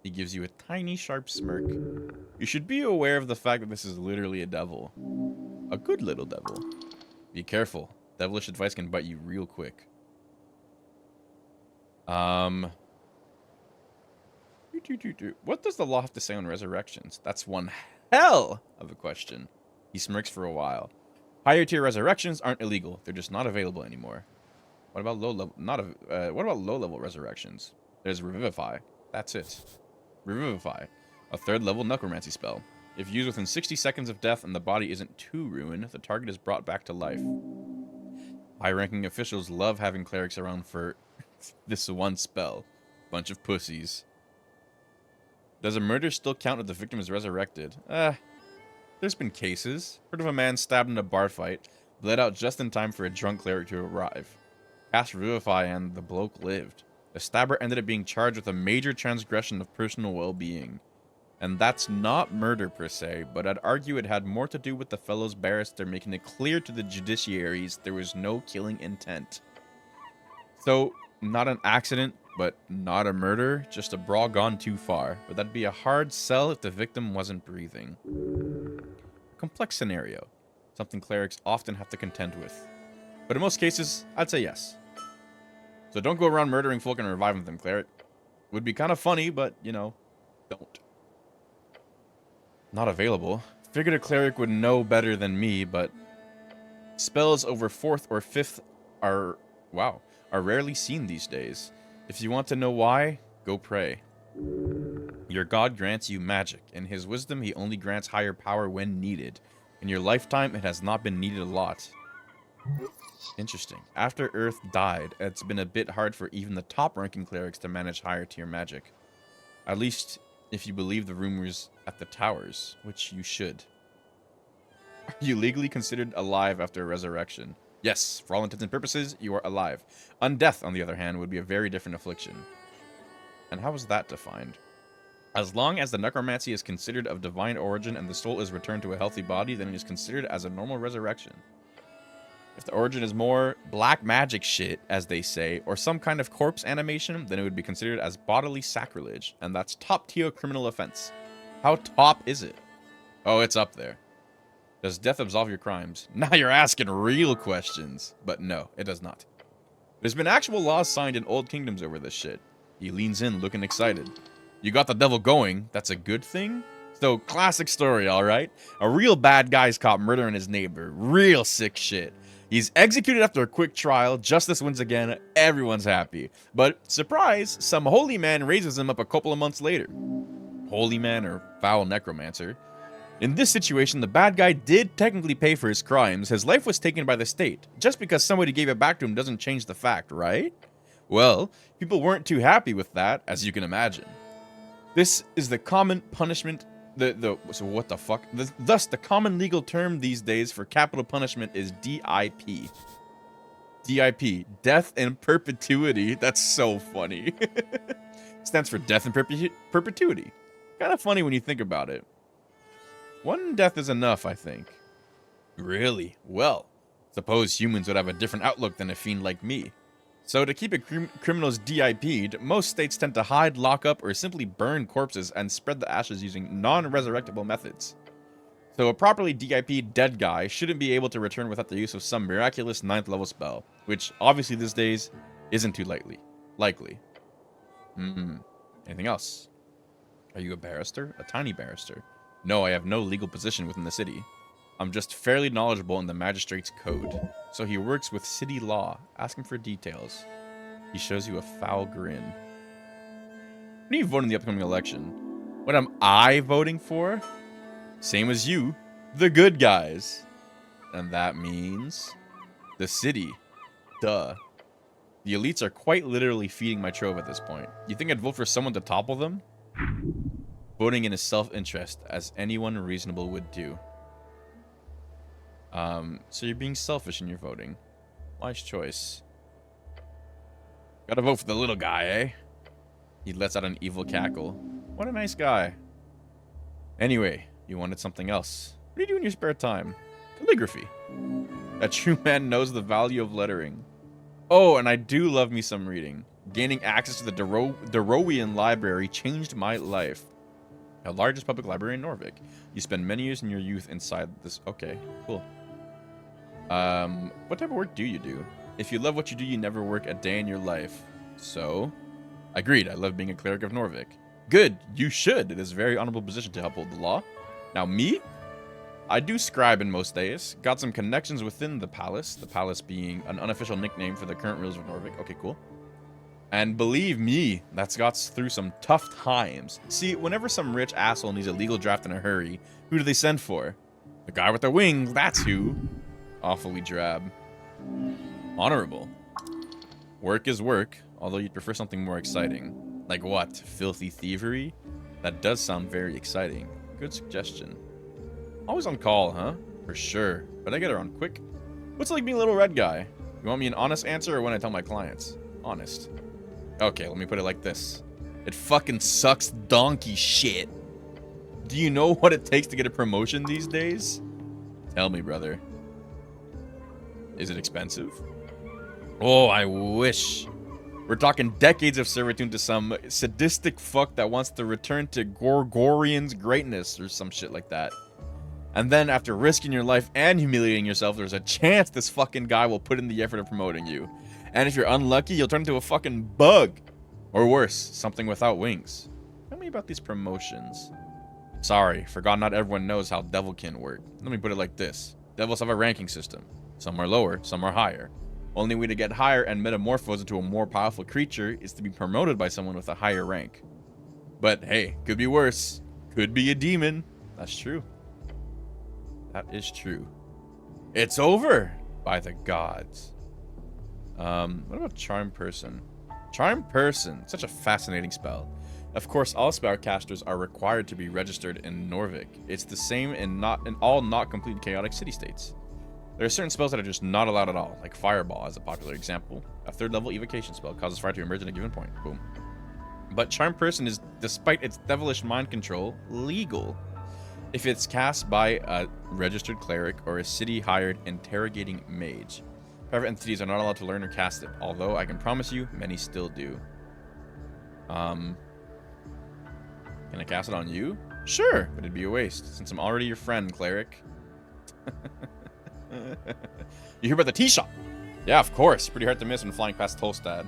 He gives you a tiny, sharp smirk. You should be aware of the fact that this is literally a devil. A good little devil. Be careful. Devilish advice can bite you real quick. What does the law have to say on resurrections? That's one hell of a question. He smirks for a while. Higher tier resurrections aren't illegal. They're just not available anymore. What about low level? What about low level resurrections? There's Revivify. That's it. Revivify, a third level necromancy spell. If used within 60 seconds of death and the body isn't too ruined, the target is brought back to life. High-ranking officials love having clerics around for this one spell. Bunch of pussies. Does a murder still count if the victim is resurrected? There's been cases. Heard of a man stabbed in a bar fight, bled out just in time for a drunk cleric to arrive. Cast Revivify and the bloke lived. The stabber ended up being charged with a major transgression of personal well-being. And that's not murder per se, but I'd argue it had more to do with the fellow's barrister making it clear to the judiciaries there was no killing intent. So, not an accident, but not a murder, just a brawl gone too far. But that'd be a hard sell if the victim wasn't breathing. Complex scenario. Something clerics often have to contend with. But in most cases, I'd say yes. So don't go around murdering folk and reviving them, cleric. Would be kind of funny, but, you know, don't. Not available. Figured a cleric would know better than me, but spells over 4th or 5th are rarely seen these days. If you want to know why, go pray. Your god grants you magic. In his wisdom, he only grants higher power when needed. In your lifetime, it has not been needed a lot. Interesting. After Earth died, it's been a bit hard for even the top-ranking clerics to manage higher tier magic. At least, if you believe the rumors at the towers, which you should. Are you legally considered alive after a resurrection? Yes, for all intents and purposes, you are alive. Undeath, on the other hand, would be a very different affliction. And how is that defined? As long as the necromancy is considered of divine origin and the soul is returned to a healthy body, then it is considered as a normal resurrection. If the origin is more black magic shit, as they say, or some kind of corpse animation, then it would be considered as bodily sacrilege, and that's top tier criminal offense. How top is it? Oh, it's up there. Does death absolve your crimes? Now you're asking real questions. But no, it does not. There's been actual laws signed in old kingdoms over this shit. He leans in, looking excited. You got the devil going, that's a good thing? So, classic story, alright? A real bad guy's caught murdering his neighbor. Real sick shit. He's executed after a quick trial, justice wins again, everyone's happy. But, surprise, some holy man raises him up a couple of months later. Holy man or foul necromancer. In this situation, the bad guy did technically pay for his crimes. His life was taken by the state. Just because somebody gave it back to him doesn't change the fact, right? Well, people weren't too happy with that, as you can imagine. This is the common punishment... So what the fuck? Thus, the common legal term these days for capital punishment is DIP. DIP. Death in perpetuity. That's so funny. Stands for death in perpetuity. Kind of funny when you think about it. One death is enough, I think. Really? Well, suppose humans would have a different outlook than a fiend like me. So to keep a criminals DIP'd, most states tend to hide, lock up, or simply burn corpses and spread the ashes using non-resurrectable methods. So a properly DIP'd dead guy shouldn't be able to return without the use of some miraculous 9th level spell, which obviously these days isn't too likely. Anything else? Are you a barrister? A tiny barrister? No, I have no legal position within the city. I'm just fairly knowledgeable in the magistrate's code. So he works with city law, asking for details. He shows you a foul grin. What do you vote in the upcoming election? What am I voting for? Same as you, the good guys. And that means the city. Duh. The elites are quite literally feeding my trove at this point. You think I'd vote for someone to topple them? Voting in his self-interest, as anyone reasonable would do. So you're being selfish in your voting. Wise choice. Gotta vote for the little guy, eh? He lets out an evil cackle. What a nice guy. Anyway, you wanted something else. What do you do in your spare time? Calligraphy. A true man knows the value of lettering. Oh, and I do love me some reading. Gaining access to the Darowian library changed my life. The largest public library in Norvik. You spend many years in your youth inside this... Okay, cool. What type of work do you do? If you love what you do, you never work a day in your life. So? Agreed, I love being a cleric of Norvik. Good, you should. It is a very honorable position to uphold the law. Now, me? I do scribe in most days. Got some connections within the palace being an unofficial nickname for the current rulers of Norvik. Okay, cool. And believe me, that's got through some tough times. See, whenever some rich asshole needs a legal draft in a hurry, who do they send for? The guy with the wings, that's who. Awfully drab. Honorable. Work is work, although you'd prefer something more exciting. Like what? Filthy thievery? That does sound very exciting. Good suggestion. Always on call, huh? For sure. But I get around quick. What's it like being a little red guy? You want me an honest answer or when I tell my clients? Honest. Okay, let me put it like this. It fucking sucks donkey shit. Do you know what it takes to get a promotion these days? Tell me, brother. Is it expensive? Oh, I wish. We're talking decades of servitude to some sadistic fuck that wants to return to Gorgorian's greatness or some shit like that. And then after risking your life and humiliating yourself, there's a chance this fucking guy will put in the effort of promoting you. And if you're unlucky, you'll turn into a fucking bug. Or worse, something without wings. Tell me about these promotions. Sorry, forgot not everyone knows how Devilkin work. Let me put it like this. Devils have a ranking system. Some are lower, some are higher. Only way to get higher and metamorphose into a more powerful creature is to be promoted by someone with a higher rank. But hey, could be worse. Could be a demon. That's true. That is true. It's over! By the gods. What about Charm Person? Charm Person. Such a fascinating spell. Of course, all spellcasters are required to be registered in Norvik. It's the same in all not complete chaotic city-states. There are certain spells that are just not allowed at all, like Fireball as a popular example. A 3rd level evocation spell causes fire to emerge at a given point. Boom. But Charm Person is, despite its devilish mind control, legal. If it's cast by a registered cleric or a city-hired interrogating mage. Private entities are not allowed to learn or cast it, although I can promise you, many still do. Can I cast it on you? Sure, but it'd be a waste, since I'm already your friend, cleric. You hear about the tea shop? Yeah, of course. Pretty hard to miss when flying past Tolstad.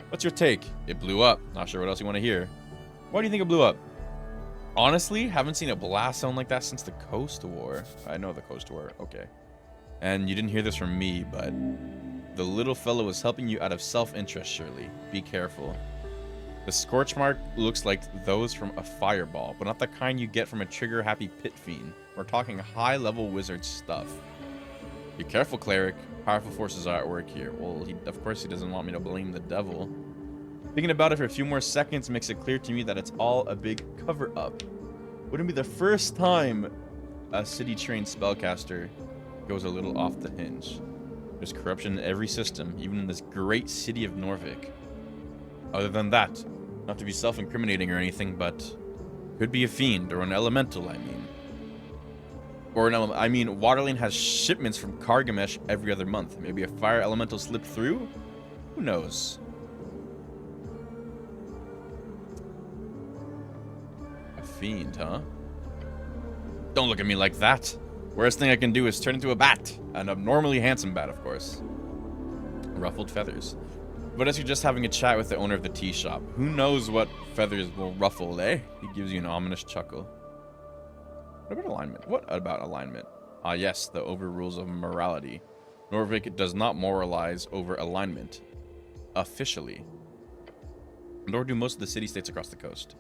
What's your take? It blew up. Not sure what else you want to hear. Why do you think it blew up? Honestly, haven't seen a blast sound like that since the Coast War. I know the Coast War. Okay. And you didn't hear this from me, but the little fellow was helping you out of self-interest, surely. Be careful. The scorch mark looks like those from a fireball, but not the kind you get from a trigger-happy pit fiend. We're talking high-level wizard stuff. Be careful, cleric. Powerful forces are at work here. Well, of course he doesn't want me to blame the devil. Thinking about it for a few more seconds makes it clear to me that it's all a big cover-up. Wouldn't be the first time a city-trained spellcaster goes a little off the hinge. There's corruption in every system, even in this great city of Norvik. Other than that, not to be self-incriminating or anything, but could be a fiend or an elemental, I mean. Waterlane has shipments from Kargamesh every other month. Maybe a fire elemental slipped through? Who knows? A fiend, huh? Don't look at me like that. Worst thing I can do is turn into a bat. An abnormally handsome bat, of course. Ruffled feathers. But as you're just having a chat with the owner of the tea shop, who knows what feathers will ruffle, eh? He gives you an ominous chuckle. What about alignment? What about alignment? Ah, yes, the overrules of morality. Norvik does not moralize over alignment. Officially. Nor do most of the city-states across the coast.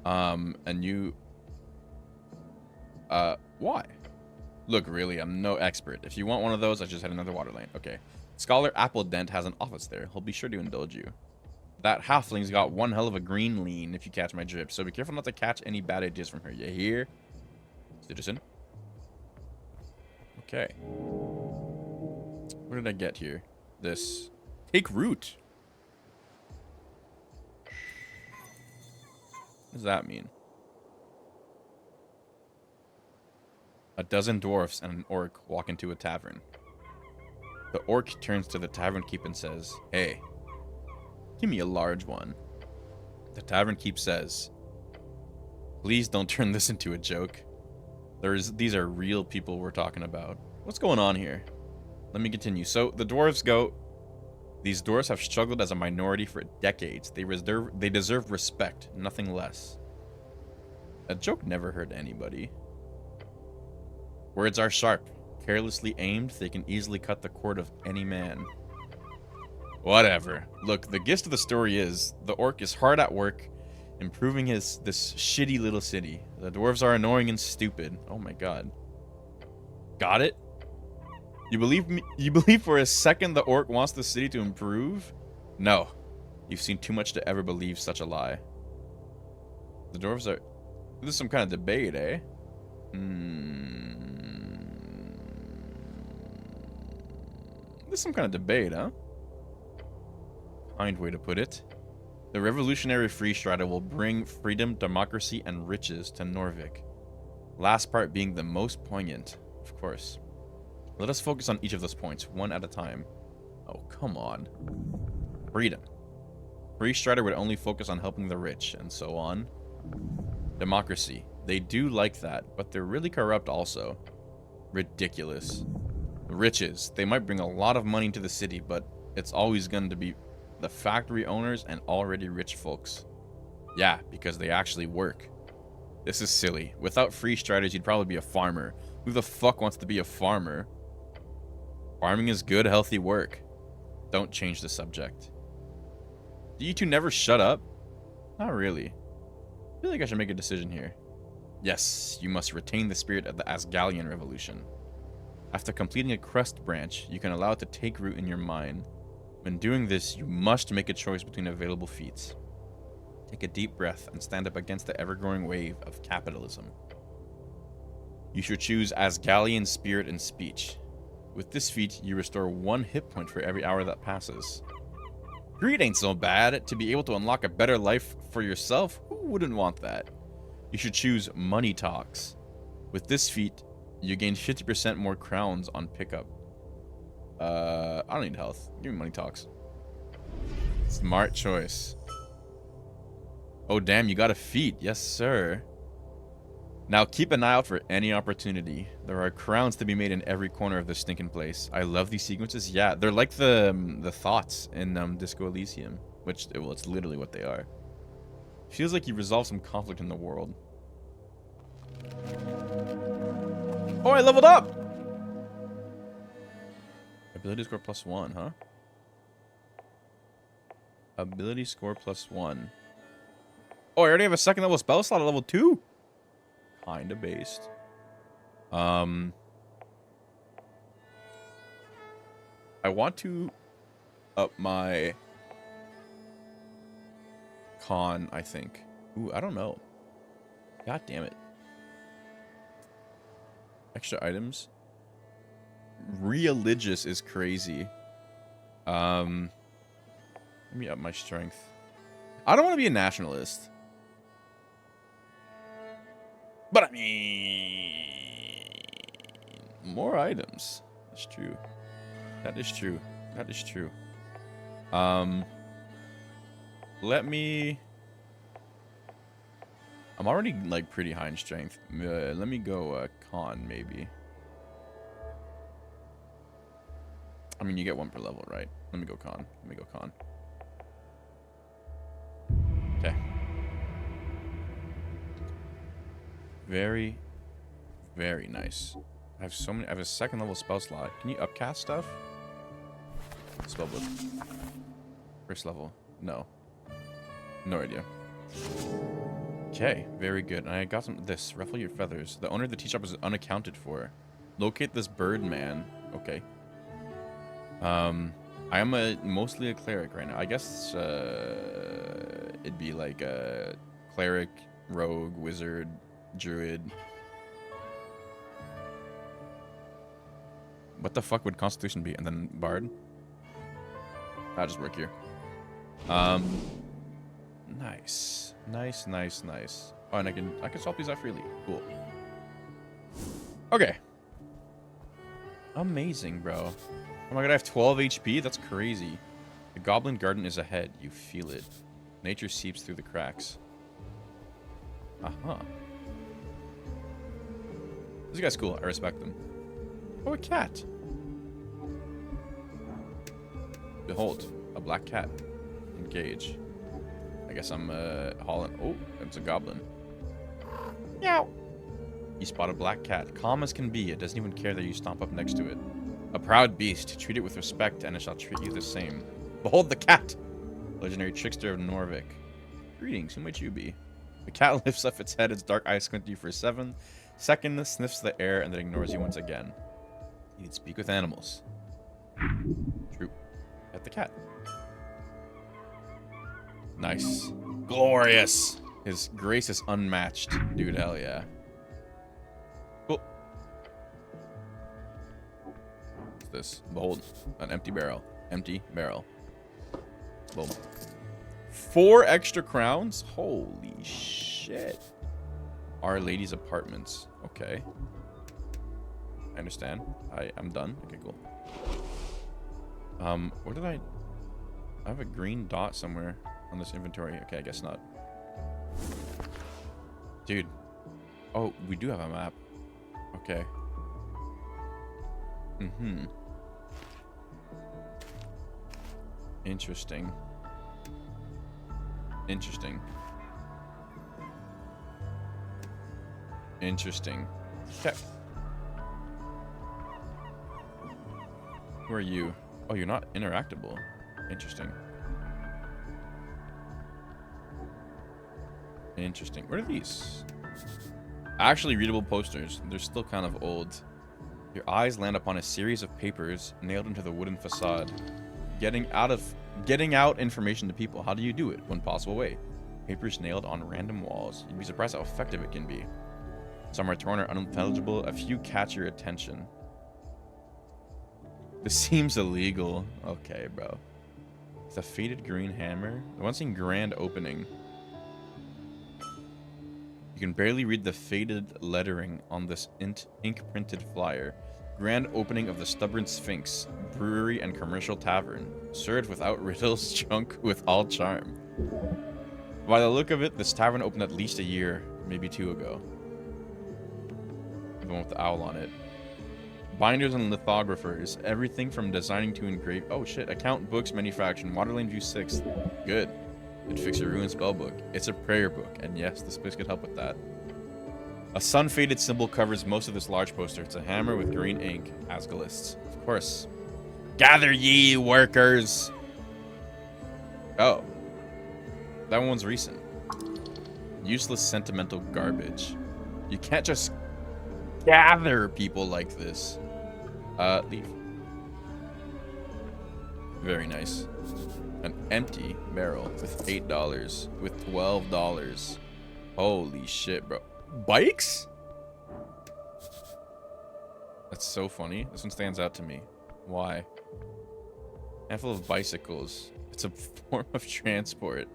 And you... why? Look, really, I'm no expert. If you want one of those, I just had another water lane. Okay. Scholar Appledent has an office there. He'll be sure to indulge you. That halfling's got one hell of a green lean, if you catch my drift. So be careful not to catch any bad ideas from her. You hear? Citizen? Okay. What did I get here? This. Take root. What does that mean? A dozen dwarfs and an orc walk into a tavern. The orc turns to the tavern keep and says, "Hey, give me a large one." The tavern keep says, "Please don't turn this into a joke. These are real people we're talking about. What's going on here?" Let me continue. So the dwarves go, "These dwarves have struggled as a minority for decades. They deserve respect, nothing less." A joke never hurt anybody. Words are sharp. Carelessly aimed, they can easily cut the cord of any man. Whatever. Look, the gist of the story is, the orc is hard at work, improving this shitty little city. The dwarves are annoying and stupid. Oh my god. Got it? You believe me? You believe for a second the orc wants the city to improve? No. You've seen too much to ever believe such a lie. The dwarves are... This is some kind of debate, eh? This is some kind of debate, huh? Kind way to put it. The revolutionary free strider will bring freedom, democracy, and riches to Norvik. Last part being the most poignant, of course. Let us focus on each of those points, one at a time. Oh, come on. Freedom. Free strider would only focus on helping the rich, and so on. Democracy. They do like that, but they're really corrupt also. Ridiculous. Riches. They might bring a lot of money to the city, but it's always going to be the factory owners and already rich folks. Yeah, because they actually work. This is silly. Without free striders, you'd probably be a farmer. Who the fuck wants to be a farmer? Farming is good, healthy work. Don't change the subject. Do you two never shut up? Not really. I feel like I should make a decision here. Yes, you must retain the spirit of the Asgalian Revolution. After completing a quest branch, you can allow it to take root in your mind. When doing this, you must make a choice between available feats. Take a deep breath and stand up against the ever-growing wave of capitalism. You should choose Asgalian Spirit and Speech. With this feat, you restore 1 hit point for every hour that passes. Greed ain't so bad. To be able to unlock a better life for yourself, who wouldn't want that? You should choose Money Talks. With this feat, you gain 50% more crowns on pickup. I don't need health. Give me Money Talks. Smart choice. Oh, damn, you got a feat. Yes, sir. Now, keep an eye out for any opportunity. There are crowns to be made in every corner of this stinking place. I love these sequences. Yeah, they're like the thoughts in Disco Elysium. Which, well, it's literally what they are. Feels like you resolved some conflict in the world. Oh, I leveled up! Ability score +1, huh? Ability score +1. Oh, I already have a second level spell slot at level 2? Kinda based. I want to up my con, I think. Ooh, I don't know. God damn it. Extra items. Religious is crazy. Let me up my strength. I don't want to be a nationalist. But I mean, more items. That's true. That is true. That is true. Let me... I'm already, like, pretty high in strength. Let me go con, maybe. I mean, you get 1 per level, right? Let me go con. Let me go con. Okay. Very, very nice. I have so many... I have a 2nd level spell slot. Can you upcast stuff? Spellbook. 1st level. No. No idea. Okay, very good. And I got some... This. Ruffle your feathers. The owner of the tea shop is unaccounted for. Locate this bird man. Okay. I am mostly a cleric right now. I guess it'd be like a cleric, rogue, wizard, druid. What the fuck would constitution be? And then bard? I'll just work here. Nice. Nice, nice, nice. Oh, and I can swap these out freely. Cool. Okay. Amazing, bro. Oh my god, I have 12 HP? That's crazy. The goblin garden is ahead. You feel it. Nature seeps through the cracks. Uh-huh. This guy's cool. I respect him. Oh, a cat. Behold, a black cat. Engage. I guess I'm hauling... Oh, it's a goblin. Meow. You spot a black cat. Calm as can be, it doesn't even care that you stomp up next to it. A proud beast. Treat it with respect, and it shall treat you the same. Behold the cat! Legendary trickster of Norvik. Greetings, who might you be? The cat lifts up its head, its dark eyes squint at you for 7 seconds, sniffs the air, and then ignores you once again. You need to speak with animals. True. At the cat. Nice. Glorious! His grace is unmatched. Dude, hell yeah. Cool. What's this? Behold, an empty barrel. Empty barrel. Boom. 4 extra crowns? Holy shit. Our Lady's apartments. Okay. I understand. I'm done. Okay, cool. Where did I have a green dot somewhere on this inventory? Okay, I guess not. Dude. Oh, we do have a map. Okay. Mm-hmm. Interesting. Interesting. Interesting. Okay. Who are you? Oh, you're not interactable. Interesting. Interesting. What are these? Actually readable posters. They're still kind of old. Your eyes land upon a series of papers nailed into the wooden facade. Getting out information to people. How do you do it? One possible way. Papers nailed on random walls. You'd be surprised how effective it can be. Some are torn or unintelligible. A few catch your attention. This seems illegal. Okay, bro. It's a faded green hammer. The one saying grand opening. You can barely read the faded lettering on this ink-printed flyer. Grand opening of the Stubborn Sphinx, brewery and commercial tavern. Served without riddles, drunk with all charm. By the look of it, this tavern opened at least a year, maybe 2 ago. The one with the owl on it. Binders and lithographers. Everything from designing to engrave. Oh shit. Account books manufacturing. Waterlane View 6th. Good. It'd fix your ruined spell book. It's a prayer book. And yes, this place could help with that. A sun-faded symbol covers most of this large poster. It's a hammer with green ink. Asgalists. Of course. Gather ye, workers! Oh. That one's recent. Useless sentimental garbage. You can't just gather people like this. Leave. Very nice. An empty barrel with $8. With $12. Holy shit, bro. Bikes? That's so funny. This one stands out to me. Why? Handful of bicycles. It's a form of transport.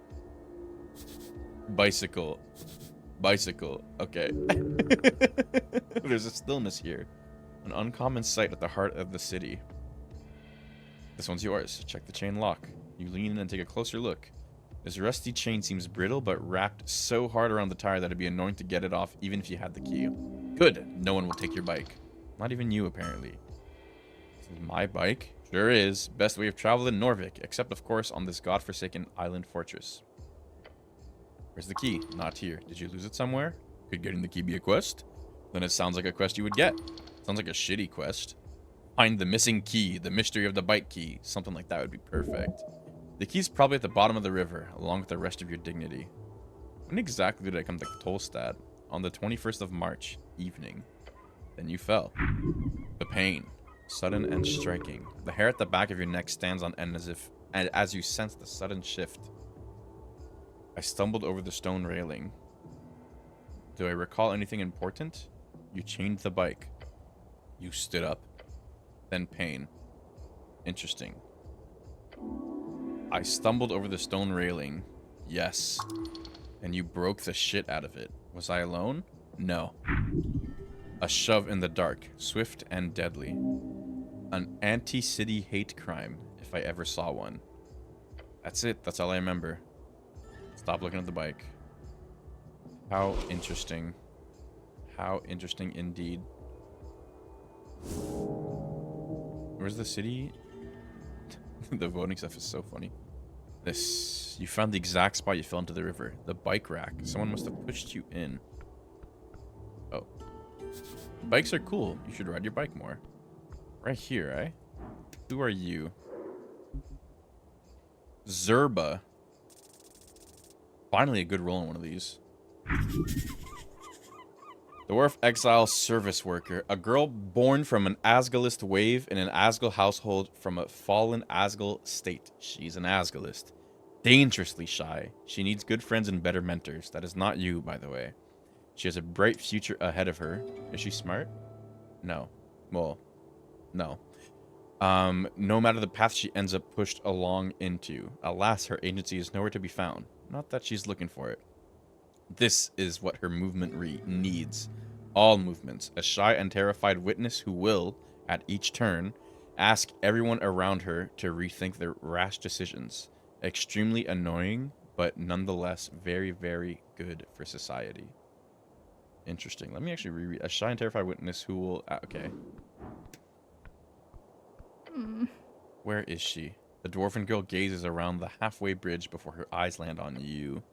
Bicycle. Bicycle. Okay. There's a stillness here. An uncommon sight at the heart of the city. This one's yours. Check the chain lock. You lean in and take a closer look. This rusty chain seems brittle, but wrapped so hard around the tire that it'd be annoying to get it off even if you had the key. Good. No one will take your bike. Not even you, apparently. This is my bike? Sure is. Best way of travel in Norvik, except, of course, on this godforsaken island fortress. Where's the key? Not here. Did you lose it somewhere? Could getting the key be a quest? Then it sounds like a quest you would get. Sounds like a shitty quest. Find the missing key, the mystery of the bike key. Something like that would be perfect. The key's probably at the bottom of the river, along with the rest of your dignity. When exactly did I come to Tolstad? On the 21st of March, evening. Then you fell. The pain. Sudden and striking. The hair at the back of your neck stands on end as you sense the sudden shift. I stumbled over the stone railing. Do I recall anything important? You chained the bike. You stood up. Then pain. Interesting. I stumbled over the stone railing. Yes. And you broke the shit out of it. Was I alone? No. A shove in the dark. Swift and deadly. An anti-city hate crime, if I ever saw one. That's it. That's all I remember. Stop looking at the bike. How interesting. How interesting indeed. Where's the city? The voting stuff is so funny. This. You found the exact spot you fell into the river. The bike rack. Someone must have pushed you in. Bikes are cool. You should ride your bike more. Right here, eh? Who are you? Zerba. Finally a good roll on one of these. Dwarf exile service worker. A girl born from an Asgalist wave in an Asgal household from a fallen Asgal state. She's an Asgalist. Dangerously shy. She needs good friends and better mentors. That is not you, by the way. She has a bright future ahead of her. Is she smart? No. Well, no. No matter the path she ends up pushed along into. Alas, her agency is nowhere to be found. Not that she's looking for it. This is what her movement needs. All movements. A shy and terrified witness who will, at each turn, ask everyone around her to rethink their rash decisions. Extremely annoying, but nonetheless very, very good for society. Interesting. Let me actually reread. A shy and terrified witness who will... okay. Where is she? The dwarven girl gazes around the halfway bridge before her eyes land on you.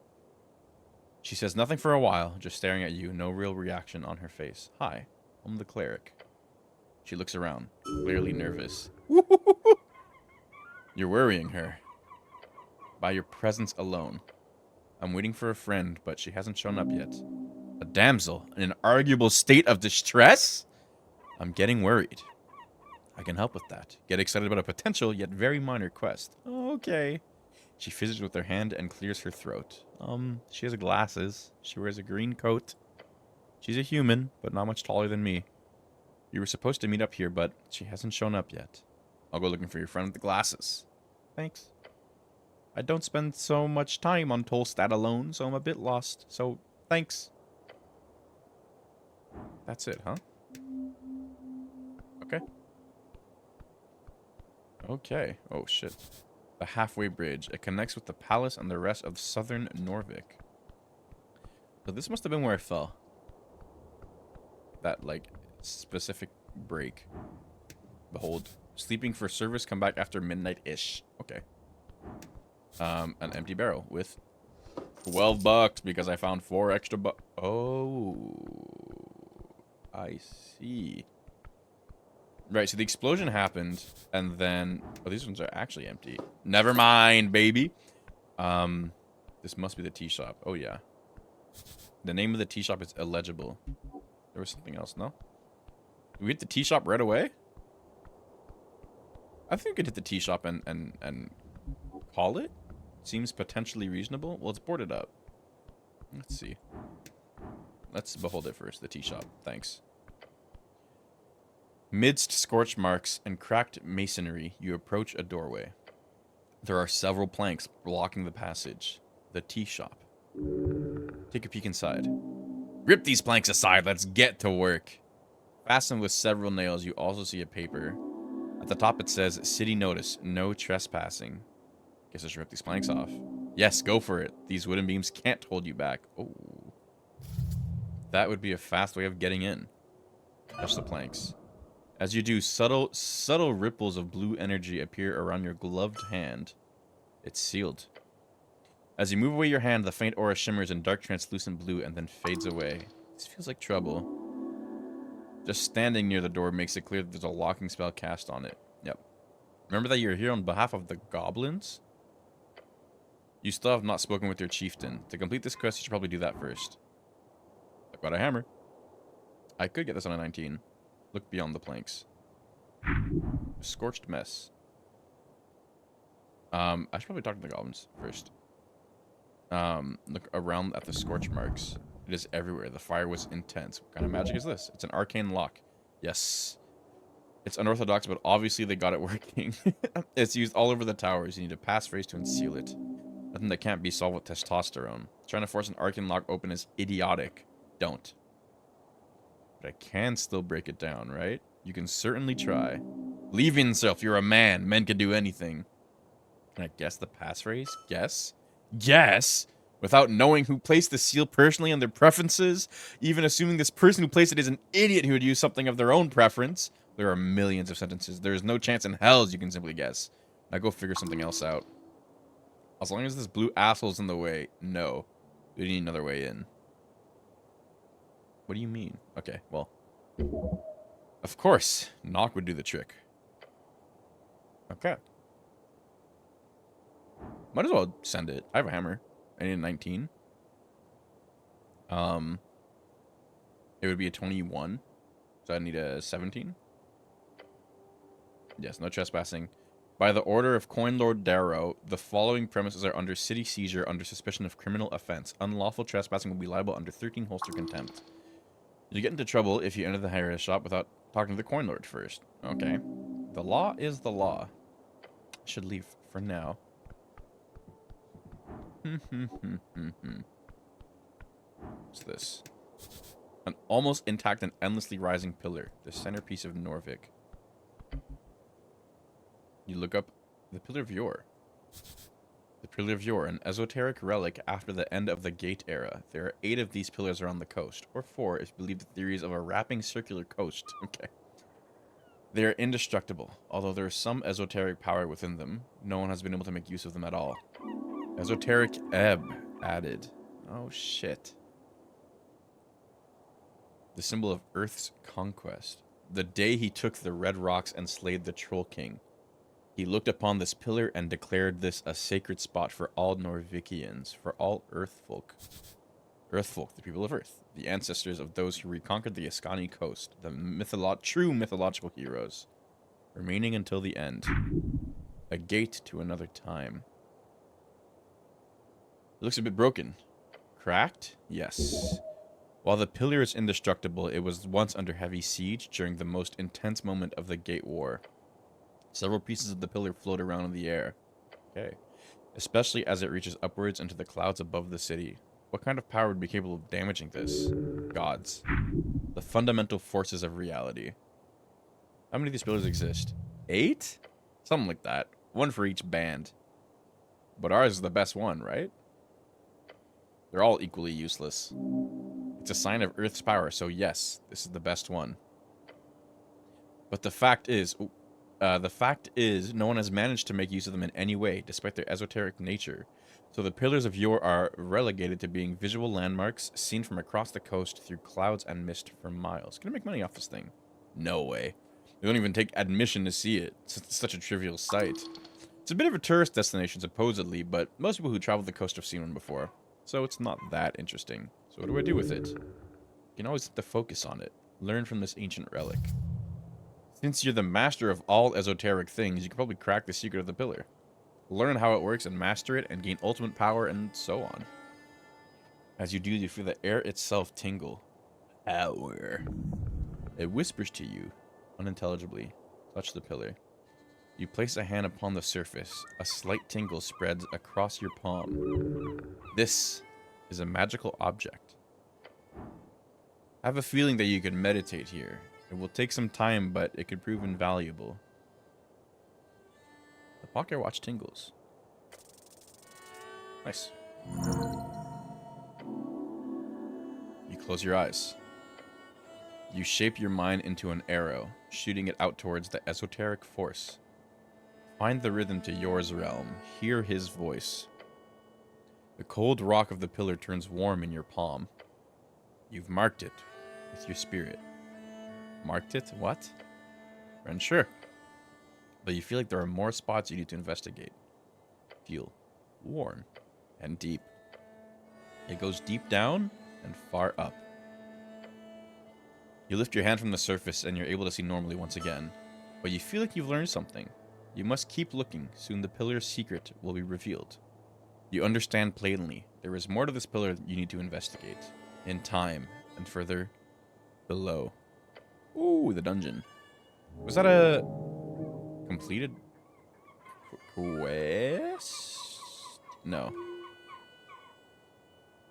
She says nothing for a while, just staring at you, no real reaction on her face. Hi, I'm the cleric. She looks around, clearly nervous. You're worrying her. By your presence alone. I'm waiting for a friend, but she hasn't shown up yet. A damsel in an arguable state of distress? I'm getting worried. I can help with that. Get excited about a potential, yet very minor quest. Okay. She fizzes with her hand and clears her throat. She has glasses. She wears a green coat. She's a human, but not much taller than me. You were supposed to meet up here, but she hasn't shown up yet. I'll go looking for your friend with the glasses. Thanks. I don't spend so much time on Tolstad alone, so I'm a bit lost. So, thanks. That's it, huh? Okay. Okay. Oh, shit. The halfway bridge. It connects with the palace and the rest of southern Norvik. So this must have been where I fell. That, like, specific break. Behold. Sleeping for service, come back after midnight-ish. Okay. An empty barrel with $12 because I found 4 extra bucks. Oh. I see. Right, so the explosion happened, and then... oh, these ones are actually empty. Never mind, baby. This must be the tea shop. Oh, yeah. The name of the tea shop is illegible. There was something else, no? Did we hit the tea shop right away? I think we could hit the tea shop and call it. Seems potentially reasonable. Well, it's boarded up. Let's see. Let's behold it first, the tea shop. Thanks. Midst scorch marks and cracked masonry, you approach a doorway. There are several planks blocking the passage. The tea shop. Take a peek inside. Rip these planks aside, let's get to work. Fastened with several nails, you also see a paper. At the top it says, City Notice, no trespassing. Guess I should rip these planks off. Yes, go for it. These wooden beams can't hold you back. Oh. That would be a fast way of getting in. Touch the planks. As you do, subtle ripples of blue energy appear around your gloved hand. It's sealed. As you move away your hand, the faint aura shimmers in dark translucent blue and then fades away. This feels like trouble. Just standing near the door makes it clear that there's a locking spell cast on it. Yep. Remember that you're here on behalf of the goblins? You still have not spoken with your chieftain. To complete this quest, you should probably do that first. I've got a hammer. I could get this on a 19. Look beyond the planks. A scorched mess. I should probably talk to the goblins first. Look around at the scorch marks. It is everywhere. The fire was intense. What kind of magic is this? It's an arcane lock. Yes. It's unorthodox, but obviously they got it working. It's used all over the towers. You need a passphrase to unseal it. Nothing that can't be solved with testosterone. Trying to force an arcane lock open is idiotic. Don't. But I can still break it down, right? You can certainly try. Believe in yourself. You're a man. Men can do anything. Can I guess the passphrase? Guess? Guess? Without knowing who placed the seal personally and their preferences? Even assuming this person who placed it is an idiot who would use something of their own preference? There are millions of sentences. There is no chance in hell you can simply guess. Now go figure something else out. As long as this blue asshole's in the way, no. We need another way in. What do you mean? Okay, well, Of course, knock would do the trick. Okay. Might as well send it. I have a hammer. I need a 19. It would be a 21. So I need a 17. Yes, no trespassing. By the order of Coin Lord Darrow, the following premises are under city seizure under suspicion of criminal offense. Unlawful trespassing will be liable under 13 holster contempt. You get into trouble if you enter the hire shop without talking to the Coin Lord first. Okay. The law is the law. I should leave for now. What's this? An almost intact and endlessly rising pillar. The centerpiece of Norvik. You look up the Pillar of Yore. The Pillar of Yore, an esoteric relic after the end of the Gate era. There are 8 of these pillars around the coast, or 4 if you believe the theories of a wrapping circular coast. Okay. They are indestructible, although there is some esoteric power within them. No one has been able to make use of them at all. Esoteric ebb added. Oh shit. The symbol of Earth's conquest. The day he took the red rocks and slayed the Troll King. He looked upon this pillar and declared this a sacred spot for all Norvikians, for all Earthfolk. Earthfolk, the people of Earth, the ancestors of those who reconquered the Ascani coast, the true mythological heroes, remaining until the end. A gate to another time. It looks a bit broken. Cracked? Yes. While the pillar is indestructible, it was once under heavy siege during the most intense moment of the Gate War. Several pieces of the pillar float around in the air. Okay. Especially as it reaches upwards into the clouds above the city. What kind of power would be capable of damaging this? Gods. The fundamental forces of reality. How many of these pillars exist? 8? Something like that. 1 for each band. But ours is the best one, right? They're all equally useless. It's a sign of Earth's power, so yes, this is the best one. But the fact is, no one has managed to make use of them in any way, despite their esoteric nature. So the Pillars of Yore are relegated to being visual landmarks seen from across the coast through clouds and mist for miles. Can I make money off this thing? No way. They don't even take admission to see it. It's such a trivial sight. It's a bit of a tourist destination, supposedly, but most people who travel the coast have seen one before. So it's not that interesting. So what do I do with it? You can always set the focus on it. Learn from this ancient relic. Since you're the master of all esoteric things, you can probably crack the secret of the pillar. Learn how it works and master it and gain ultimate power and so on. As you do, you feel the air itself tingle. Power. It whispers to you, unintelligibly. Touch the pillar. You place a hand upon the surface. A slight tingle spreads across your palm. This is a magical object. I have a feeling that you can meditate here. It will take some time, but it could prove invaluable. The pocket watch tingles. Nice. You close your eyes. You shape your mind into an arrow, shooting it out towards the esoteric force. Find the rhythm to Yore's realm. Hear his voice. The cold rock of the pillar turns warm in your palm. You've marked it with your spirit. Marked it? What? Unsure. But you feel like there are more spots you need to investigate. Feel warm and deep. It goes deep down and far up. You lift your hand from the surface and you're able to see normally once again. But you feel like you've learned something. You must keep looking. Soon the pillar's secret will be revealed. You understand plainly. There is more to this pillar you need to investigate. In time and further below. Ooh, the dungeon. Was that a completed quest? No.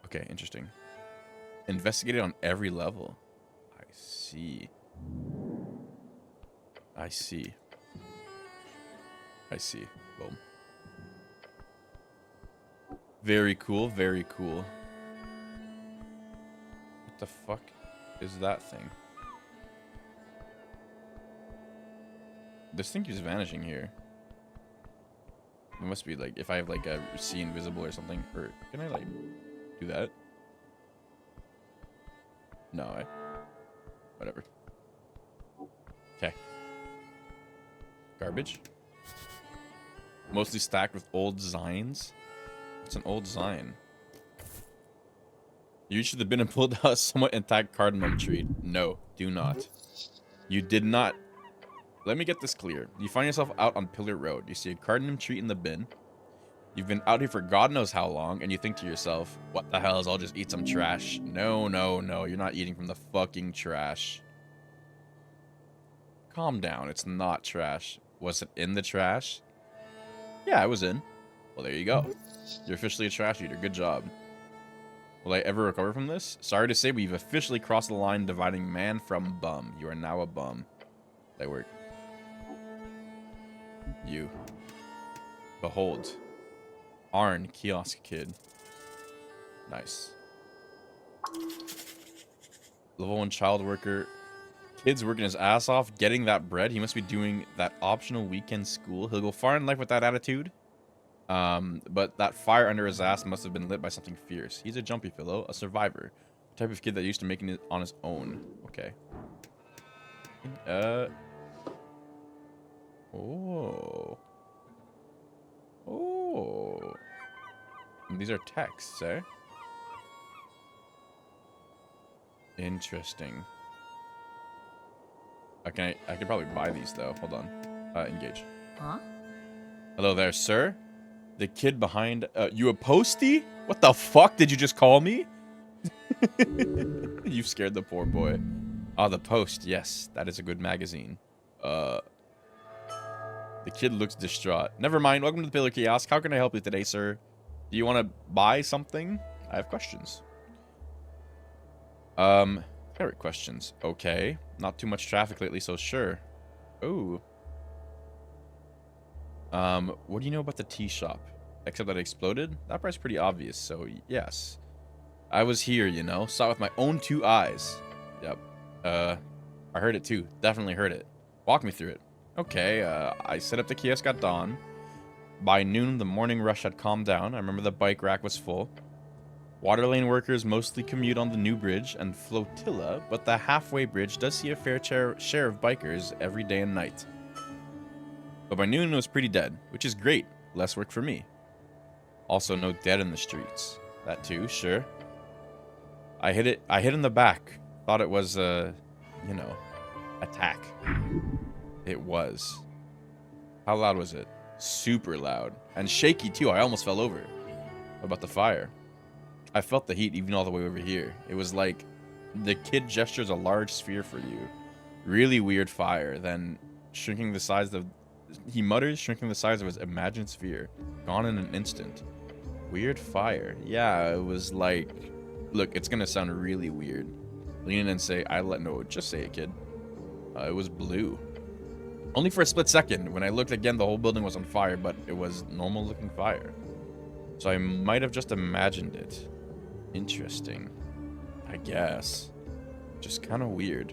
Okay, interesting. Investigated on every level. I see. I see. I see. Boom. Very cool, very cool. What the fuck is that thing? This thing keeps vanishing here. It must be like, if I have like a see invisible or something. Or can I like do that? No, whatever. Okay. Garbage. Mostly stacked with old Zines. It's an old Zine. You should have been and pulled out a somewhat intact cardamom tree. No, do not. You did not. Let me get this clear. You find yourself out on Pillar Road. You see a cardamom tree in the bin. You've been out here for God knows how long, and you think to yourself, what the hell is I'll just eat some trash. No, no, no. You're not eating from the fucking trash. Calm down. It's not trash. Was it in the trash? Yeah, it was in. Well, there you go. You're officially a trash eater. Good job. Will I ever recover from this? Sorry to say, but you've officially crossed the line dividing man from bum. You are now a bum. That work. You. Behold. Arn, kiosk kid. Nice. Level 1 child worker. Kid's working his ass off, getting that bread. He must be doing that optional weekend school. He'll go far in life with that attitude. But that fire under his ass must have been lit by something fierce. He's a jumpy fellow, a survivor. The type of kid that used to making it on his own. Okay. Oh. Oh. These are texts, eh? Interesting. I could probably buy these though. Hold on. Engage. Huh? Hello there, sir. The kid behind you a postie? What the fuck did you just call me? You've scared the poor boy. Ah, the Post. Yes, that is a good magazine. The kid looks distraught. Never mind. Welcome to the Pillar Kiosk. How can I help you today, sir? Do you want to buy something? I have questions. Favorite questions. Okay. Not too much traffic lately, so sure. Ooh. What do you know about the tea shop? Except that it exploded? That part's pretty obvious, so yes. I was here, you know. Saw it with my own 2 eyes. Yep. I heard it too. Definitely heard it. Walk me through it. Okay, I set up the kiosk at dawn. By noon, the morning rush had calmed down. I remember the bike rack was full. Water lane workers mostly commute on the new bridge and flotilla, but the halfway bridge does see a fair share of bikers every day and night. But by noon, it was pretty dead, which is great. Less work for me. Also, no dead in the streets. That too, sure. I hit in the back. Thought it was you know, attack. It was. How loud was it? Super loud. And shaky too. I almost fell over. What about the fire? I felt the heat even all the way over here. It was like the kid gestures a large sphere for you. Really weird fire. Then shrinking the size of... He mutters, shrinking the size of his imagined sphere. Gone in an instant. Weird fire. Yeah, it was like... Look, it's gonna sound really weird. Lean in and say, no, just say it, kid. It was blue. Only for a split second. When I looked again, the whole building was on fire, but it was normal looking fire. So I might have just imagined it. Interesting. I guess. Just kind of weird.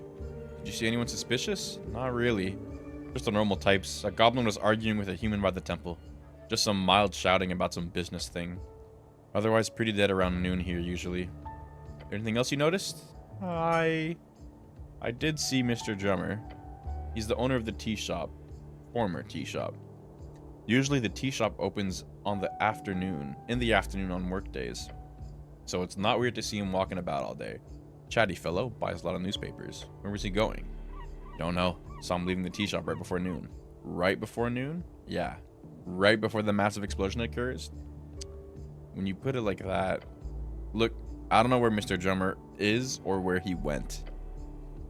Did you see anyone suspicious? Not really. Just the normal types. A goblin was arguing with a human by the temple. Just some mild shouting about some business thing. Otherwise, pretty dead around noon here, usually. Anything else you noticed? I did see Mr. Drummer. He's the owner of the tea shop. Former tea shop. Usually the tea shop opens in the afternoon on work days. So it's not weird to see him walking about all day. Chatty fellow, buys a lot of newspapers. Where was he going? Don't know. Saw him leaving the tea shop right before noon. Right before noon? Yeah. Right before the massive explosion occurs? When you put it like that... Look, I don't know where Mr. Drummer is or where he went.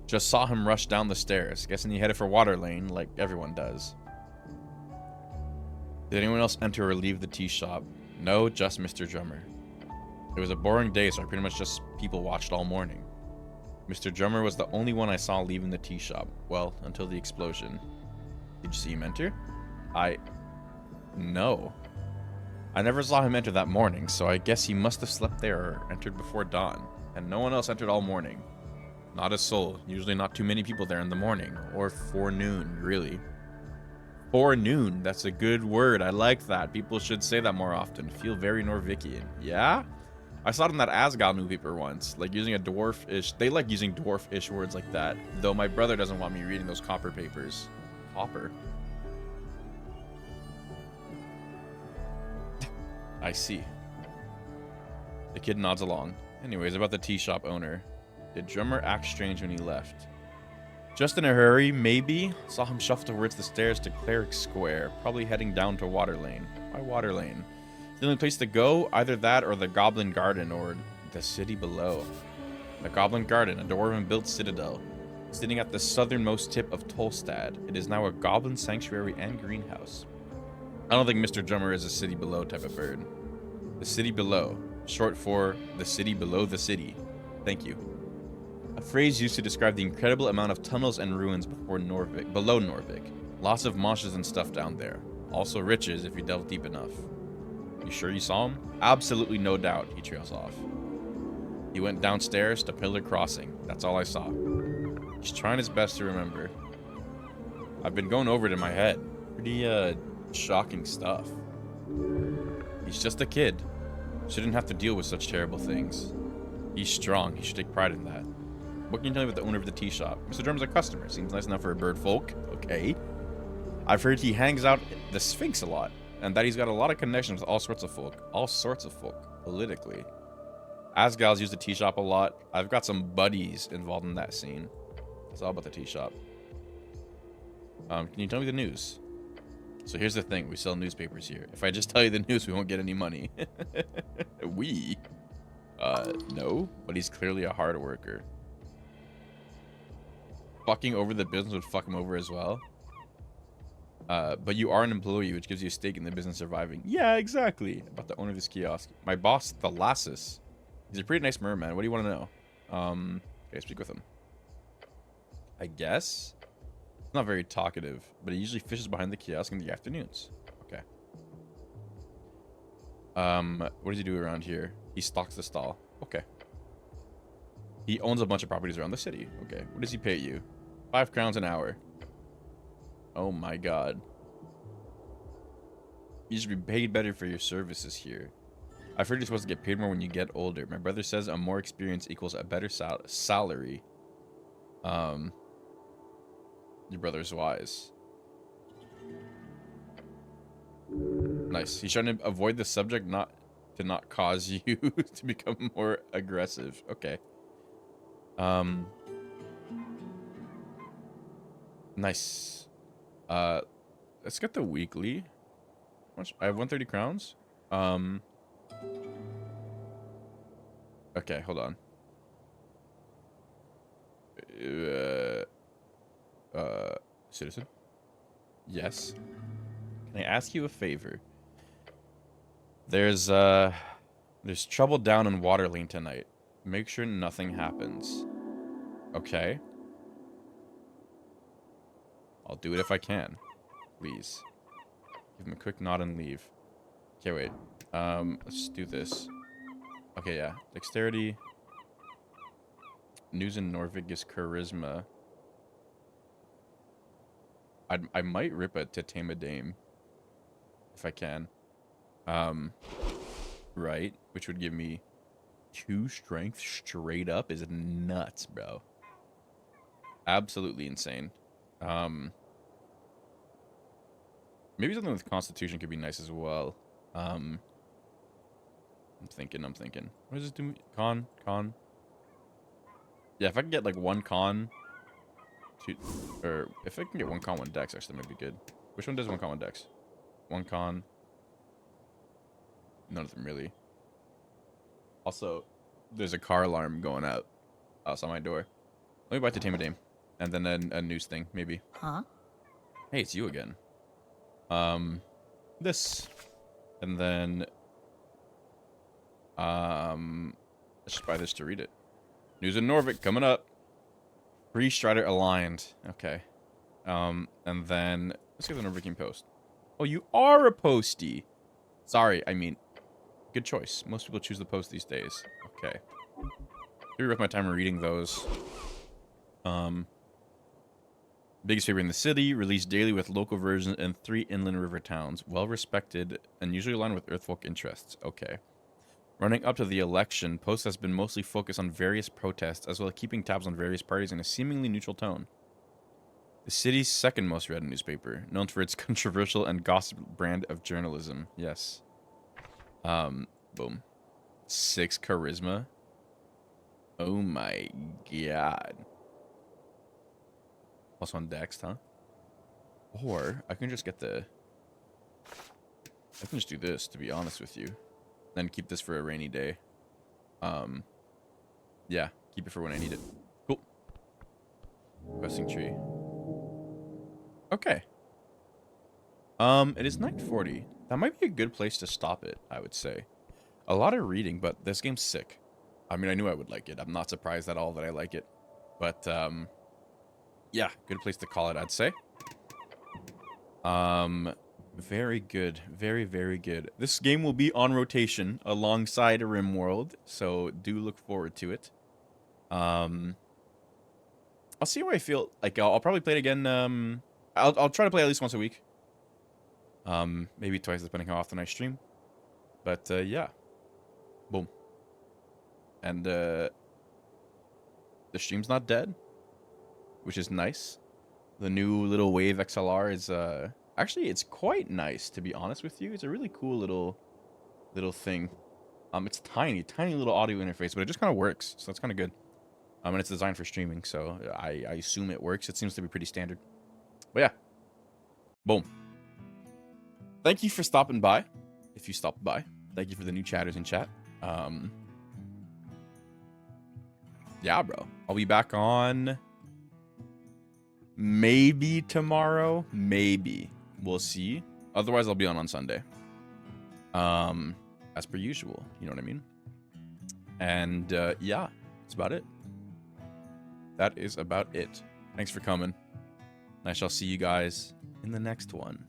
Just saw him rush down the stairs. Guessing he headed for water lane like everyone does. Did anyone else enter or leave the tea shop? No, just Mr. Drummer. It was a boring day, so I pretty much just people watched all morning. Mr. Drummer was the only one I saw leaving the tea shop. Well, until the explosion. Did you see him enter? No. I never saw him enter that morning, so I guess he must have slept there or entered before dawn. And no one else entered all morning. Not a soul. Usually not too many people there in the morning. Or forenoon, really. Forenoon. That's a good word. I like that. People should say that more often. Feel very Norvikian. Yeah? I saw it in that Asgard newspaper once, like using a dwarf-ish. They like using dwarf-ish words like that, though my brother doesn't want me reading those copper papers. Copper. I see. The kid nods along. Anyways, about the tea shop owner. Did drummer act strange when he left? Just in a hurry, maybe. Saw him shuffle towards the stairs to Cleric Square, probably heading down to Water Lane. Why Water Lane? The only place to go, either that or the Goblin Garden or the city below. The Goblin Garden, a dwarven-built citadel, sitting at the southernmost tip of Tolstad. It is now a goblin sanctuary and greenhouse. I don't think Mr. Drummer is a city below type of bird. The city below, short for the city below the city. Thank you. A phrase used to describe the incredible amount of tunnels and ruins below Norvik. Lots of monsters and stuff down there. Also riches if you delve deep enough. You sure you saw him? Absolutely no doubt, he trails off. He went downstairs to Pillar Crossing. That's all I saw. He's trying his best to remember. I've been going over it in my head. Pretty, shocking stuff. He's just a kid. Shouldn't have to deal with such terrible things. He's strong. He should take pride in that. What can you tell me about the owner of the tea shop? Mr. Drum's a customer. Seems nice enough for a bird folk. Okay. I've heard he hangs out the Sphinx a lot, and that he's got a lot of connections with all sorts of folk. All sorts of folk, politically. Asgal's used the tea shop a lot. I've got some buddies involved in that scene. It's all about the tea shop. Can you tell me the news? So here's the thing. We sell newspapers here. If I just tell you the news, we won't get any money. No. But he's clearly a hard worker. Fucking over the business would fuck him over as well. But you are an employee, which gives you a stake in the business surviving. Yeah, exactly. About the owner of this kiosk. My boss, Thalassus. He's a pretty nice merman. What do you want to know? Okay, speak with him. I guess. He's not very talkative, but he usually fishes behind the kiosk in the afternoons. Okay. What does he do around here? He stocks the stall. Okay. He owns a bunch of properties around the city. Okay. What does he pay you? 5 crowns an hour. Oh my god. You should be paid better for your services here. I've heard you're supposed to get paid more when you get older. My brother says a more experience equals a better salary. Your brother's wise. Nice. He's trying to avoid the subject, not cause you to become more aggressive. Okay. Nice. Let's get the weekly. How much? I have 130 crowns. Okay, hold on. Citizen? Yes. Can I ask you a favor? There's trouble down in Water Lane tonight. Make sure nothing happens. Okay. I'll do it if I can. Please. Give him a quick nod and leave. Okay, wait. Let's do this. Okay, yeah. Dexterity. News in Norvik is charisma. I might rip it to tame a dame. If I can. Right. Which would give me 2 strength straight up is nuts, bro. Absolutely insane. Maybe something with Constitution could be nice as well. I'm thinking. What does this do? Con. Yeah, if I can get like 1 con, or if I can get 1 con, 1 dex, actually, that might be good. Which one does 1 con, 1 dex? 1 con. None of them really. Also, there's a car alarm going out outside my door. Let me buy to tame a dame, and then a news thing, maybe. Huh? Hey, it's you again. This, and then let's just buy this to read it. News in Norvik coming up. Free Strider aligned. Okay. And then let's get the Norvikian post. Oh, you are a postie. Sorry, I mean, good choice. Most people choose the post these days. Okay. Maybe worth my time reading those. Biggest paper in the city, released daily with local versions in 3 inland river towns. Well respected and usually aligned with Earthfolk interests. Okay. Running up to the election, Post has been mostly focused on various protests, as well as keeping tabs on various parties in a seemingly neutral tone. The city's second most read newspaper, known for its controversial and gossip brand of journalism. Yes. Boom. 6 charisma. Oh my god. Plus 1 dex, huh? Or I can just get the... I can just do this, to be honest with you. Then keep this for a rainy day. Yeah, keep it for when I need it. Cool. Questing tree. Okay. It is 9:40. That might be a good place to stop it, I would say. A lot of reading, but this game's sick. I mean, I knew I would like it. I'm not surprised at all that I like it. But, yeah, good place to call it, I'd say. Very good. Very, very good. This game will be on rotation alongside Rimworld, so do look forward to it. I'll see where I feel. Like, I'll probably play it again. I'll try to play at least once a week. Maybe twice, depending how often I stream. But, yeah. Boom. And, the stream's not dead, which is nice. The new little Wave XLR is, actually, it's quite nice, to be honest with you. It's a really cool little thing. It's tiny little audio interface, but it just kind of works, so that's kind of good. And it's designed for streaming, so I assume it works. It seems to be pretty standard. But yeah. Boom. Thank you for stopping by. If you stopped by. Thank you for the new chatters in chat. Yeah, bro. I'll be back on maybe tomorrow. Maybe. We'll see. Otherwise, I'll be on Sunday. As per usual. You know what I mean? And, yeah. That's about it. That is about it. Thanks for coming. I shall see you guys in the next one.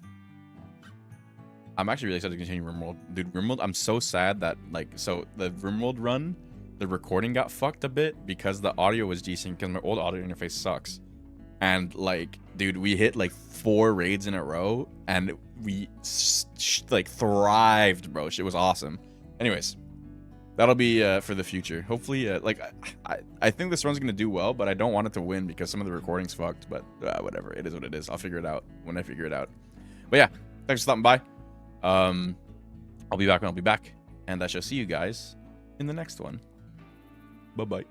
I'm actually really excited to continue Rimworld. Dude, Rimworld, I'm so sad that, like, so the Rimworld run, the recording got fucked a bit because the audio was decent because my old audio interface sucks. And, like, dude, we hit, like, 4 raids in a row and we, like, thrived, bro. Shit was awesome. Anyways, that'll be for the future. Hopefully, like, I think this run's going to do well, but I don't want it to win because some of the recording's fucked. But whatever. It is what it is. I'll figure it out when I figure it out. But yeah, thanks for stopping by. I'll be back when I'll be back. And I shall see you guys in the next one. Bye-bye.